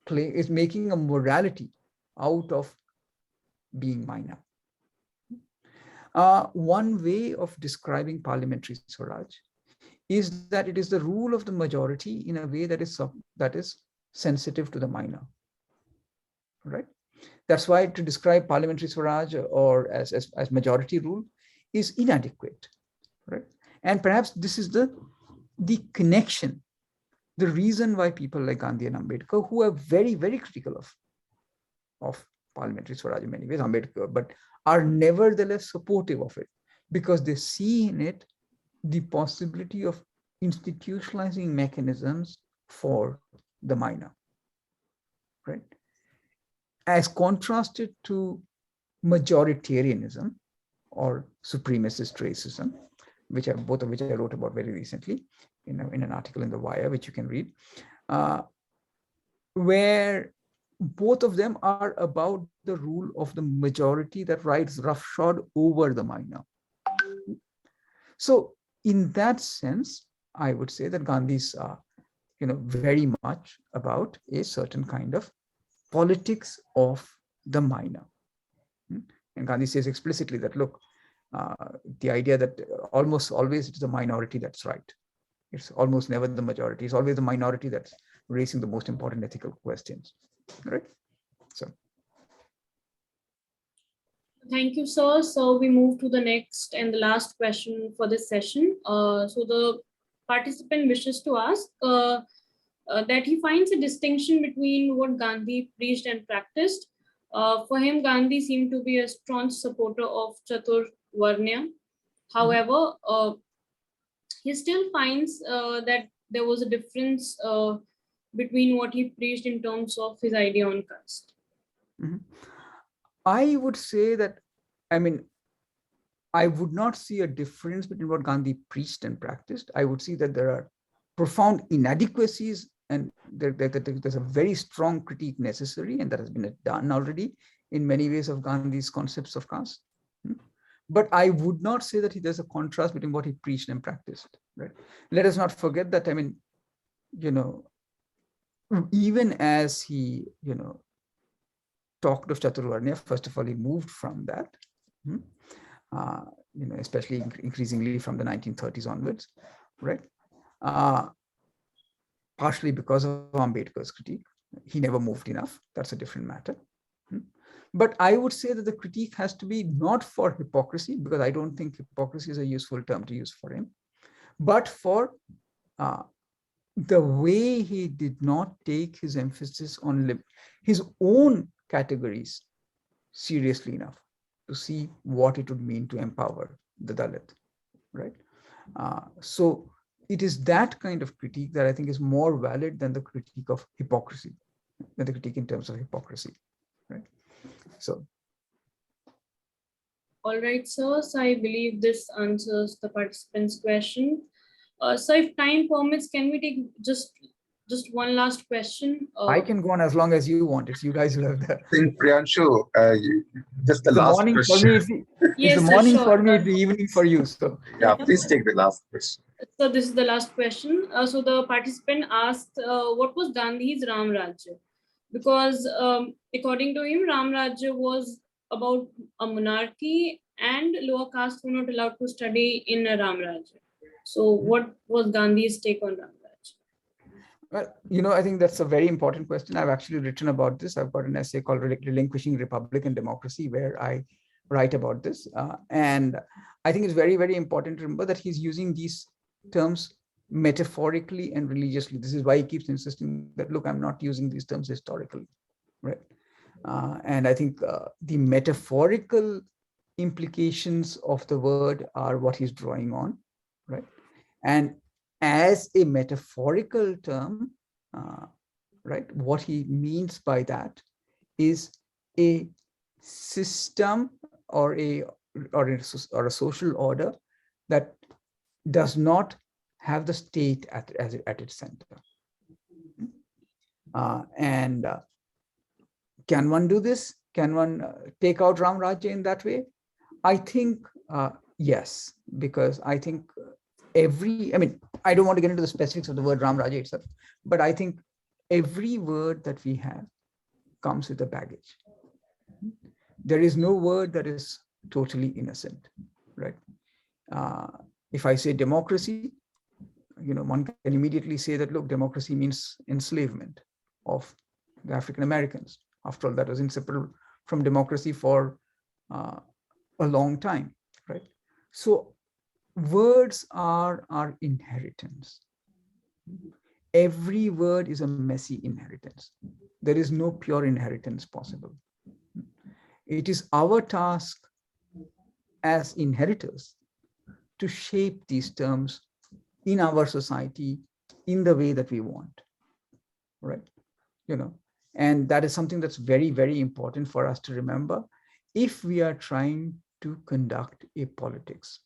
play, is making a morality out of being minor. One way of describing parliamentary swaraj is that it is the rule of the majority in a way that is sensitive to the minor. Right? That's why to describe parliamentary swaraj or as majority rule is inadequate. Right? And perhaps this is the connection, the reason why people like Gandhi and Ambedkar, who are very, very critical of parliamentary swaraj in many ways, Ambedkar, but are nevertheless supportive of it because they see in it the possibility of institutionalizing mechanisms for the minor. Right? As contrasted to majoritarianism or supremacist racism, both of which I wrote about very recently in an article in The Wire, which you can read, where both of them are about the rule of the majority that rides roughshod over the minor. So in that sense, I would say that Gandhi's are very much about a certain kind of politics of the minor. And Gandhi says explicitly that, look, the idea that almost always it's the minority that's right. It's almost never the majority. It's always the minority that's raising the most important ethical questions. Right? So. Thank you, sir. So we move to the next and the last question for this session. So the participant wishes to ask that he finds a distinction between what Gandhi preached and practiced. For him, Gandhi seemed to be a strong supporter of Chatur Varnya. However, he still finds that there was a difference between what he preached in terms of his idea on caste. I would say that, I would not see a difference between what Gandhi preached and practiced. I would see that there are profound inadequacies and there's a very strong critique necessary, and that has been done already in many ways of Gandhi's concepts of caste. But I would not say that there's a contrast between what he preached and practiced. Right? Let us not forget that, even as he, talked of Chaturvarnya, first of all, he moved from that, especially increasingly from the 1930s onwards, right? Partially because of Ambedkar's critique. He never moved enough. That's a different matter. But I would say that the critique has to be not for hypocrisy, because I don't think hypocrisy is a useful term to use for him, but for the way he did not take his emphasis on his own categories seriously enough to see what it would mean to empower the Dalit, right? So it is that kind of critique that I think is more valid than the critique of hypocrisy, than the critique in terms of hypocrisy, right? So. All right, sir. So I believe this answers the participant's question. So if time permits, can we take just one last question? I can go on as long as you want. It's you guys who have that. I think Priyanshu, just the last morning question. For me, yes, it's the morning sure. for me, it's the evening for you. So yeah, please take the last question. So this is the last question. So the participant asked, what was Gandhi's Ram Rajya? Because according to him, Ram Rajya was about a monarchy and lower caste were not allowed to study in a Ram Rajya. So what was Gandhi's take on Ram Rajya? Well, I think that's a very important question. I've actually written about this. I've got an essay called Relinquishing Republic and Democracy, where I write about this. And I think it's very, very important to remember that he's using these terms metaphorically and religiously. This is why he keeps insisting that, look, I'm not using these terms historically, right? And I think the metaphorical implications of the word are what he's drawing on, right? And as a metaphorical term, right, what he means by that is a system or a social order that does not have the state at its center. Can one do this? Can one take out Ram Rajya in that way? I think yes, because I think I don't want to get into the specifics of the word Ram Rajya itself, but I think every word that we have comes with a baggage. There is no word that is totally innocent, right? If I say democracy, one can immediately say that, look, democracy means enslavement of the African Americans. After all, that was inseparable from democracy for a long time, right? So words are our inheritance. Every word is a messy inheritance. There is no pure inheritance possible. It is our task as inheritors to shape these terms in our society in the way that we want, right? And that is something that's very, very important for us to remember if we are trying to conduct a politics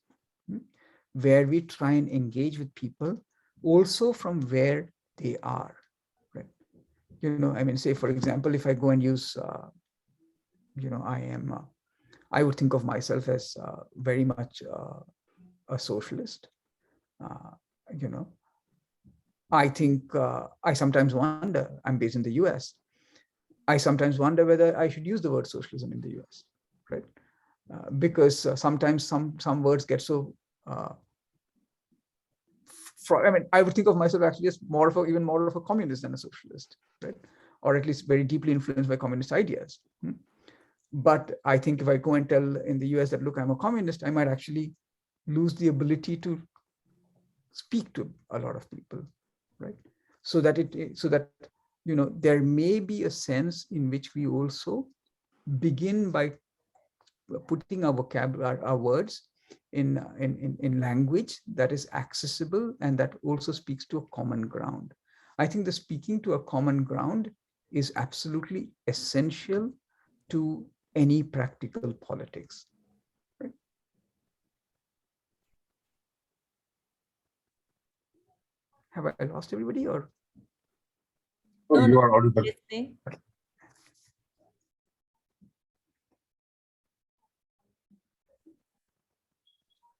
where we try and engage with people also from where they are, right? Say, for example, if I go and use, I would think of myself as very much a socialist. I think I sometimes wonder, I'm based in the US, I sometimes wonder whether I should use the word socialism in the US, right? Because sometimes some words get so, I would think of myself actually as even more of a communist than a socialist, right? Or at least very deeply influenced by communist ideas. But I think if I go and tell in the US that, look, I'm a communist, I might actually lose the ability to speak to a lot of people, right? So that there may be a sense in which we also begin by putting our vocabulary, our words in language that is accessible and that also speaks to a common ground. I think the speaking to a common ground is absolutely essential to any practical politics. Right? Have I lost everybody or? Oh, you are audible.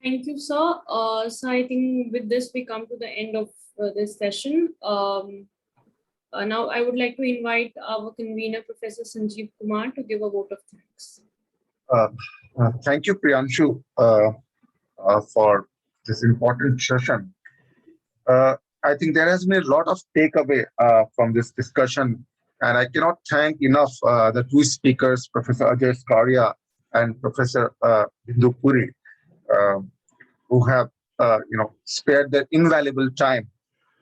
Thank you, sir. So I think with this, we come to the end of this session. Now I would like to invite our convener, Professor Sanjeev Kumar, to give a vote of thanks. Thank you, Priyanshu, for this important session. I think there has been a lot of takeaway from this discussion, and I cannot thank enough the two speakers, Professor Ajay Skaria and Professor Bindu Puri, who have spared their invaluable time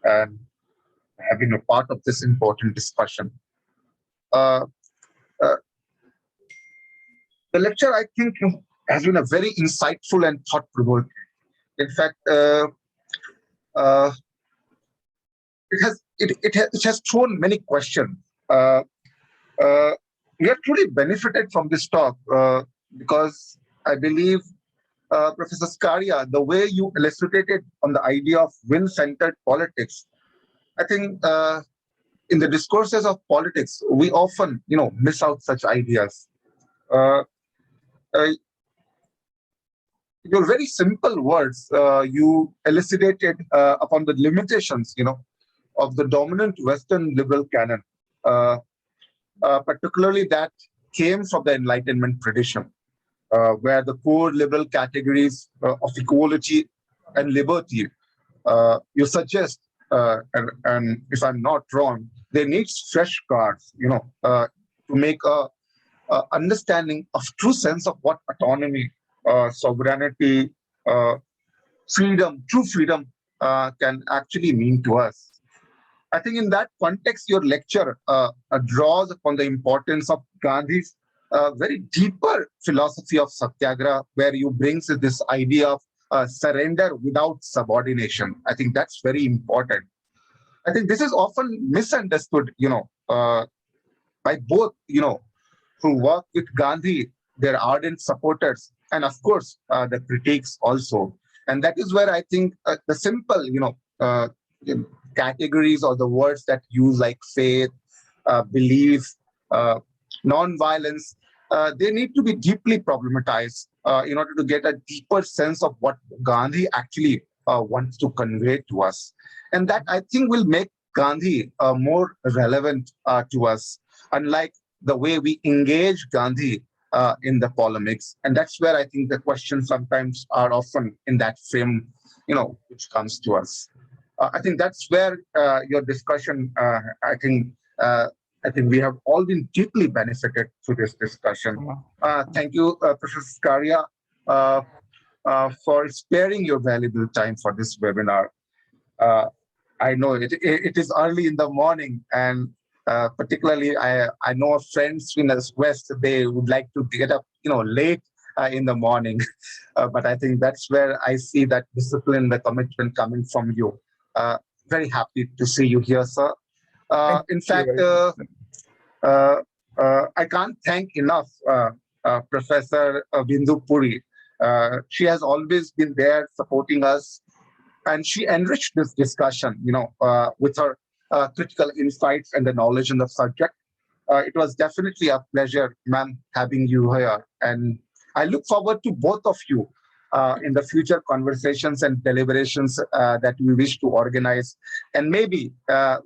and have been a part of this important discussion. The lecture, I think, has been a very insightful and thought-provoking. In fact, it has thrown many questions. We have truly benefited from this talk because I believe, Professor Skaria, the way you elucidated on the idea of will-centered politics, I think in the discourses of politics, we often, miss out such ideas. Your very simple words, you elucidated upon the limitations, of the dominant Western liberal canon, particularly that came from the Enlightenment tradition, where the core liberal categories of equality and liberty, you suggest, and if I'm not wrong, they need fresh cards, to make a understanding of true sense of what autonomy, sovereignty, freedom, true freedom can actually mean to us. I think in that context, your lecture draws upon the importance of Gandhi's a very deeper philosophy of Satyagraha, where you brings this idea of surrender without subordination. I think that's very important. I think this is often misunderstood, by both, who work with Gandhi, their ardent supporters, and of course, the critiques also. And that is where I think the simple, categories or the words that use like faith, belief, uh, non-violence, they need to be deeply problematized in order to get a deeper sense of what Gandhi actually wants to convey to us. And that I think will make Gandhi more relevant to us, unlike the way we engage Gandhi in the polemics. And that's where I think the questions sometimes are often in that frame, which comes to us. I think that's where your discussion, I think we have all been deeply benefited through this discussion. Thank you, Professor Skaria, for sparing your valuable time for this webinar. I know it is early in the morning, and particularly I know of friends in the West, they would like to get up, late in the morning. But I think that's where I see that discipline, the commitment coming from you. Very happy to see you here, sir. In fact, I can't thank enough Professor Bindu Puri. She has always been there supporting us, and she enriched this discussion, with her critical insights and the knowledge in the subject. It was definitely a pleasure, ma'am, having you here. And I look forward to both of you in the future conversations and deliberations that we wish to organize. And maybe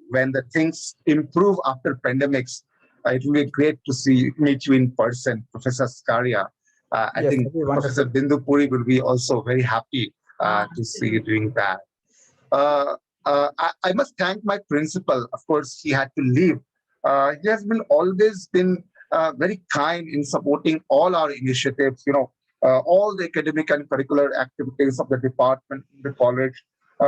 when the things improve after pandemics, it will be great to meet you in person, Professor Skaria. I think Professor Bindu Puri will be also very happy to see you doing that. I must thank my principal. Of course, he had to leave. He has always been very kind in supporting all our initiatives, all the academic and curricular activities of the department, the college.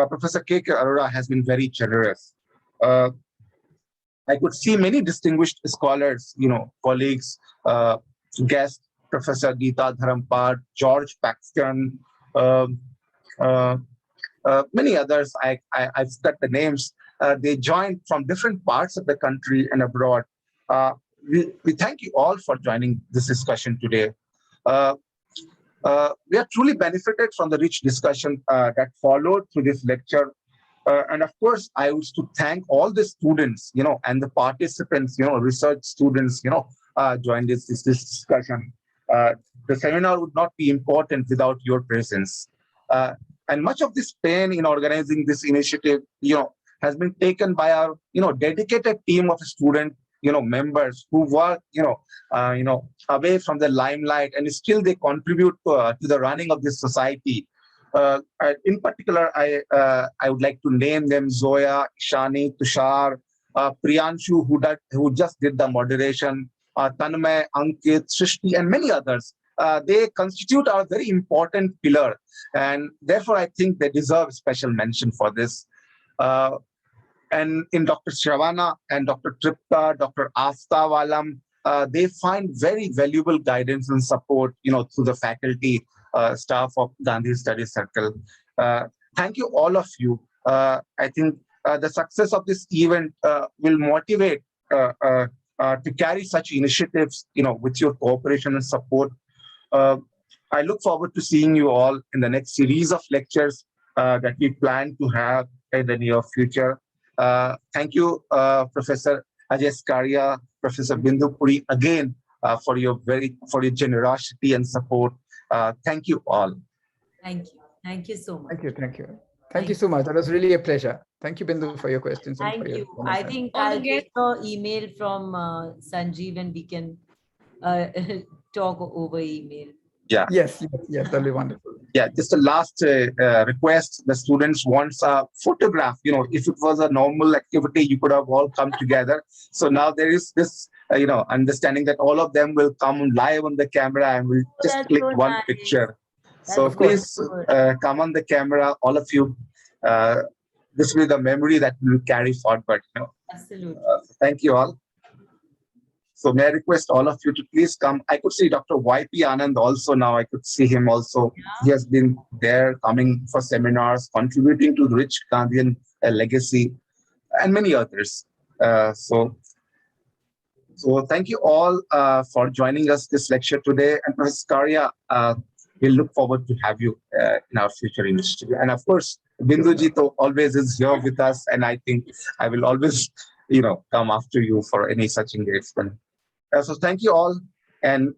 Professor K.K. Arora has been very generous. I could see many distinguished scholars, colleagues, guests, Professor Geeta Dharampad, George Paxton, many others. I've stuck the names. They joined from different parts of the country and abroad. We thank you all for joining this discussion today. We are truly benefited from the rich discussion that followed through this lecture. And of course, I wish to thank all the students, and the participants, research students, joined this discussion. The seminar would not be important without your presence. And much of this pain in organizing this initiative, has been taken by our, dedicated team of student, members who work, away from the limelight, and still they contribute to the running of this society. In particular, I would like to name them: Zoya, Ishani, Tushar, Priyanshu, who just did the moderation, Tanmay, Ankit, Srishti, and many others. They constitute a very important pillar, and therefore I think they deserve special mention for this. And in Dr. Shravana and Dr. Tripta, Dr. Asta Walam, they find very valuable guidance and support, through the faculty, staff of Gandhi Study Circle. Thank you, all of you. I think the success of this event will motivate to carry such initiatives, with your cooperation and support. I look forward to seeing you all in the next series of lectures that we plan to have in the near future. Thank you, Professor Ajay Skaria, Professor Bindu Puri, again for your generosity and support. Thank you all. Thank you. Thank you so much. Thank you so much. That was really a pleasure. Thank you, Bindu, for your questions. Thank you. I think I'll get an email from Sanjeev, and we can talk over email. Yeah. Yes, that'll be wonderful. Yeah, just a last request. The students wants a photograph. If it was a normal activity, you could have all come together. So now there is this, understanding that all of them will come live on the camera and will just click one picture. So please come on the camera, all of you. This will be the memory that we will carry forward. Absolutely. Thank you all. So may I request all of you to please come. I could see Dr. Y.P. Anand also now. I could see him also. He has been there coming for seminars, contributing to the rich Gandhian legacy, and many others. So thank you all for joining us this lecture today. And Professor Skaria, we look forward to have you in our future initiative. And of course, Binduji always is here with us, and I think I will always, come after you for any such engagement. So thank you all, and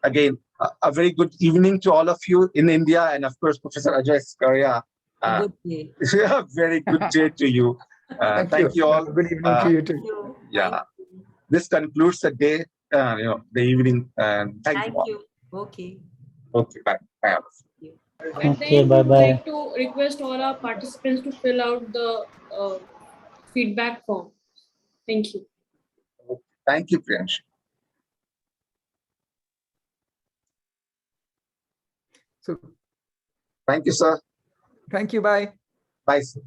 again, a very good evening to all of you in India, and of course, Professor Ajay Skaria. A good day. Very good day to you. Thank you all. Good evening to you too. Yeah. This concludes the day, the evening. Thank you all. Okay. Okay, bye. Bye. And then we would like to request all our participants to fill out the feedback form. Thank you. Thank you, Priyansh. So, thank you, sir. thank you. Bye. Bye, sir.